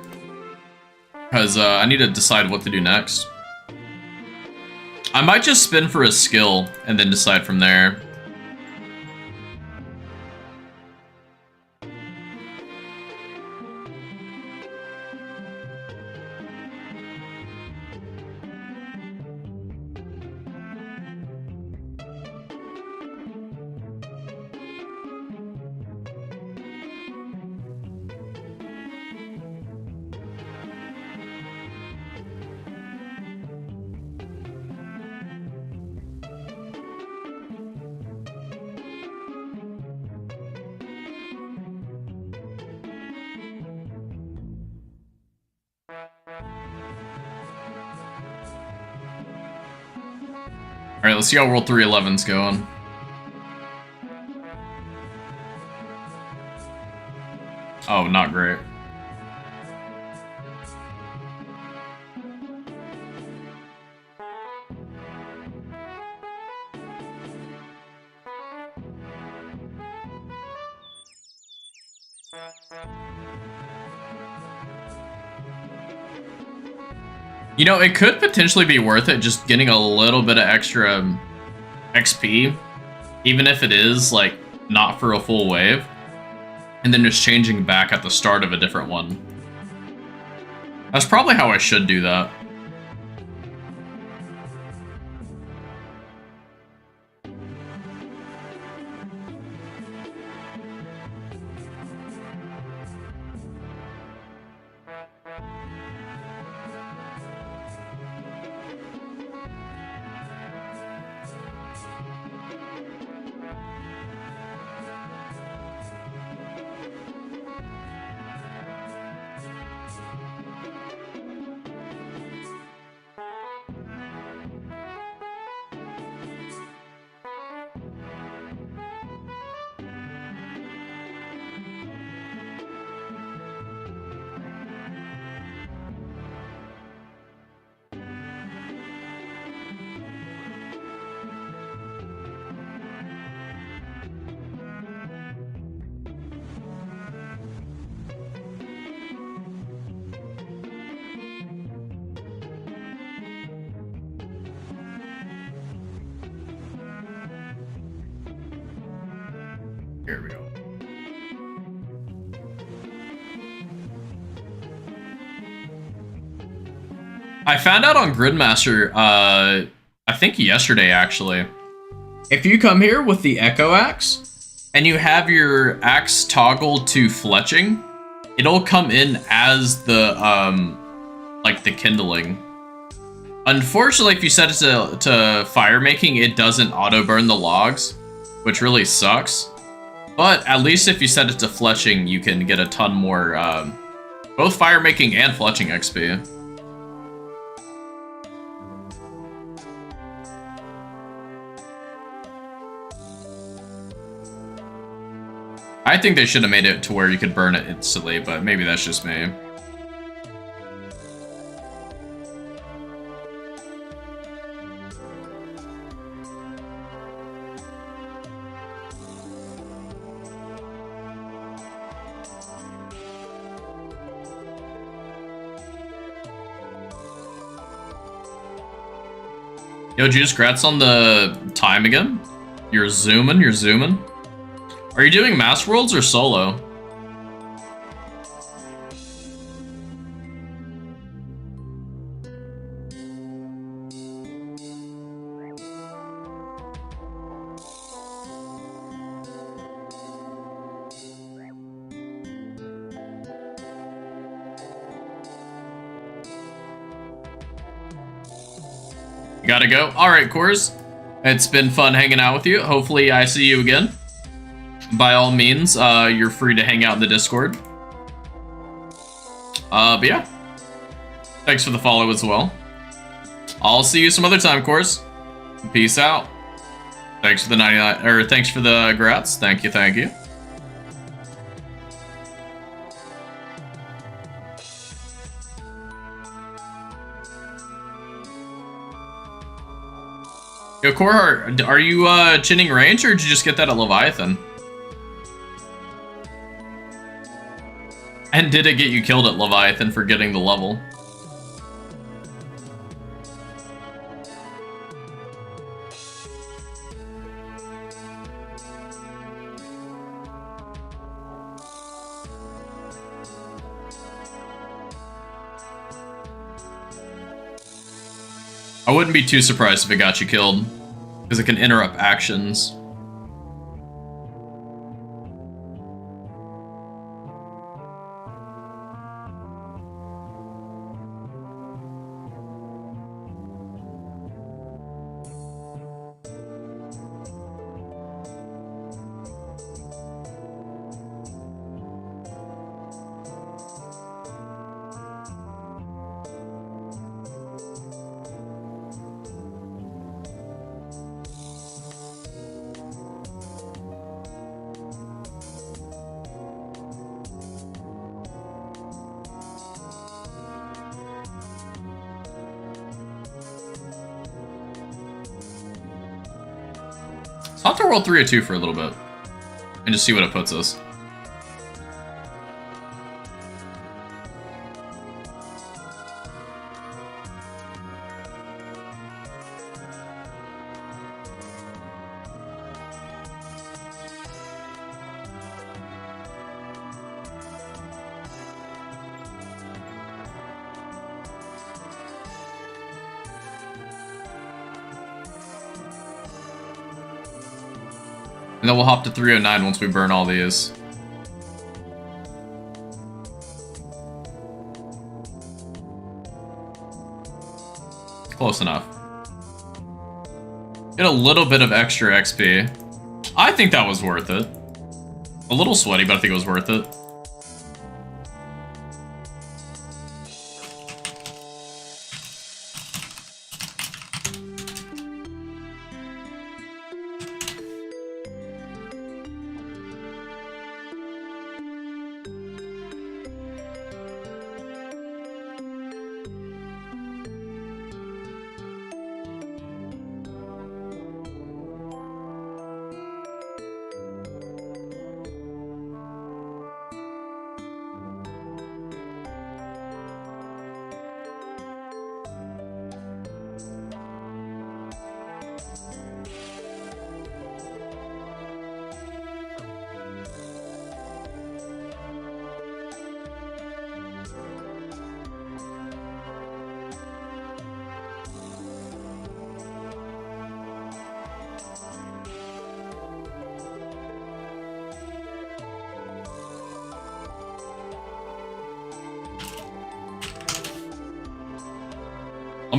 Because I need to decide what to do next. I might just spin for a skill and then decide from there. Alright, let's see how World 311's going. Oh, not great. You know, it could potentially be worth it just getting a little bit of extra XP, even if it is, like, not for a full wave, and then just changing back at the start of a different one. That's probably how I should do that. Here we go. I found out on Gridmaster, I think yesterday actually. If you come here with the Echo Axe and you have your axe toggled to fletching, it'll come in as the like the kindling. Unfortunately, if you set it to fire making, it doesn't auto burn the logs, which really sucks. But at least if you set it to fletching, you can get a ton more both fire making and fletching XP. I think they should have made it to where you could burn it instantly, but maybe that's just me. Yo, Juice, congrats on the time again. You're zooming, you're zooming. Are you doing Mass Worlds or solo? You gotta go. All right, Kors. It's been fun hanging out with you. Hopefully I see you again. By all means, you're free to hang out in the Discord. But yeah. Thanks for the follow as well. I'll see you some other time, Kors. Peace out. Thanks for the 99, or thanks for the grats. Thank you, thank you. Yo, Korhart, are you chinning range, or did you just get that at Leviathan? And did it get you killed at Leviathan for getting the level? I wouldn't be too surprised if it got you killed, because it can interrupt actions. Let's hop to World 302 for a little bit and just see what it puts us. And then we'll hop to 309 once we burn all these. Close enough. Get a little bit of extra XP. I think that was worth it. A little sweaty, but I think it was worth it.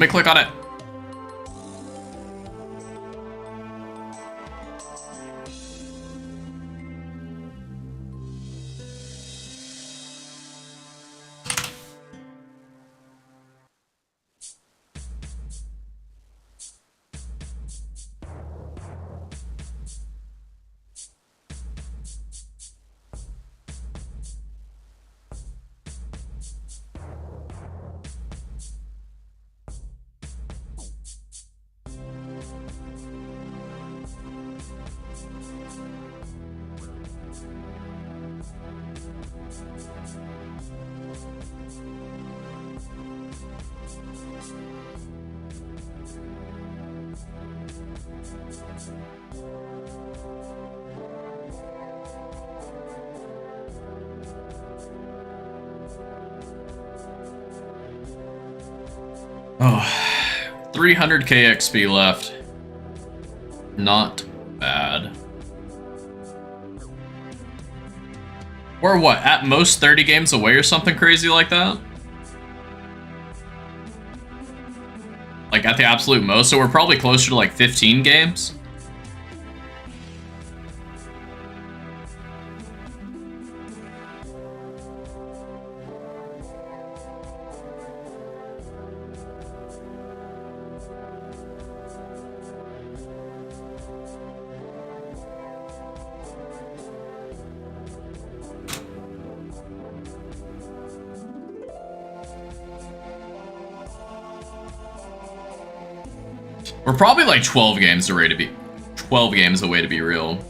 me click on it. Oh, 300k XP left. Not bad. Or what, at most 30 games away or something crazy like that? Like at the absolute most, so we're probably closer to like 15 games. We're probably like 12 games away to be real.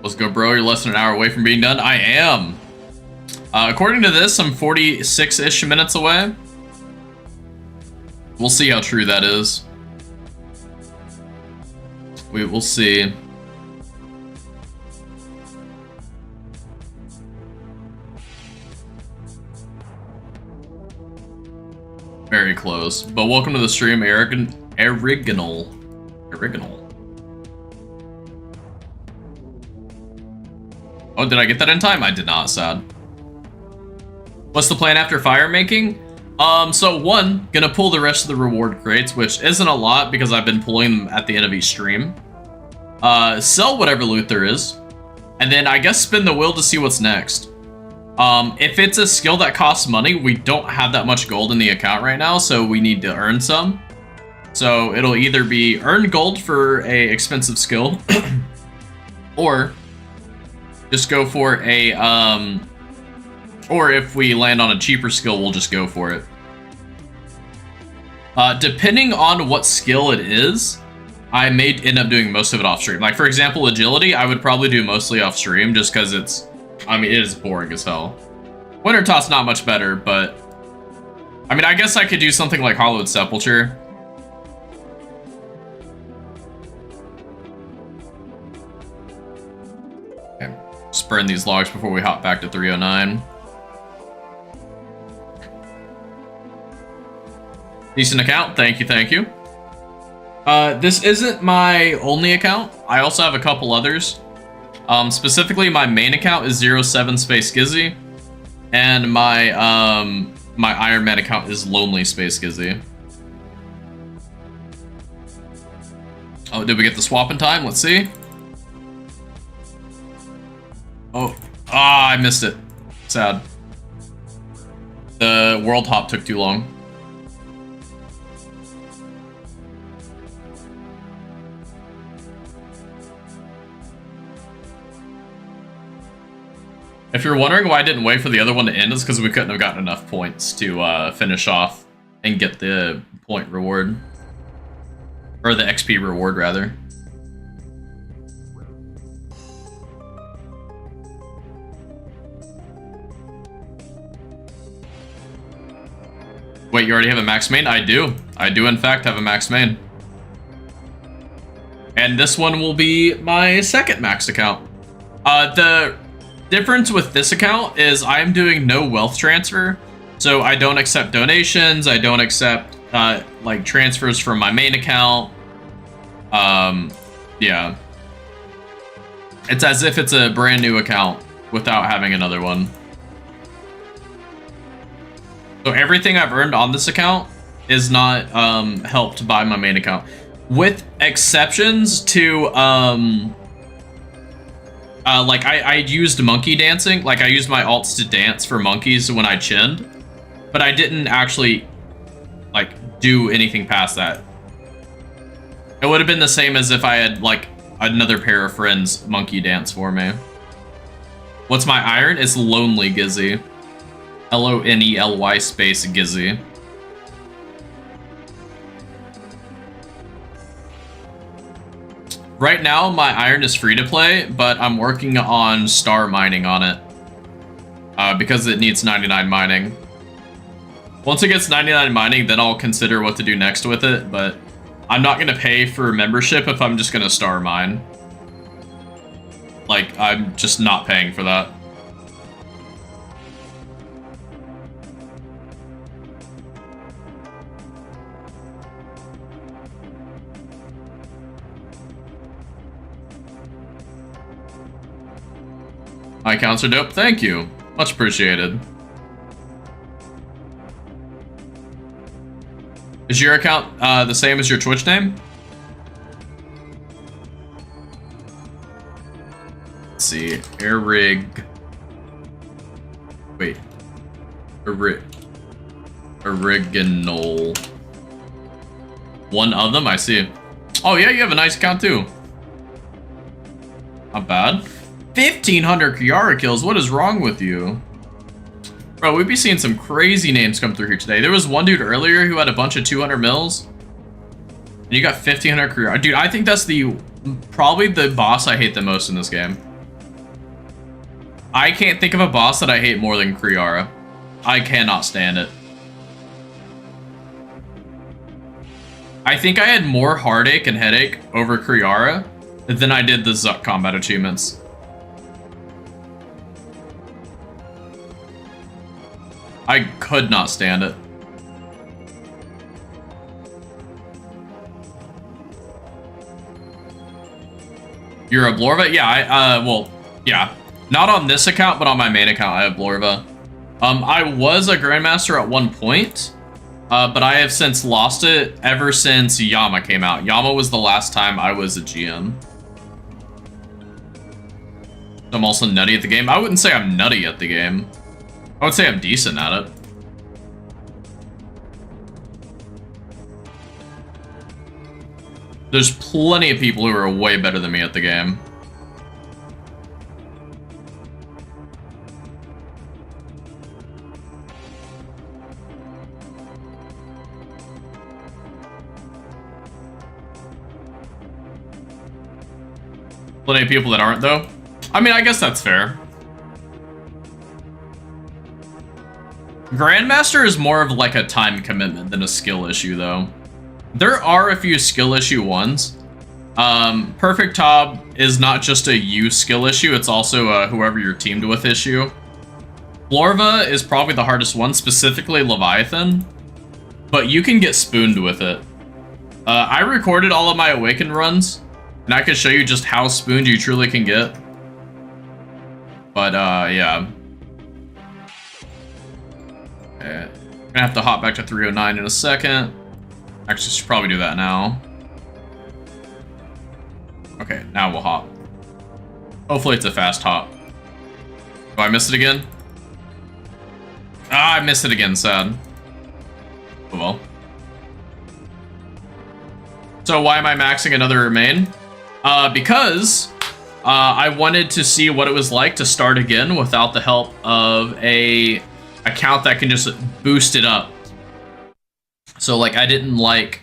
Let's go, bro. You're less than an hour away from being done. I am. According to this, I'm 46-ish minutes away. We'll see how true that is. We will see. Very close. But welcome to the stream, Original. Oh, did I get that in time? I did not, sad. What's the plan after fire making? So one, gonna pull the rest of the reward crates, which isn't a lot because I've been pulling them at the end of each stream. Sell whatever loot there is. And then I guess spin the wheel to see what's next. If it's a skill that costs money, we don't have that much gold in the account right now, so we need to earn some. So it'll either be earn gold for a expensive skill, or just go for a, or if we land on a cheaper skill, we'll just go for it. Depending on what skill it is, I may end up doing most of it off stream. Like for example, agility, I would probably do mostly off stream just because it's, I mean, it is boring as hell. Winter Toss not much better, but I mean, I guess I could do something like Hollowed Sepulture. Okay, just burn these logs before we hop back to 309. Decent account, thank you, thank you. This isn't my only account. I also have a couple others. Specifically, my main account is 07 Space Gizzy, and my my Iron Man account is Lonely Space Gizzy. Oh, did we get the swap in time? Let's see. Oh, I missed it. Sad. The world hop took too long. If you're wondering why I didn't wait for the other one to end, it's because we couldn't have gotten enough points to finish off and get the point reward. Or the XP reward, rather. Wait, you already have a max main? I do. I do, in fact, have a max main. And this one will be my second maxed account. The difference with this account is I'm doing no wealth transfer. So I don't accept donations. I don't accept like transfers from my main account. Yeah. It's as if it's a brand new account without having another one. So everything I've earned on this account is not helped by my main account, with exceptions to like I used monkey dancing. Like I used my alts to dance for monkeys when I chinned, but I didn't actually like do anything past that. It would have been the same as if I had like another pair of friends monkey dance for me. What's my iron? It's Lonely Gizzy. Lonely space Gizzy. Right now, my iron is free to play, but I'm working on star mining on it. Because it needs 99 mining. Once it gets 99 mining, then I'll consider what to do next with it, but I'm not going to pay for membership if I'm just going to star mine. Like, I'm just not paying for that. My accounts are dope. Thank you. Much appreciated. Is your account the same as your Twitch name? Let's see. Wait. Original. One of them? I see. Oh yeah, you have a nice account too. Not bad. 1,500 Kiara kills. What is wrong with you? Bro, we'd be seeing some crazy names come through here today. There was one dude earlier who had a bunch of 200 mils. And you got 1,500 Kiara. Dude, I think that's probably the boss I hate the most in this game. I can't think of a boss that I hate more than Kiara. I cannot stand it. I think I had more heartache and headache over Kiara than I did the Zuck combat achievements. I could not stand it. You're a Blorva? Yeah, well, yeah. Not on this account, but on my main account, I have Blorva. I was a Grandmaster at one point, but I have since lost it ever since Yama came out. Yama was the last time I was a GM. I'm also nutty at the game. I wouldn't say I'm nutty at the game. I would say I'm decent at it. There's plenty of people who are way better than me at the game. Plenty of people that aren't, though. I mean, I guess that's fair. Grandmaster is more of like a time commitment than a skill issue, though. There are a few skill issue ones. Perfect Top is not just a you skill issue, it's also a whoever you're teamed with issue. Blorva is probably the hardest one, specifically Leviathan, but you can get spooned with it. I recorded all of my Awakened runs, and I can show you just how spooned you truly can get. But, yeah. Okay. I'm gonna have to hop back to 309 in a second. Actually, should probably do that now. Okay, now we'll hop. Hopefully it's a fast hop. Oh, I missed it again? Ah, I missed it again, sad. Oh well. So why am I maxing another main? Because I wanted to see what it was like to start again without the help of a account that can just boost it up. So like I didn't want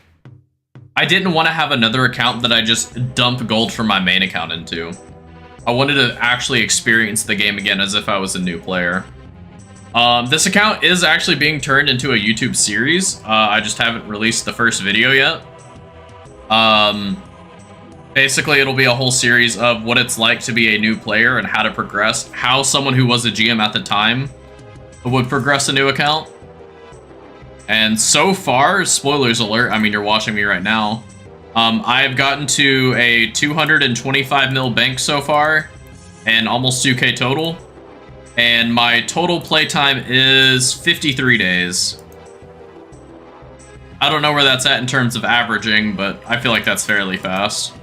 to have another account that I just dump gold from my main account into. I wanted to actually experience the game again as if I was a new player. This account is actually being turned into a YouTube series. I just haven't released the first video yet. Basically, it'll be a whole series of what it's like to be a new player and how to progress, how someone who was a GM at the time would progress a new account. And so far, spoilers alert, I mean, you're watching me right now, I've gotten to a 225 mil bank so far, and almost 2k total. And my total playtime is 53 days. I don't know where that's at in terms of averaging, but I feel like that's fairly fast.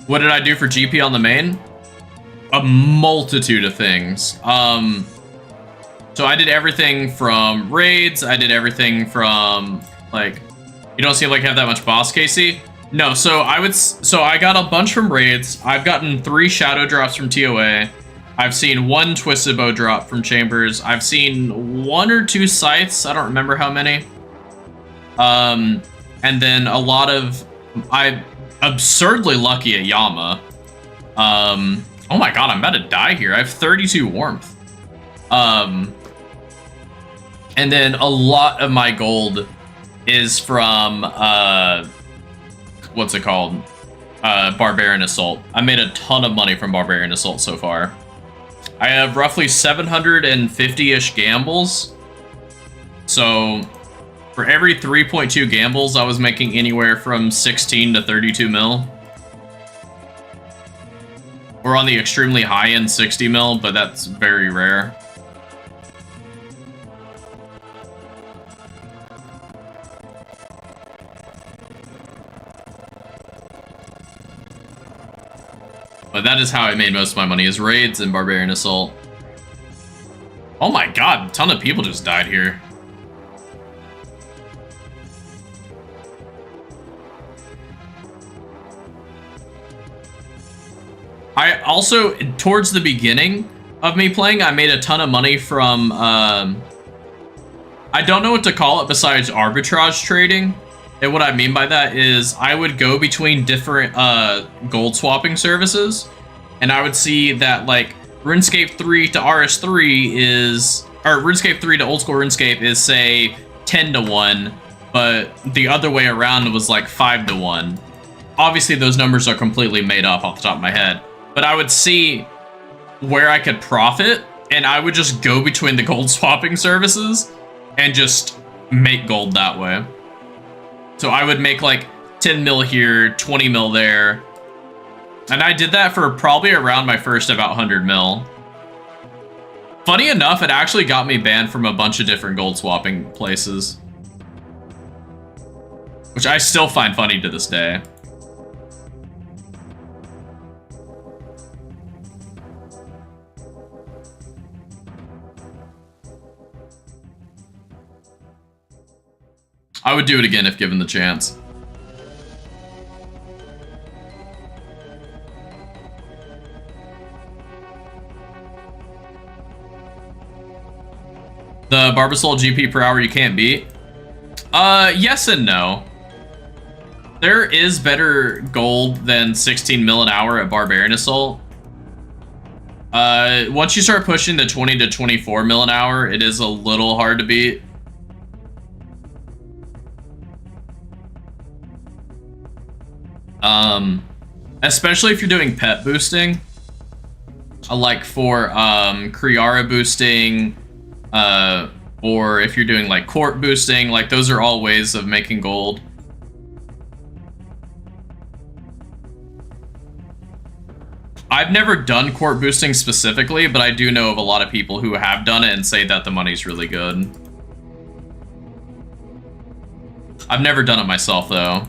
What did I do for GP on the main? A multitude of things. So I did everything from raids. I did everything from, like, you don't seem like you have that much boss, Casey? No, so I got a bunch from raids. I've gotten 3 shadow drops from TOA. I've seen 1 twisted bow drop from chambers. I've seen 1 or 2 scythes. I don't remember how many. And then a lot of, I'm absurdly lucky at Yama. Oh my god, I'm about to die here. I have 32 warmth. And then a lot of my gold is from, what's it called? Barbarian Assault. I made a ton of money from Barbarian Assault so far. I have roughly 750-ish gambles. So for every 3.2 gambles, I was making anywhere from 16 to 32 mil. We're on the extremely high end 60 mil, but that's very rare. But that is how I made most of my money, is raids and Barbarian Assault. Oh my god, a ton of people just died here. I also, towards the beginning of me playing, I made a ton of money from, I don't know what to call it besides arbitrage trading. And what I mean by that is I would go between different gold swapping services, and I would see that, like, RuneScape 3 to RS3 is, or RuneScape 3 to old school RuneScape is, say, 10 to 1, but the other way around was like 5 to 1. Obviously, those numbers are completely made up off the top of my head, but I would see where I could profit, and I would just go between the gold swapping services and just make gold that way. So I would make like 10 mil here, 20 mil there. And I did that for probably around my first about 100 mil. Funny enough, it actually got me banned from a bunch of different gold swapping places, which I still find funny to this day. I would do it again if given the chance. The Barbasol GP per hour you can't beat? Yes and no. There is better gold than 16 mil an hour at Barbarian Assault. Once you start pushing the 20 to 24 mil an hour, it is a little hard to beat. Especially if you're doing pet boosting, like for Kriara boosting, or if you're doing like court boosting, like those are all ways of making gold. I've never done court boosting specifically, but I do know of a lot of people who have done it and say that the money's really good. I've never done it myself though.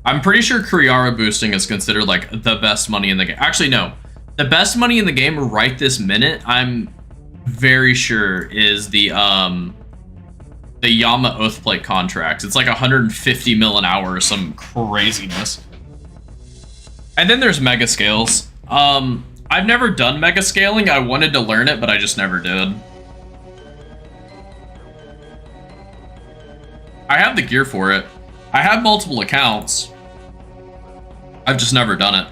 I'm pretty sure Kriara boosting is considered like the best money in the game. Actually, no. The best money in the game right this minute, I'm very sure, is the Yama Oathplate contracts. It's like 150 mil an hour or some craziness. And then there's mega scales. I've never done mega scaling. I wanted to learn it, but I just never did. I have the gear for it. I have multiple accounts. I've just never done it.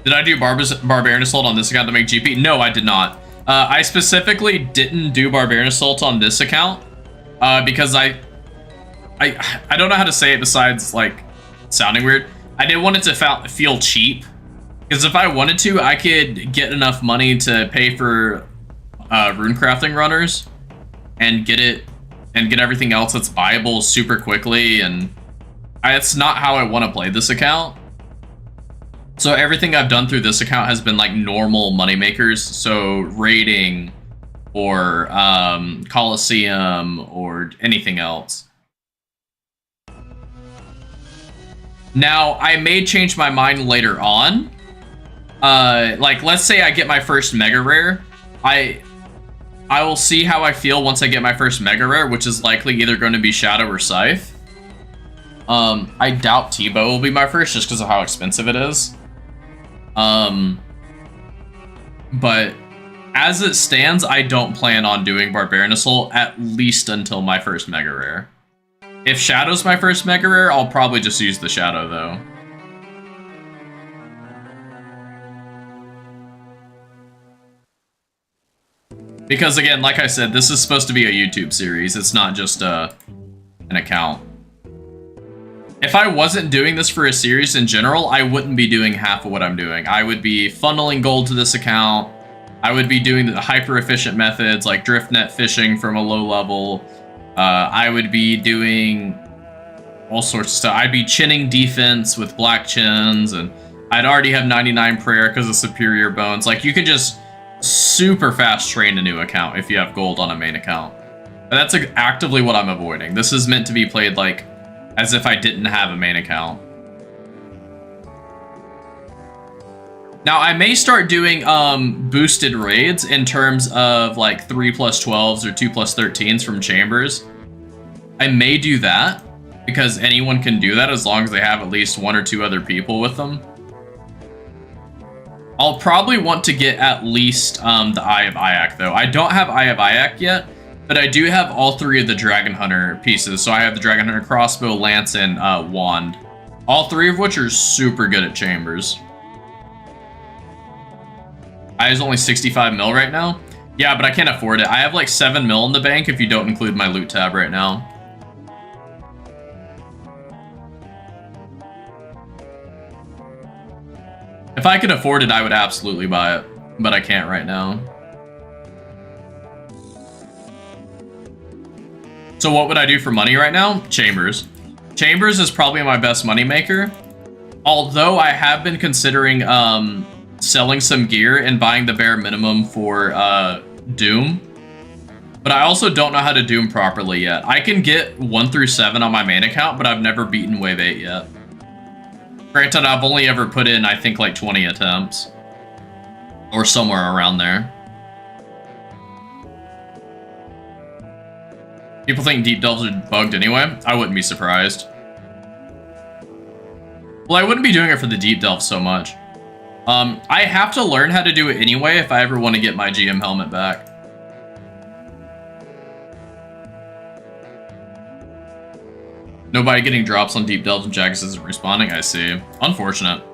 Did I do Barbarian Assault on this account to make GP? No, I did not. I specifically didn't do Barbarian Assault on this account because I don't know how to say it besides like sounding weird. I didn't want it to feel cheap, because if I wanted to, I could get enough money to pay for rune crafting runners and get everything else that's viable super quickly, and it's not how I want to play this account. So everything I've done through this account has been like normal money makers, so raiding or Coliseum or anything else. Now, I may change my mind later on. Like, let's say I get my first Mega Rare. I will see how I feel once I get my first Mega Rare, which is likely either going to be Shadow or Scythe. I doubt T-Bow will be my first, just because of how expensive it is. But as it stands, I don't plan on doing Barbarian Assault, at least until my first Mega Rare. If Shadow's my first Mega Rare, I'll probably just use the Shadow, though. Because, again, like I said, this is supposed to be a YouTube series. It's not just an account. If I wasn't doing this for a series in general, I wouldn't be doing half of what I'm doing. I would be funneling gold to this account. I would be doing the hyper-efficient methods like drift net fishing from a low level. I would be doing all sorts of stuff. I'd be chinning defense with black chins, and I'd already have 99 prayer because of superior bones. Like, you could just super fast train a new account if you have gold on a main account. But that's actively what I'm avoiding. This is meant to be played like as if I didn't have a main account. Now, I may start doing boosted raids in terms of like 3+12s or 2+13s from chambers. I may do that because anyone can do that as long as they have at least 1 or 2 other people with them. I'll probably want to get at least the Eye of Iak, though. I don't have Eye of Iak yet, but I do have all 3 of the Dragon Hunter pieces. So I have the Dragon Hunter crossbow, lance, and wand. All 3 of which are super good at chambers. I have only 65 mil right now. Yeah, but I can't afford it. I have like 7 mil in the bank if you don't include my loot tab right now. If I could afford it, I would absolutely buy it, but I can't right now. So what would I do for money right now? Chambers. Chambers is probably my best money maker. Although I have been considering selling some gear and buying the bare minimum for Doom. But I also don't know how to Doom properly yet. I can get 1 through 7 on my main account, but I've never beaten Wave 8 yet. Granted, I've only ever put in, I think, like 20 attempts. Or somewhere around there. People think deep delves are bugged anyway. I wouldn't be surprised. Well, I wouldn't be doing it for the deep delve so much. I have to learn how to do it anyway if I ever want to get my GM helmet back. Nobody getting drops on deep delves and Jagus isn't responding, I see. Unfortunate.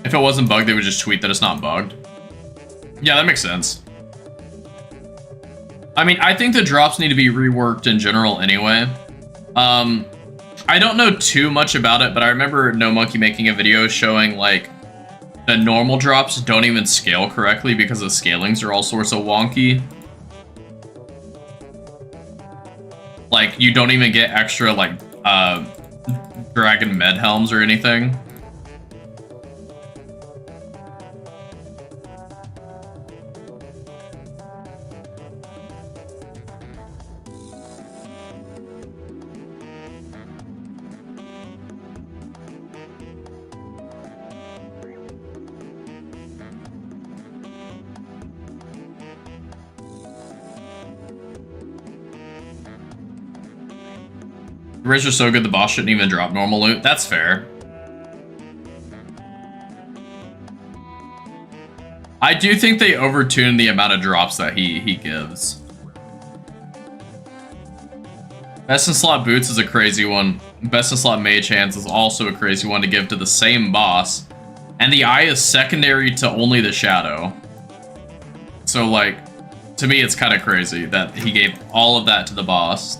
If it wasn't bugged, they would just tweet that it's not bugged. Yeah, that makes sense. I mean, I think the drops need to be reworked in general anyway. I don't know too much about it, but I remember No Monkey making a video showing, like, the normal drops don't even scale correctly because the scalings are all sorts of wonky. Like, you don't even get extra, like, Dragon Med Helms or anything. The raids are so good the boss shouldn't even drop normal loot. That's fair. I do think they overtune the amount of drops that he gives. Best in slot boots is a crazy one. Best in slot mage hands is also a crazy one to give to the same boss. And the eye is secondary to only the shadow. So like, to me it's kind of crazy that he gave all of that to the boss.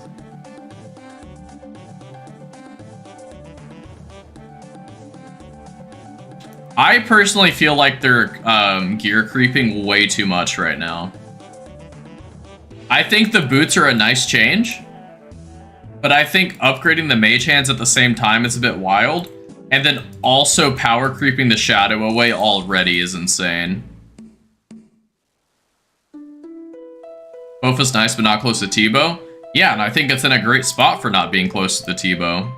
I personally feel like they're gear creeping way too much right now. I think the boots are a nice change, but I think upgrading the mage hands at the same time is a bit wild, and then also power creeping the shadow away already is insane. Both is nice, but not close to T-Bow. Yeah, and I think it's in a great spot for not being close to the T-Bow.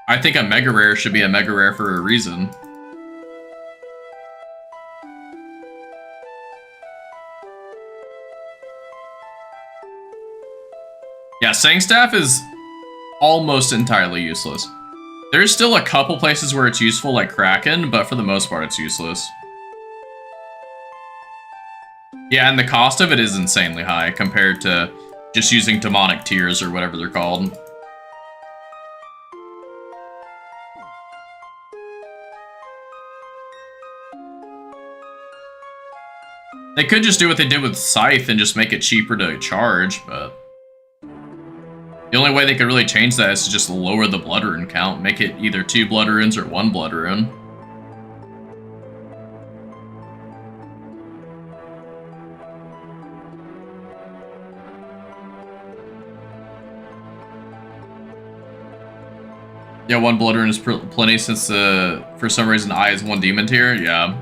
I think a mega rare should be a mega rare for a reason. Yeah, Sang Staff is almost entirely useless. There's still a couple places where it's useful, like Kraken, but for the most part, it's useless. Yeah, and the cost of it is insanely high compared to just using demonic tears or whatever they're called. They could just do what they did with Scythe and just make it cheaper to charge, but the only way they could really change that is to just lower the blood rune count, make it either 2 blood runes or 1 blood rune. Yeah, 1 blood rune is plenty since for some reason I is 1 demon tier. Yeah.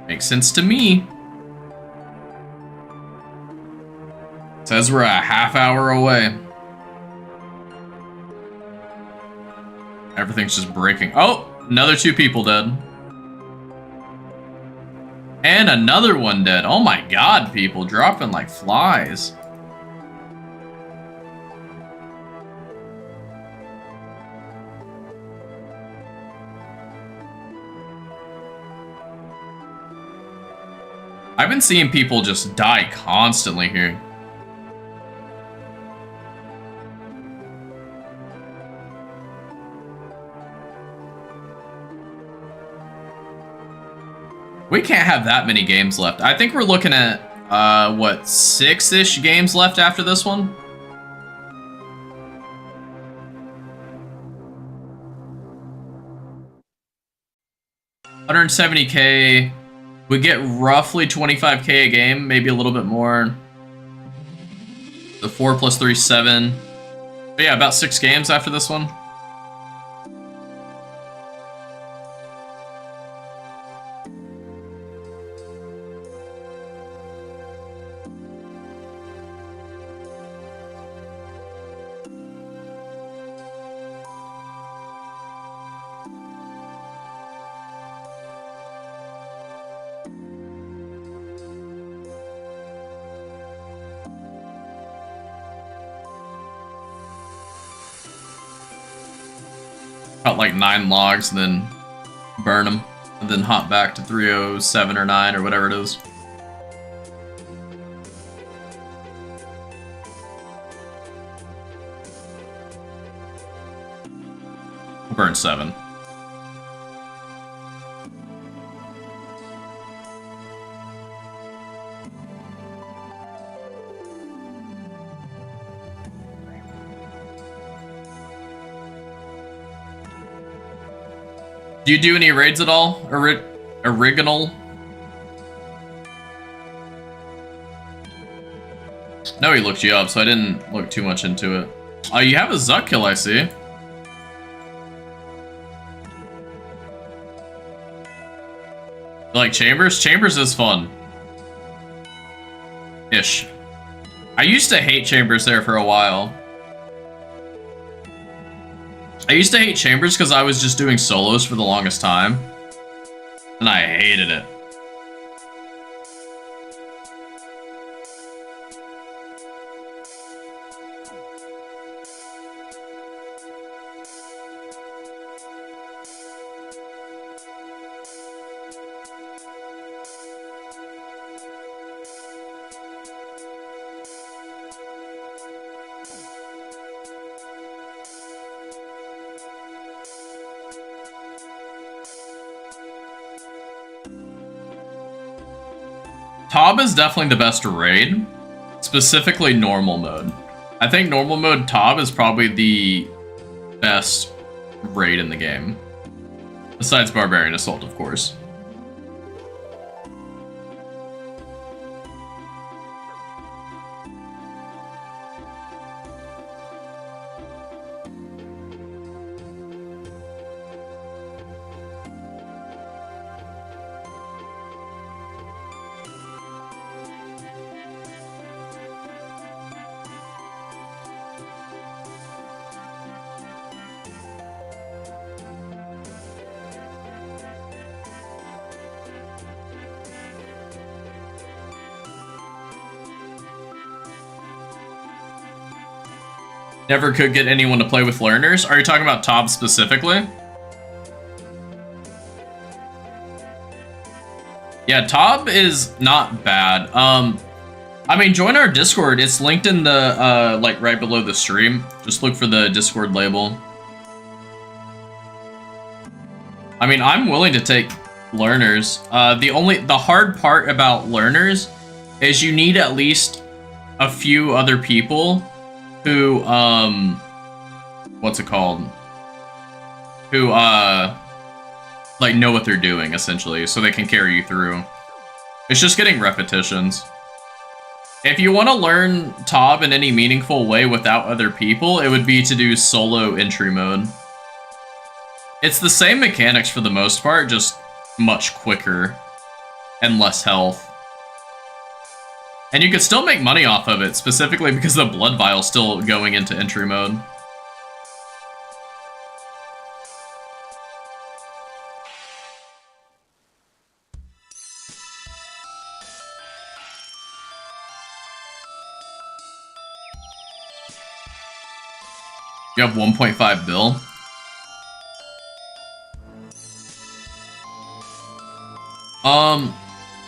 Makes sense to me. Says we're a half hour away. Everything's just breaking. Oh, another 2 people dead. And another one dead. Oh my god, people dropping like flies. I've been seeing people just die constantly here. We can't have that many games left. I think we're looking at, what, 6-ish games left after this one? $170K. We get roughly 25K a game, maybe a little bit more. The 4 plus 3 is 7. But yeah, about 6 games after this one. Cut like 9 logs and then burn them, and then hop back to 307 or 9 or whatever it is. We'll burn 7. Do you do any raids at all? Original? No, he looked you up, so I didn't look too much into it. Oh, you have a Zuck kill, I see. You like Chambers? Chambers is fun. Ish. I used to hate Chambers there for a while. I used to hate Chambers because I was just doing solos for the longest time. And I hated it. Tob is definitely the best raid, specifically normal mode. I think normal mode Tob is probably the best raid in the game. Besides Barbarian Assault, of course. Never could get anyone to play with learners. Are you talking about Tob specifically? Yeah, Tob is not bad. I mean, join our Discord. It's linked in the, like, right below the stream. Just look for the Discord label. I mean, I'm willing to take learners. The hard part about learners is you need at least a few other people who, what's it called? Who, like, know what they're doing, essentially, so they can carry you through. It's just getting repetitions. If you want to learn Tob in any meaningful way without other people, it would be to do solo entry mode. It's the same mechanics for the most part, just much quicker and less health. And you could still make money off of it, specifically because the blood vial's still going into entry mode. You have 1.5 bill.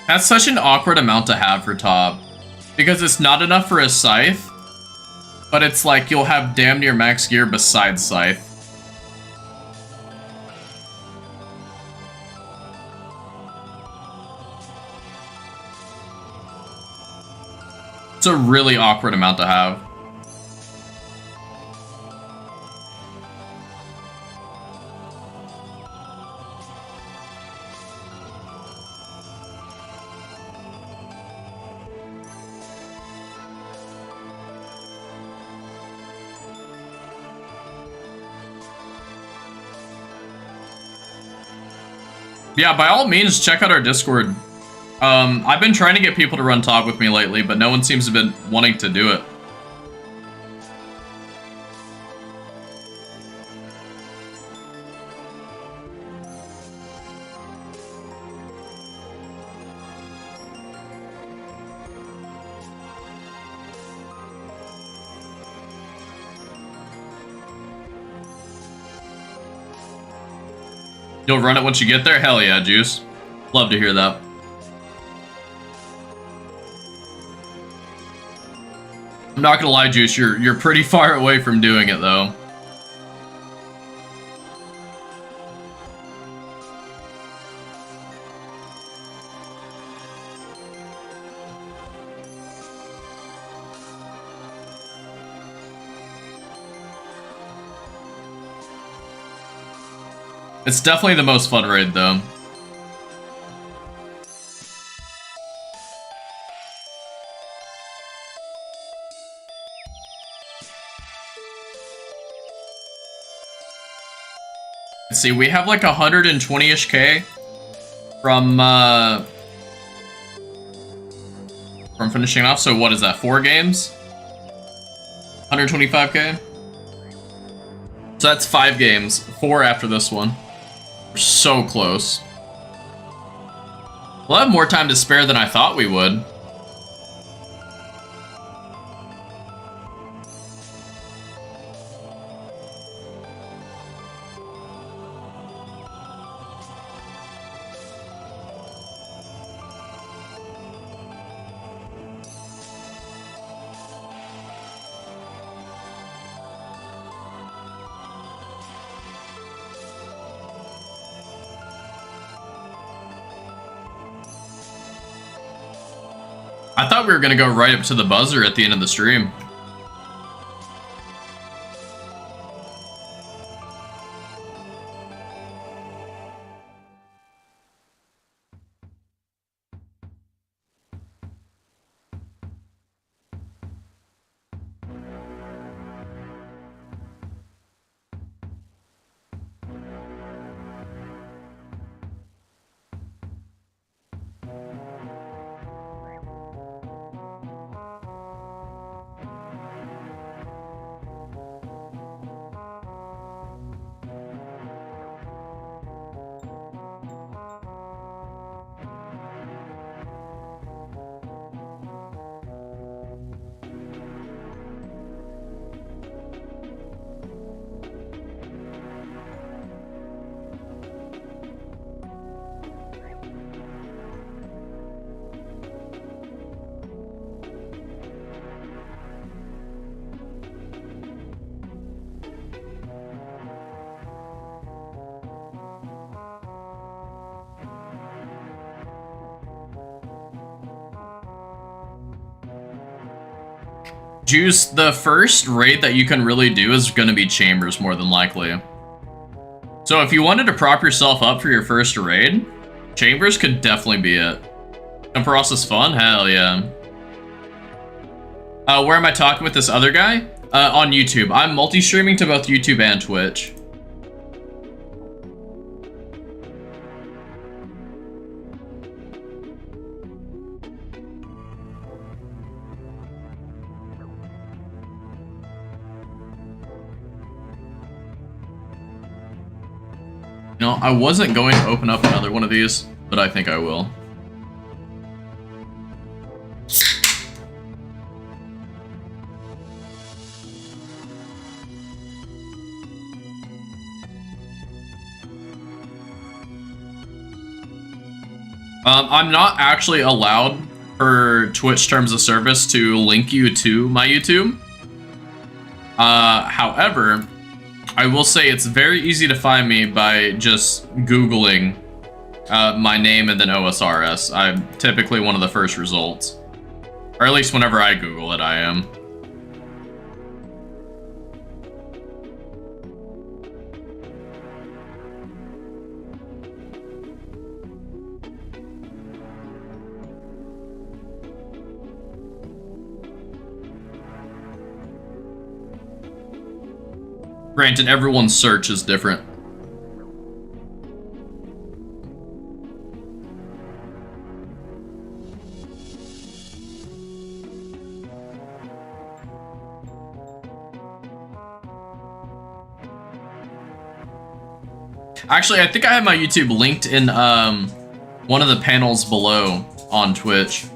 That's such an awkward amount to have for Tob. Because it's not enough for a Scythe, but it's like you'll have damn near max gear besides Scythe. It's a really awkward amount to have. Yeah, by all means, check out our Discord. I've been trying to get people to run Tob with me lately, but no one seems to have been wanting to do it. You'll run it once you get there? Hell yeah, Juice. Love to hear that. I'm not gonna lie, Juice, you're pretty far away from doing it, though. It's definitely the most fun raid, though. Let's see, we have like 120-ish K from finishing off. So what is that, 4 games? 125K? So that's 5 games, 4 after this one. We're so close. We'll have more time to spare than I thought we would. I thought we were gonna go right up to the buzzer at the end of the stream. Juice, the first raid that you can really do is going to be Chambers, more than likely. So if you wanted to prop yourself up for your first raid, Chambers could definitely be it. And for us is fun? Hell yeah. Where am I talking with this other guy? On YouTube. I'm multi-streaming to both YouTube and Twitch. You know, I wasn't going to open up another one of these, but I think I will. I'm not actually allowed per Twitch terms of service to link you to my YouTube. However, I will say it's very easy to find me by just Googling my name and then OSRS. I'm typically one of the first results. Or at least whenever I Google it, I am. Granted, everyone's search is different. Actually, I think I have my YouTube linked in one of the panels below on Twitch.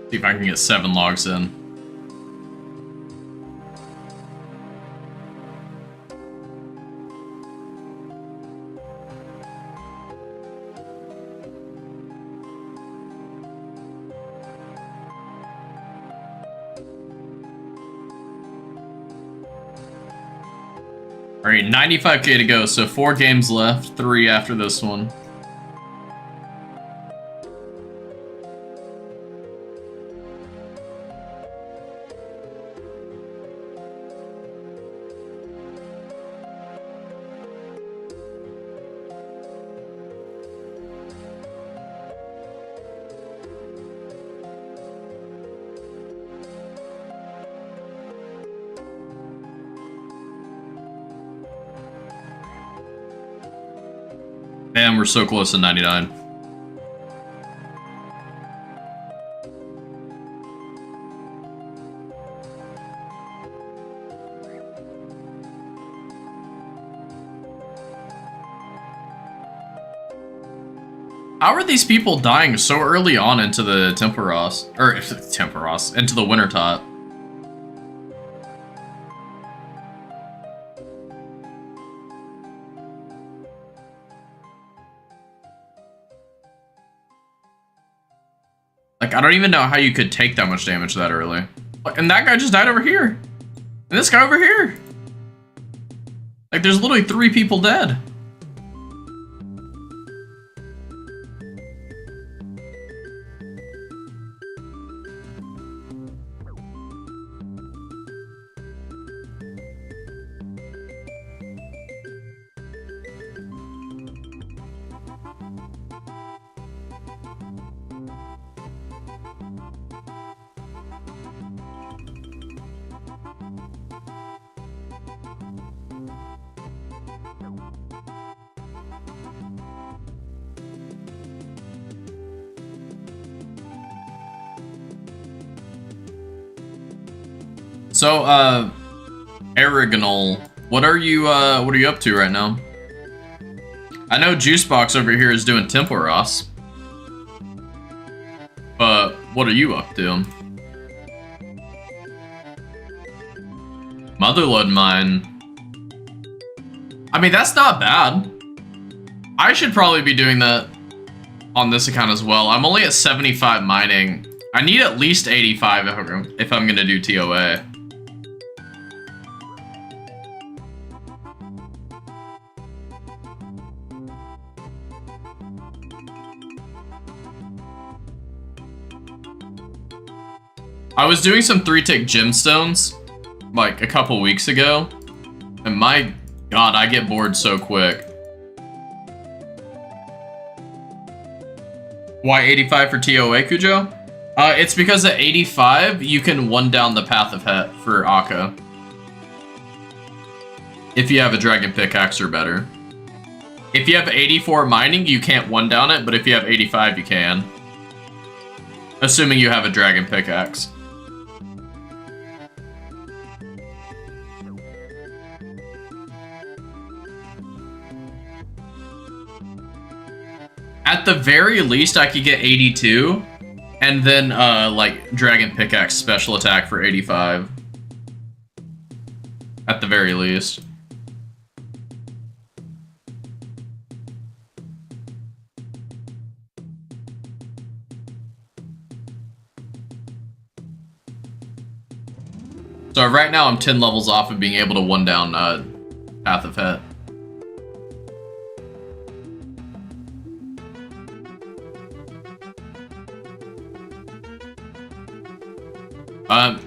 See if I can get 7 logs in. Alright, 95k to go, so 4 games left, 3 after this one. Man, we're so close to 99. How are these people dying so early on into the Temporos? Or, Temporos, into the Winter Top? Like, I don't even know how you could take that much damage that early. And that guy just died over here. And this guy over here. Like, there's literally 3 people dead. So, Aragonal, what are you up to right now? I know Juicebox over here is doing Temporos. But what are you up to? Motherload Mine. I mean, that's not bad. I should probably be doing that on this account as well. I'm only at 75 mining. I need at least 85 if I'm gonna do TOA. I was doing some 3-tick gemstones like a couple weeks ago, and my god, I get bored so quick. Why 85 for TOA, Kujo? It's because at 85, you can 1-down the Path of Het for Akka. If you have a Dragon Pickaxe or better. If you have 84 mining, you can't 1-down it, but if you have 85, you can. Assuming you have a Dragon Pickaxe. At the very least, I could get 82, and then, like, Dragon Pickaxe special attack for 85. At the very least. So right now, I'm 10 levels off of being able to 1-down, Path of Het.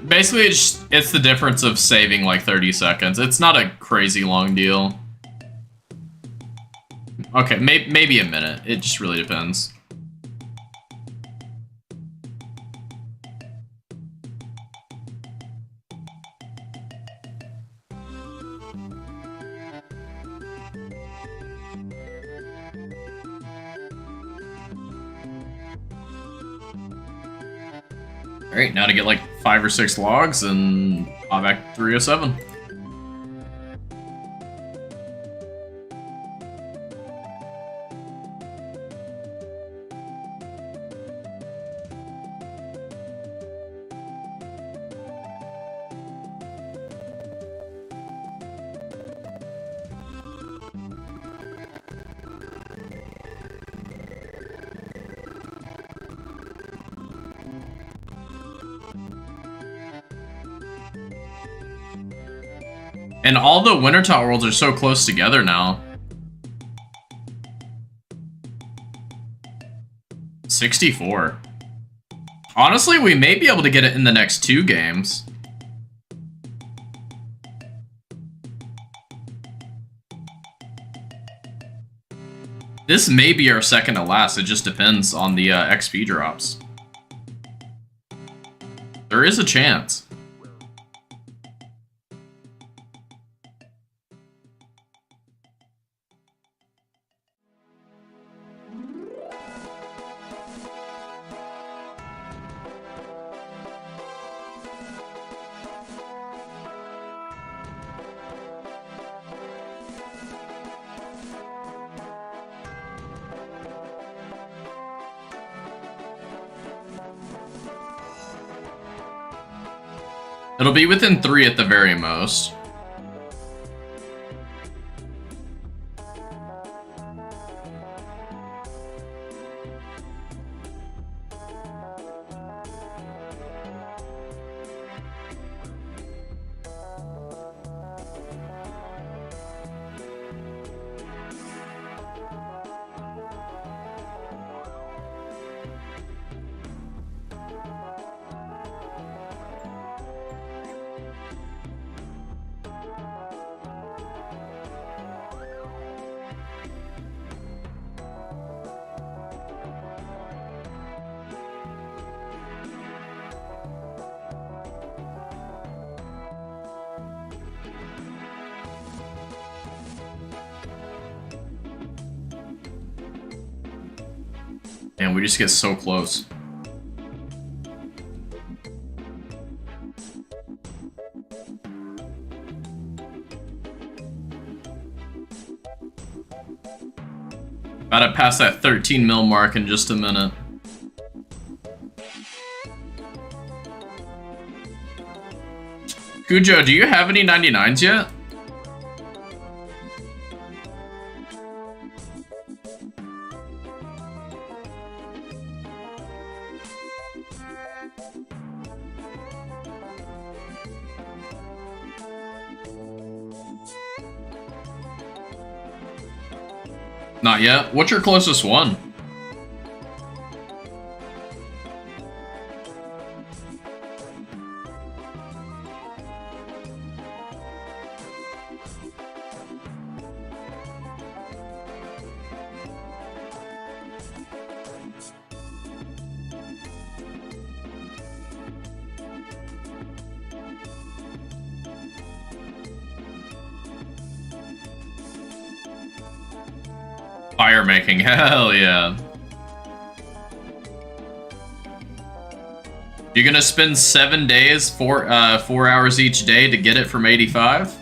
Basically, it's the difference of saving like 30 seconds. It's not a crazy long deal. Okay, maybe a minute. It just really depends. Alright, now to get like 5 or 6 logs and I'm back 307. And all the Wintertop worlds are so close together now. 64. Honestly, we may be able to get it in the next 2 games. This may be our second to last. It just depends on the XP drops. There is a chance. It'll be within 3 at the very most. And we just get so close. About to pass that 13 mil mark in just a minute. Cujo, do you have any 99s yet? Not yet. What's your closest one? Fire making, hell yeah. You're gonna spend 7 days, 4 hours each day to get it from 85?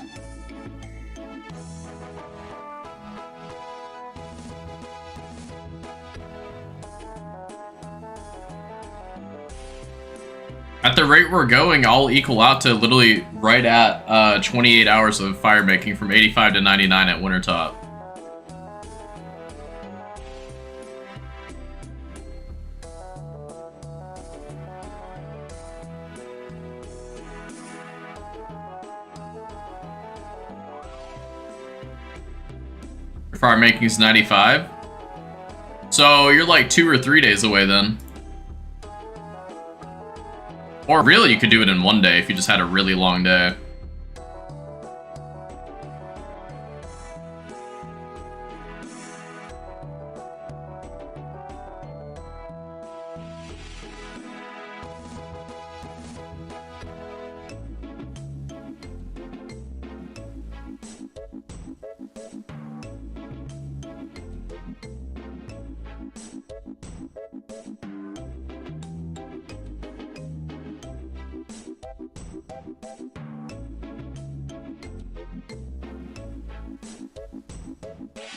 At the rate we're going, I'll equal out to literally right at 28 hours of fire making from 85 to 99 at Wintertop. Fire making's 95. So you're like 2 or 3 days away then. Or really, you could do it in 1 day if you just had a really long day.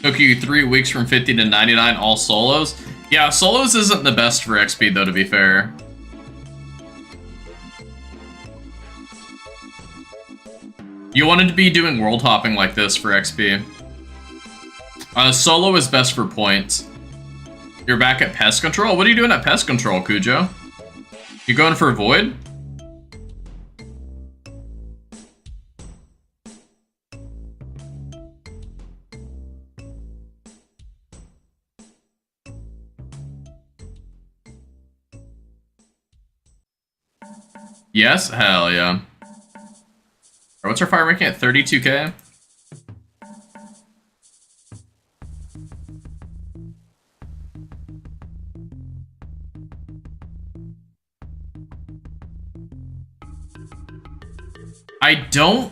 Took you 3 weeks from 50 to 99 all solos? Yeah, solos isn't the best for XP though, to be fair. You wanted to be doing world hopping like this for XP. Solo is best for points. You're back at pest control? What are you doing at pest control, Cujo? You going for void? Yes? Hell yeah. What's our fire ranking at 32k? I don't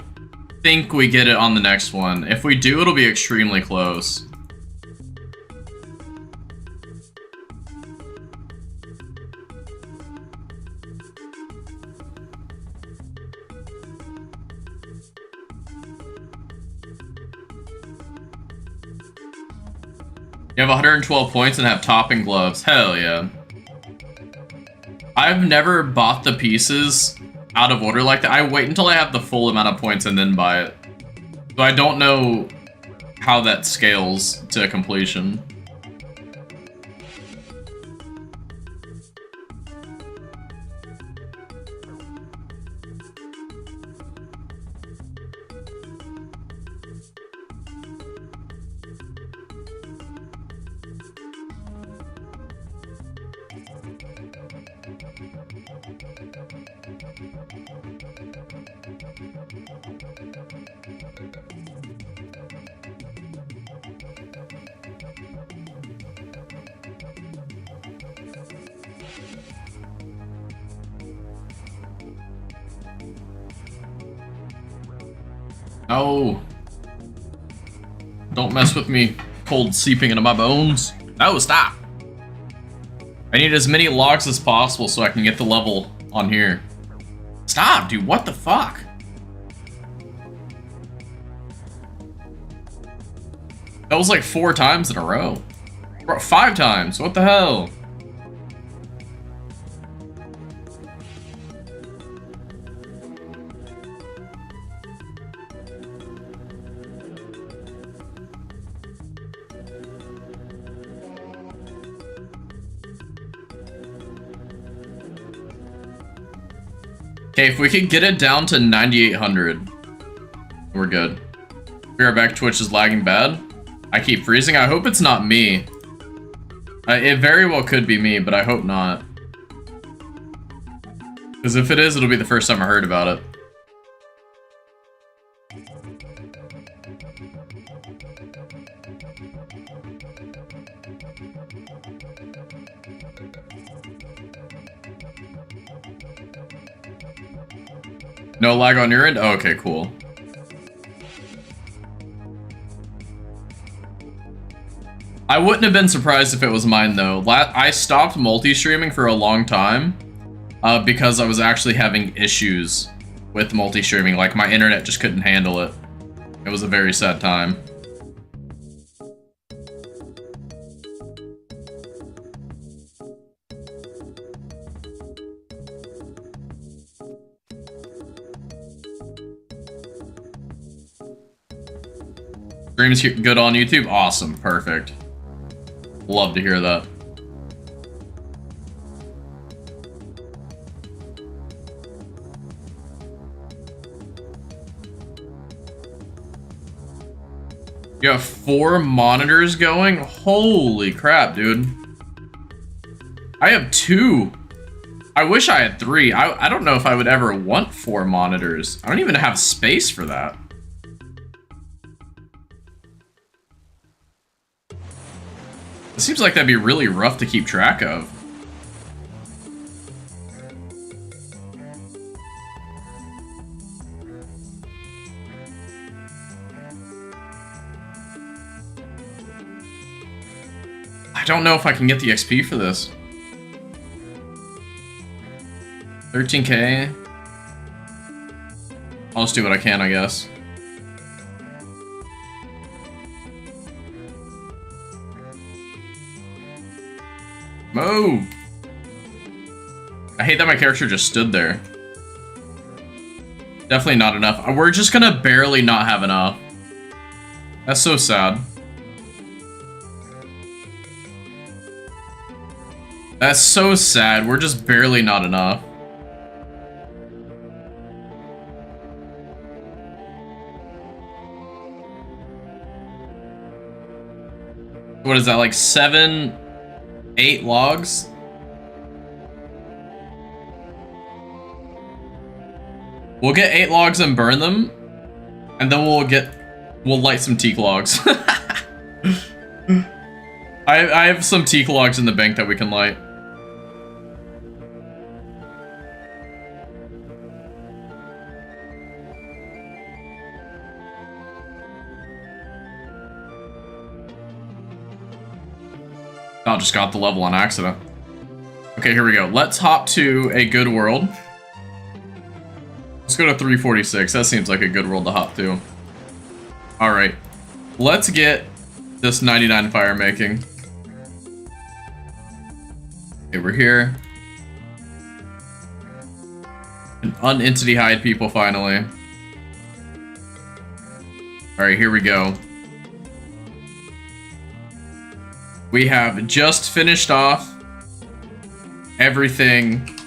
think we get it on the next one. If we do, it'll be extremely close. You have 112 points and have topping gloves. Hell yeah. I've never bought the pieces out of order like that. I wait until I have the full amount of points and then buy it. So I don't know how that scales to completion. No. Don't mess with me. Cold seeping into my bones. No, stop. I need as many logs as possible so I can get the level on here. Stop, dude. What the fuck? That was like 4 times in a row. 5 times. What the hell? Okay, if we could get it down to 9,800, we're good. Be right back. Twitch is lagging bad. I keep freezing. I hope it's not me. It very well could be me, but I hope not. Because if it is, it'll be the first time I heard about it. No lag on your end? Oh, okay, cool. I wouldn't have been surprised if it was mine, though. I stopped multi-streaming for a long time because I was actually having issues with multi-streaming. Like, my internet just couldn't handle it. It was a very sad time. Streams good on YouTube? Awesome. Perfect. Love to hear that. You have 4 monitors going? Holy crap, dude. I have 2. I wish I had 3. I don't know if I would ever want 4 monitors. I don't even have space for that. It seems like that'd be really rough to keep track of. I don't know if I can get the XP for this. 13K. I'll just do what I can, I guess. Move! I hate that my character just stood there. Definitely not enough. We're just gonna barely not have enough. That's so sad. That's so sad. We're just barely not enough. What is that, like 7, 8 logs? We'll get 8 logs and burn them, and then we'll light some teak logs. I have some teak logs in the bank that we can light. I just got the level on accident. Okay, here we go. Let's hop to a good world. Let's go to 346. That seems like a good world to hop to. Alright. Let's get this 99 fire making. Okay, we're here. And unentity hide people finally. Alright, here we go. We have just finished off everything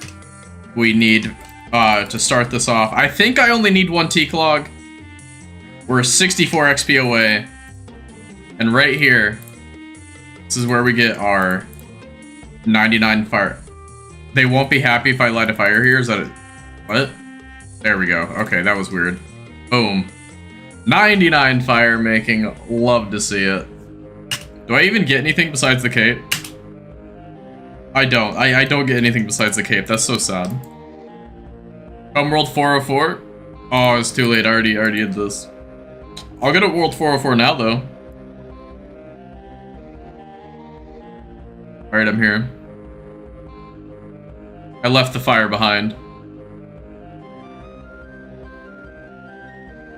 we need to start this off. I think I only need one T-Clog. We're 64 XP away. And right here, this is where we get our 99 fire. They won't be happy if I light a fire here. Is that it? What? There we go. Okay, that was weird. Boom. 99 fire making. Love to see it. Do I even get anything besides the cape? I don't. I don't get anything besides the cape. That's so sad. World 404? Oh, it's too late. I already did this. I'll go to World 404 now, though. Alright, I'm here. I left the fire behind.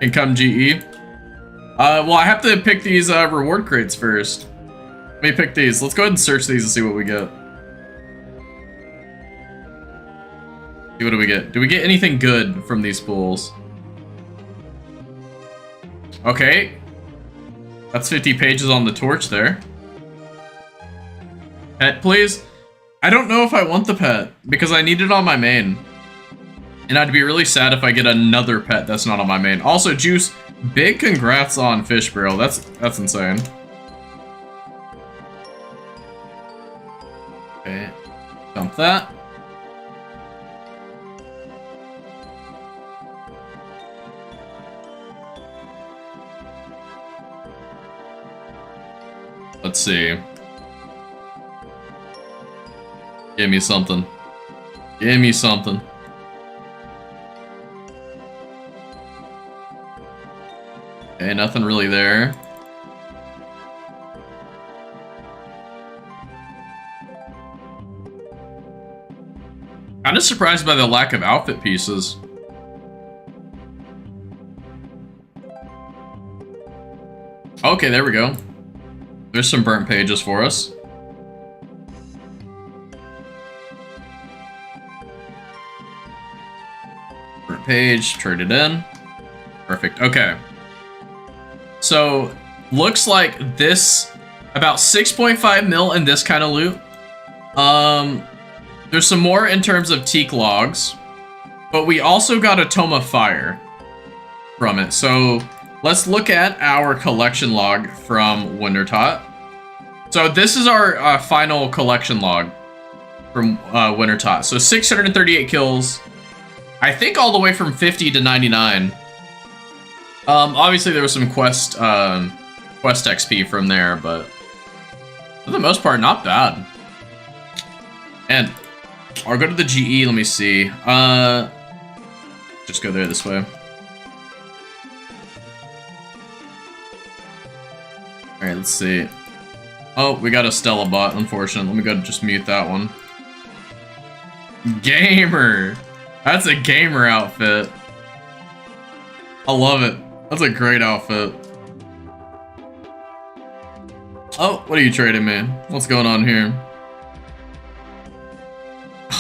And come GE. Well, I have to pick these reward crates first. Let me pick these. Let's go ahead and search these and see what we get. See, what do we get? Do we get anything good from these pools? Okay. That's 50 pages on the torch there. Pet, please? I don't know if I want the pet, because I need it on my main. And I'd be really sad if I get another pet that's not on my main. Also, Juice, big congrats on Fish Barrel. That's insane. Okay. Dump that. Let's see. Give me something. Give me something. Okay, nothing really there. Kinda surprised by the lack of outfit pieces. Okay, there we go. There's some burnt pages for us. Burnt page, trade it in. Perfect, okay. So, looks like this, about 6.5 mil in this kind of loot. There's some more in terms of teak logs, but we also got a tome of fire from it. So, let's look at our collection log from Wintertot. So, this is our final collection log from Wintertot. So, 638 kills, I think all the way from 50 to 99. Obviously there was some quest XP from there, but for the most part, not bad. And I'll go to the GE, let me see. Just go there this way. Alright, let's see. Oh, we got a Stella bot, unfortunately. Let me go just mute that one. Gamer! That's a gamer outfit. I love it. That's a great outfit. Oh, what are you trading, man? What's going on here?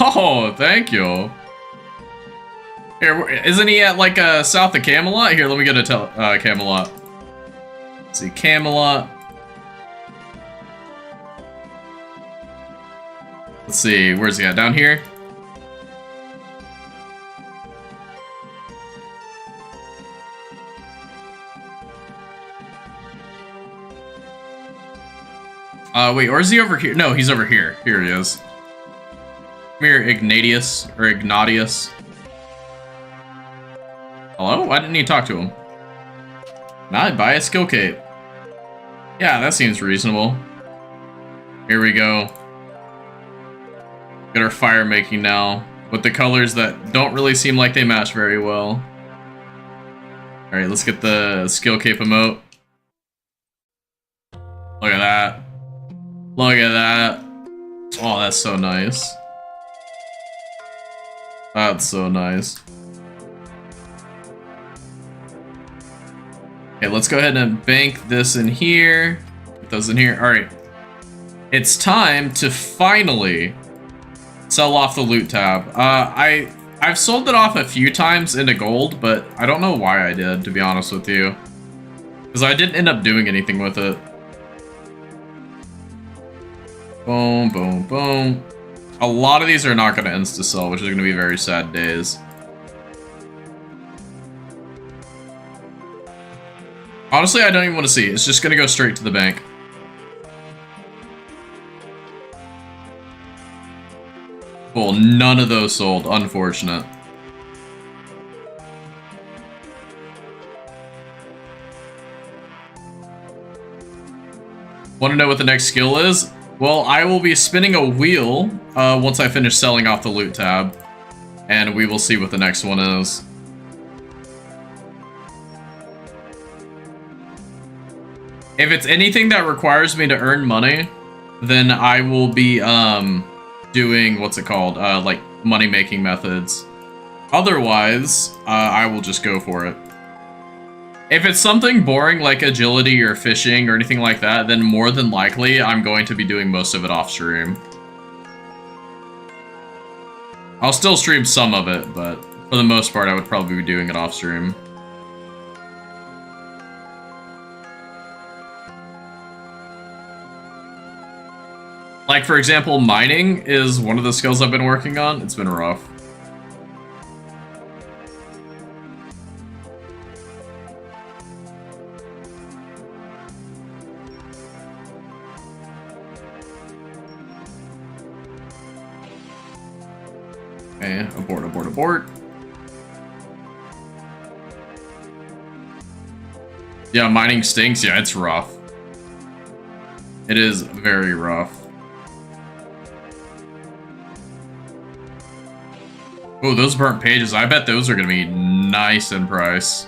Oh, thank you. Here, isn't he at like south of Camelot? Here, let me get a Camelot. Let's see, Camelot. Let's see, where's he at? Down here? Wait, or is he over here? No, he's over here. Here he is. Come here, Ignatius, or Ignatius. Hello? Why didn't he talk to him? Now I'd buy a skill cape. Yeah, that seems reasonable. Here we go. Get our fire making now, with the colors that don't really seem like they match very well. Alright, let's get the skill cape emote. Look at that. Look at that. Oh, that's so nice. That's so nice. Okay, let's go ahead and bank this in here. Put those in here. Alright. It's time to finally sell off the loot tab. I I've sold it off a few times into gold, but I don't know why I did, to be honest with you. Because I didn't end up doing anything with it. Boom, boom, boom. A lot of these are not going to insta-sell, which is going to be very sad days. Honestly, I don't even want to see. It's just going to go straight to the bank. Cool, none of those sold. Unfortunate. Want to know what the next skill is? Well, I will be spinning a wheel once I finish selling off the loot tab. And we will see what the next one is. If it's anything that requires me to earn money, then I will be doing, what's it called, like money-making methods. Otherwise, I will just go for it. If it's something boring like agility or fishing or anything like that, then more than likely I'm going to be doing most of it off stream. I'll still stream some of it, but for the most part I would probably be doing it off stream. Like, for example, mining is one of the skills I've been working on. It's been rough. Okay, abort, abort, abort. Yeah, mining stinks. Yeah, it's rough. It is very rough. Oh, those burnt pages. I bet those are going to be nice in price.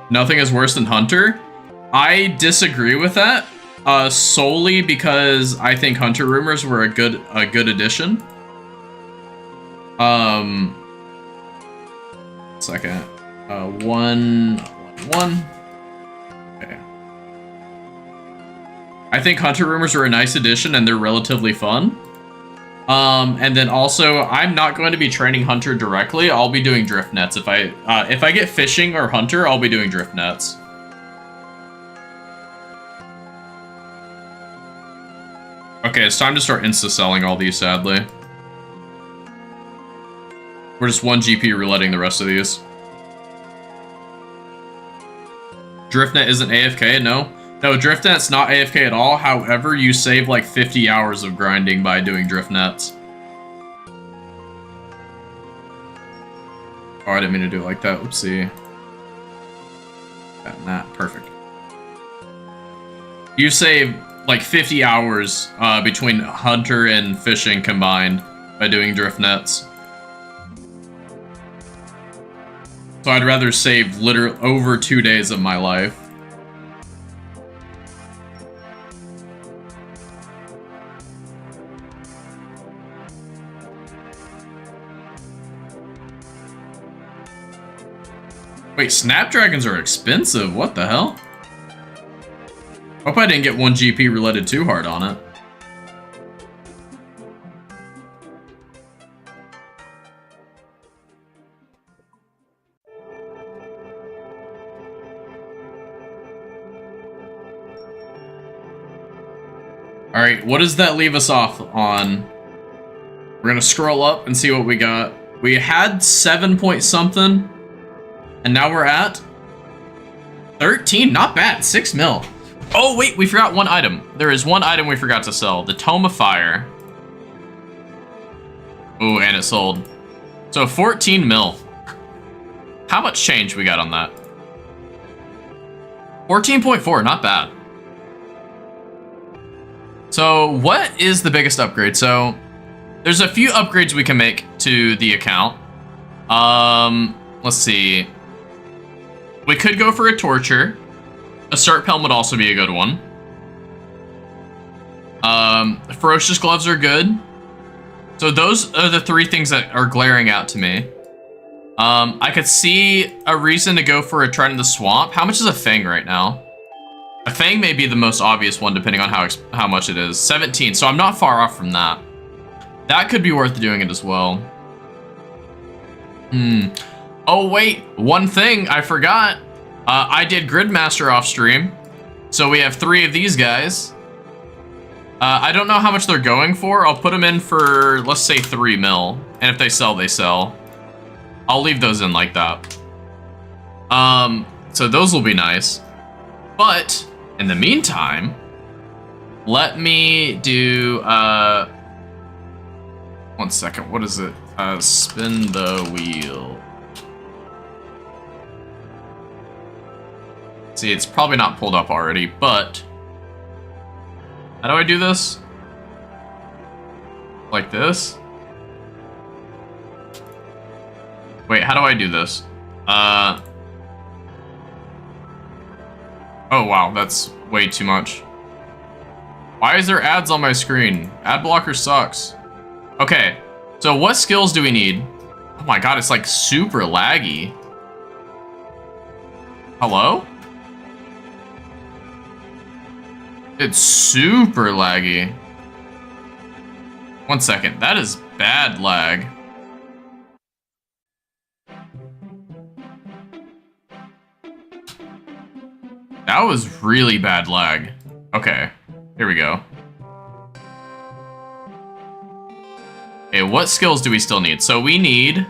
Nothing is worse than Hunter. I disagree with that, solely because I think Hunter rumors were a good addition. Second. One. Okay. I think Hunter rumors are a nice addition and they're relatively fun. And then also, I'm not going to be training Hunter directly. I'll be doing drift nets. If I get fishing or Hunter, I'll be doing drift nets. Okay, it's time to start insta-selling all these, sadly. We're just 1 GP rouletting the rest of these. Driftnet isn't AFK, no. No, Driftnet's not AFK at all. However, you save like 50 hours of grinding by doing drift nets. Oh, I didn't mean to do it like that. Oopsie. Got that. Perfect. You save like 50 hours between Hunter and fishing combined by doing drift nets. So I'd rather save literally over 2 days of my life. Wait, Snapdragons are expensive. What the hell? Hope I didn't get 1 GP rouletted too hard on it. Alright, what does that leave us off on? We're gonna scroll up and see what we got. We had 7 point something, and now we're at 13. Not bad. 6 mil. Oh, wait, we forgot one item. There is one item we forgot to sell. The Tome of Fire. Ooh, and it sold. So 14 mil. How much change we got on that? 14.4, not bad. So what is the biggest upgrade? So there's a few upgrades we can make to the account. Let's see. We could go for a Torture. A Start Helm would also be a good one. Ferocious Gloves are good. So those are the 3 things that are glaring out to me. I could see a reason to go for a Tread in the Swamp. How much is a Fang right now? A Fang may be the most obvious one, depending on how much it is. 17, so I'm not far off from that. That could be worth doing it as well. Oh wait, one thing I forgot. I did Gridmaster off stream, so we have 3 of these guys. I don't know how much they're going for. I'll put them in for, let's say 3 mil, and if they sell, they sell. I'll leave those in like that. So those will be nice. But in the meantime, let me do 1 second. What is it? Spin the wheel. See, it's probably not pulled up already, but how do I do this? Like this? Wait, how do I do this? Oh wow, that's way too much. Why is there ads on my screen? Ad blocker sucks. Okay, so what skills do we need? Oh my god, it's like super laggy. Hello? It's super laggy. 1 second, that is bad lag. That was really bad lag. Okay, here we go. Okay, what skills do we still need? So we need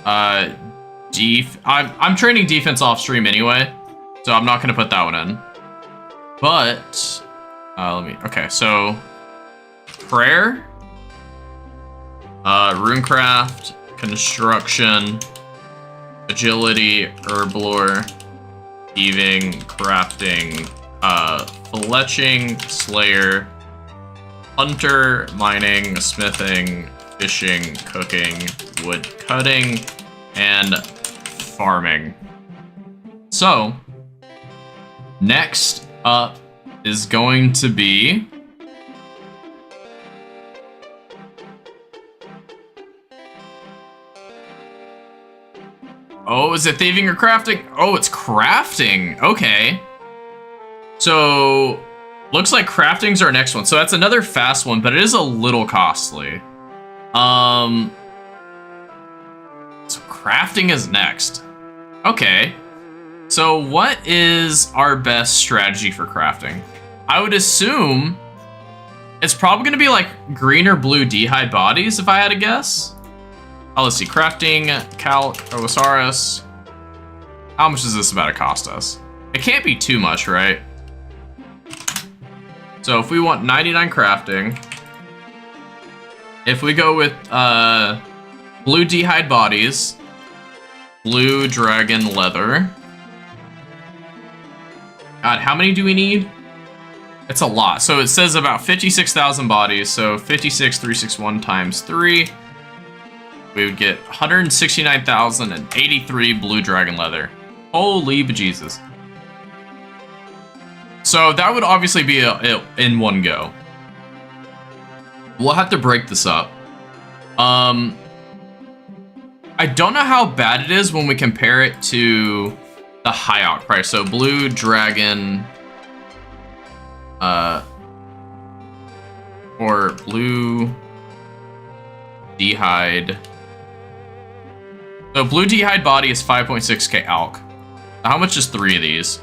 I'm training defense off stream anyway, so I'm not gonna put that one in. But okay, so prayer, runecraft, construction, agility, herblore, thieving, crafting, fletching, slayer, hunter, mining, smithing, fishing, cooking, wood cutting, and farming. So, next up is going to be oh, is it thieving or crafting? Oh, it's crafting. Okay. So, looks like crafting's our next one. So that's another fast one, but it is a little costly. So crafting is next. Okay. So what is our best strategy for crafting? I would assume it's probably going to be like green or blue d'hide bodies, if I had to guess. Oh, let's see. Crafting, calc, Osaurus. How much is this about to cost us? It can't be too much, right? So if we want 99 crafting, if we go with blue d'hide bodies, blue dragon leather. God, how many do we need? It's a lot. So it says about 56,000 bodies. So 56,361 times 3. We would get 169,083 blue dragon leather. Holy bejesus. So that would obviously be in one go. We'll have to break this up. I don't know how bad it is when we compare it to the high alch price. So blue dragon, or blue d'hide. So blue d'hide body is 5.6k alch. How much is 3 of these?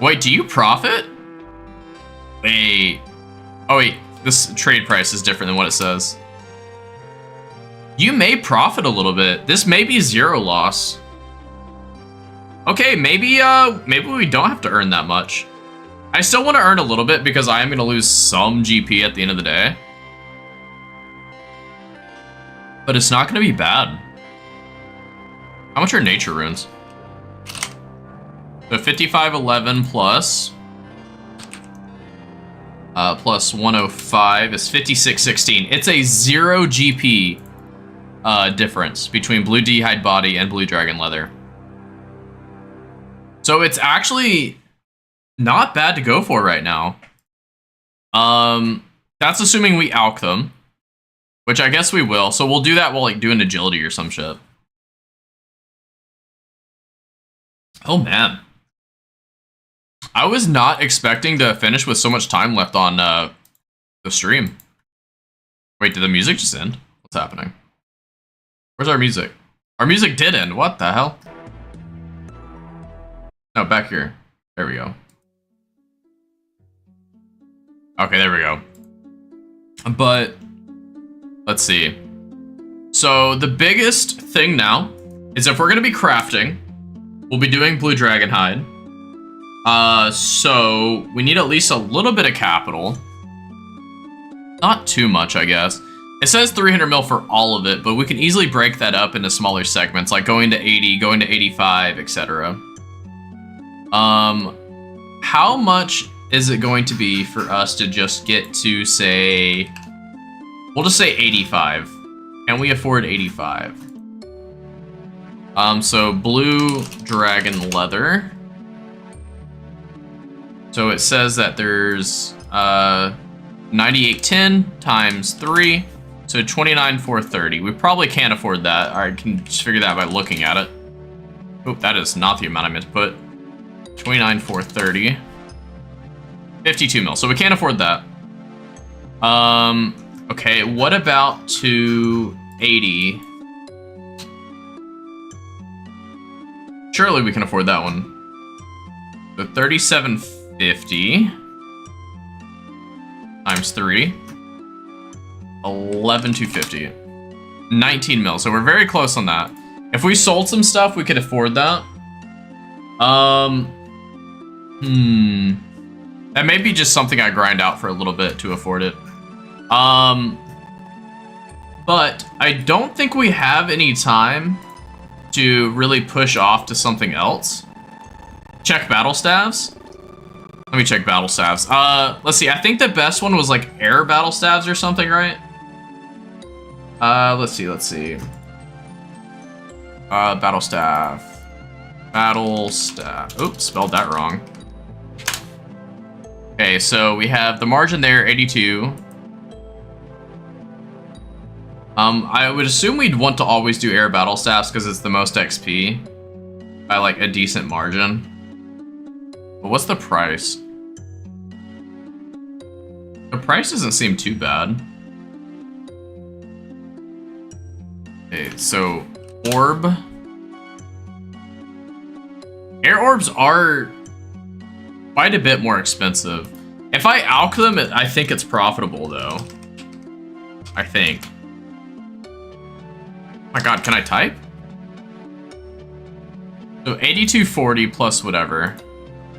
Wait, do you profit? Wait. Oh wait, this trade price is different than what it says. You may profit a little bit. This may be 0 loss. Okay, maybe we don't have to earn that much. I still want to earn a little bit because I am going to lose some GP at the end of the day. But it's not going to be bad. How much are nature runes? So 5511 plus 105 is 5616. It's a 0 GP difference between blue d'hide body and blue dragon leather. So it's actually not bad to go for right now. That's assuming we alch them, which I guess we will. So we'll do that while like doing agility or some shit. Oh, man. I was not expecting to finish with so much time left on the stream. Wait, did the music just end? What's happening? Where's our music? Our music did end. What the hell? No, back here. There we go. Okay, there we go. But let's see. So the biggest thing now is if we're gonna be crafting, we'll be doing blue dragon hide. So we need at least a little bit of capital. Not too much, I guess. It says 300 mil for all of it, but we can easily break that up into smaller segments, like going to 80, going to 85, etc. How much is it going to be for us to just get to, say, we'll just say 85. Can we afford 85? So blue dragon leather. So it says that there's 9810 times 3, so 29,430. We probably can't afford that. I can just figure that by looking at it. Oh, that is not the amount I meant to put. 29,430. 52 mil, so we can't afford that. Okay, what about 280? Surely we can afford that one. So 3750 times 3. 11,250. 19 mil, so we're very close on that. If we sold some stuff, we could afford that. That may be just something I grind out for a little bit to afford it. But I don't think we have any time to really push off to something else. Check battle staves. Let me check battle staves. Let's see. I think the best one was like air battle staves or something, right? Let's see. Battle staff. Battle staff. Oops, spelled that wrong. Okay, so we have the margin there, 82. I would assume we'd want to always do air battle staffs because it's the most XP by like a decent margin. But what's the price? The price doesn't seem too bad. Okay, so orb. Air orbs are quite a bit more expensive. If I alch them, I think it's profitable though. I think. Oh my god, can I type? So 8240 plus whatever.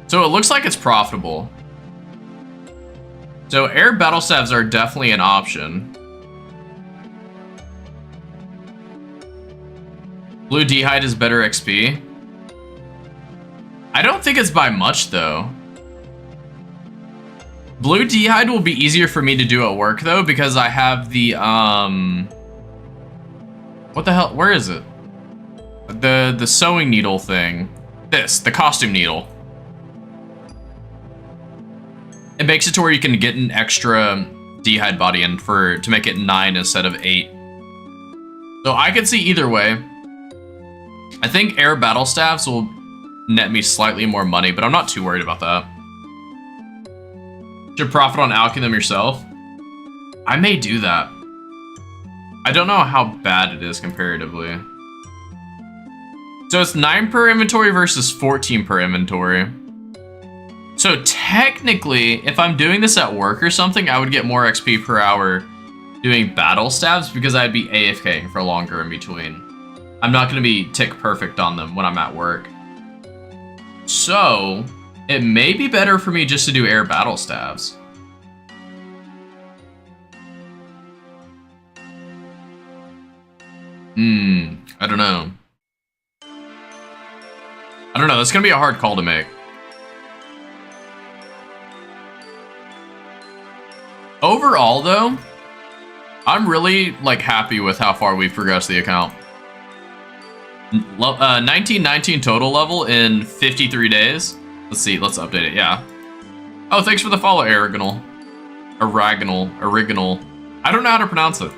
So it looks like it's profitable. So air battle staves are definitely an option. Blue D-hide is better XP. I don't think it's by much though. Blue D-hide will be easier for me to do at work though because I have the what the hell? Where is it? The sewing needle thing. The costume needle. It makes it to where you can get an extra D-hide body in to make it 9 instead of 8. So I could see either way. I think air battle staffs will net me slightly more money, but I'm not too worried about that. Should profit on alching them yourself? I may do that. I don't know how bad it is comparatively. So it's 9 per inventory versus 14 per inventory. So technically, if I'm doing this at work or something, I would get more XP per hour doing battle staves because I'd be AFKing for longer in between. I'm not going to be tick perfect on them when I'm at work. So it may be better for me just to do air battle staves. I don't know. That's going to be a hard call to make. Overall, though, I'm really, like, happy with how far we've progressed the account. 1919 total level in 53 days. Let's see, let's update it, yeah. Oh, thanks for the follow, Original. I don't know how to pronounce it.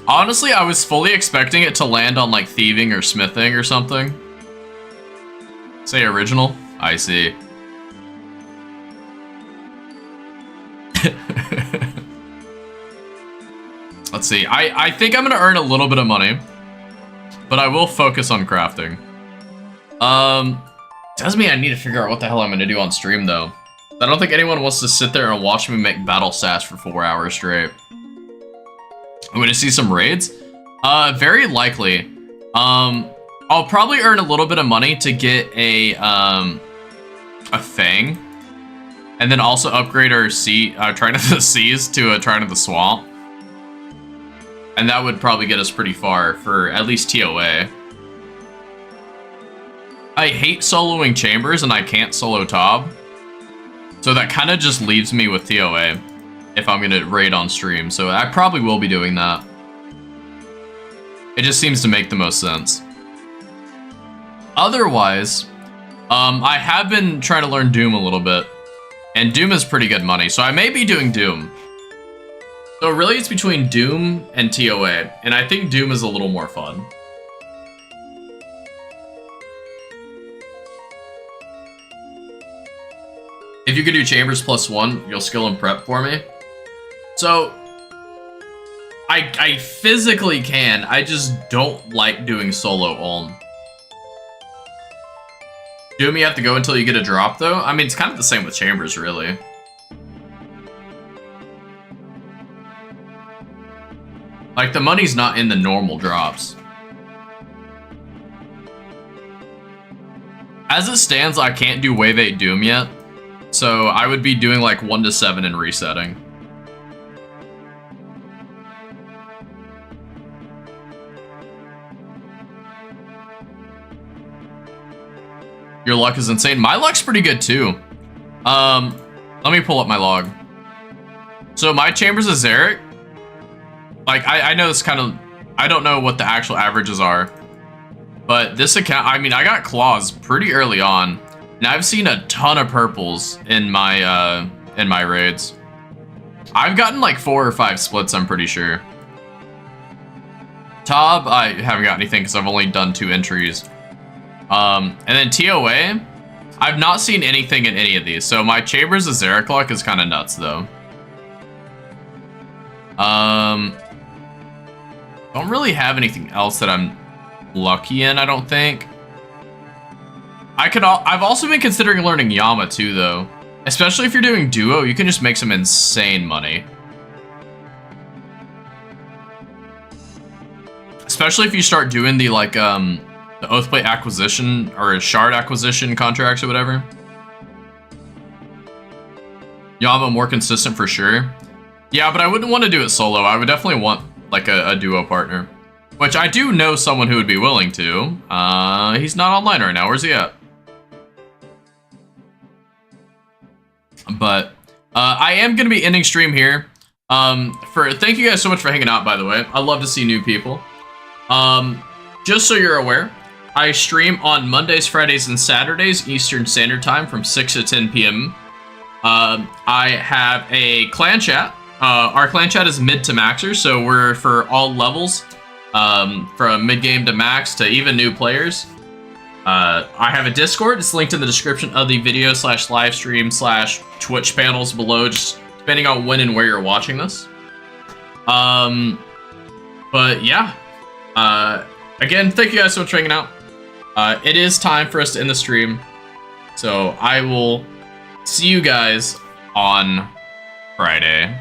Honestly, I was fully expecting it to land on like thieving or smithing or something. Say original? I see. Let's see. I think I'm gonna earn a little bit of money, but I will focus on crafting. Doesn't mean I need to figure out what the hell I'm gonna do on stream though. I don't think anyone wants to sit there and watch me make battle sass for 4 hours straight. I'm gonna see some raids. Very likely. I'll probably earn a little bit of money to get a thing, and then also upgrade our Trine of the Seas to a Trine of the Swamp. And that would probably get us pretty far for at least TOA. I hate soloing Chambers and I can't solo Tob. So that kind of just leaves me with TOA if I'm gonna raid on stream. So I probably will be doing that. It just seems to make the most sense. Otherwise, I have been trying to learn Doom a little bit. And Doom is pretty good money, so I may be doing Doom. So really it's between Doom and TOA, and I think Doom is a little more fun. If you could do Chambers +1, you'll skill and prep for me. So, I physically can, I just don't like doing solo Ulm. Doom you have to go until you get a drop though? I mean, it's kind of the same with Chambers, really. Like, the money's not in the normal drops. As it stands, I can't do Wave 8 Doom yet. So, I would be doing like 1 to 7 and resetting. Your luck is insane. My luck's pretty good too. Let me pull up my log. So my Chambers is Zarek. Like, I know this kind of... I don't know what the actual averages are. But this account... I mean, I got claws pretty early on. And I've seen a ton of purples in my raids. I've gotten like 4 or 5 splits, I'm pretty sure. Tob, I haven't got anything because I've only done 2 entries. And then TOA, I've not seen anything in any of these. So my Chambers of Zarek luck is kind of nuts though. Don't really have anything else that I'm lucky in, I don't think. I've also been considering learning Yama too though. Especially if you're doing duo, you can just make some insane money. Especially if you start doing the like the Oathblade acquisition or shard acquisition contracts or whatever. Yama more consistent for sure. Yeah, but I wouldn't want to do it solo. I would definitely want like a duo partner, which I do know someone who would be willing to. He's not online right now. Where's he at? But I am gonna be ending stream here. Thank you guys so much for hanging out, by the way. I love to see new people. Just so you're aware, I stream on Mondays, Fridays, and Saturdays Eastern Standard Time from 6 to 10 p.m. I have a clan chat. Our clan chat is mid to maxer, so we're for all levels, from mid game to max to even new players. I have a Discord. It's linked in the description of the video / live stream / Twitch panels below, just depending on when and where you're watching this. But yeah. Again, thank you guys so much for hanging out. It is time for us to end the stream. So I will see you guys on Friday.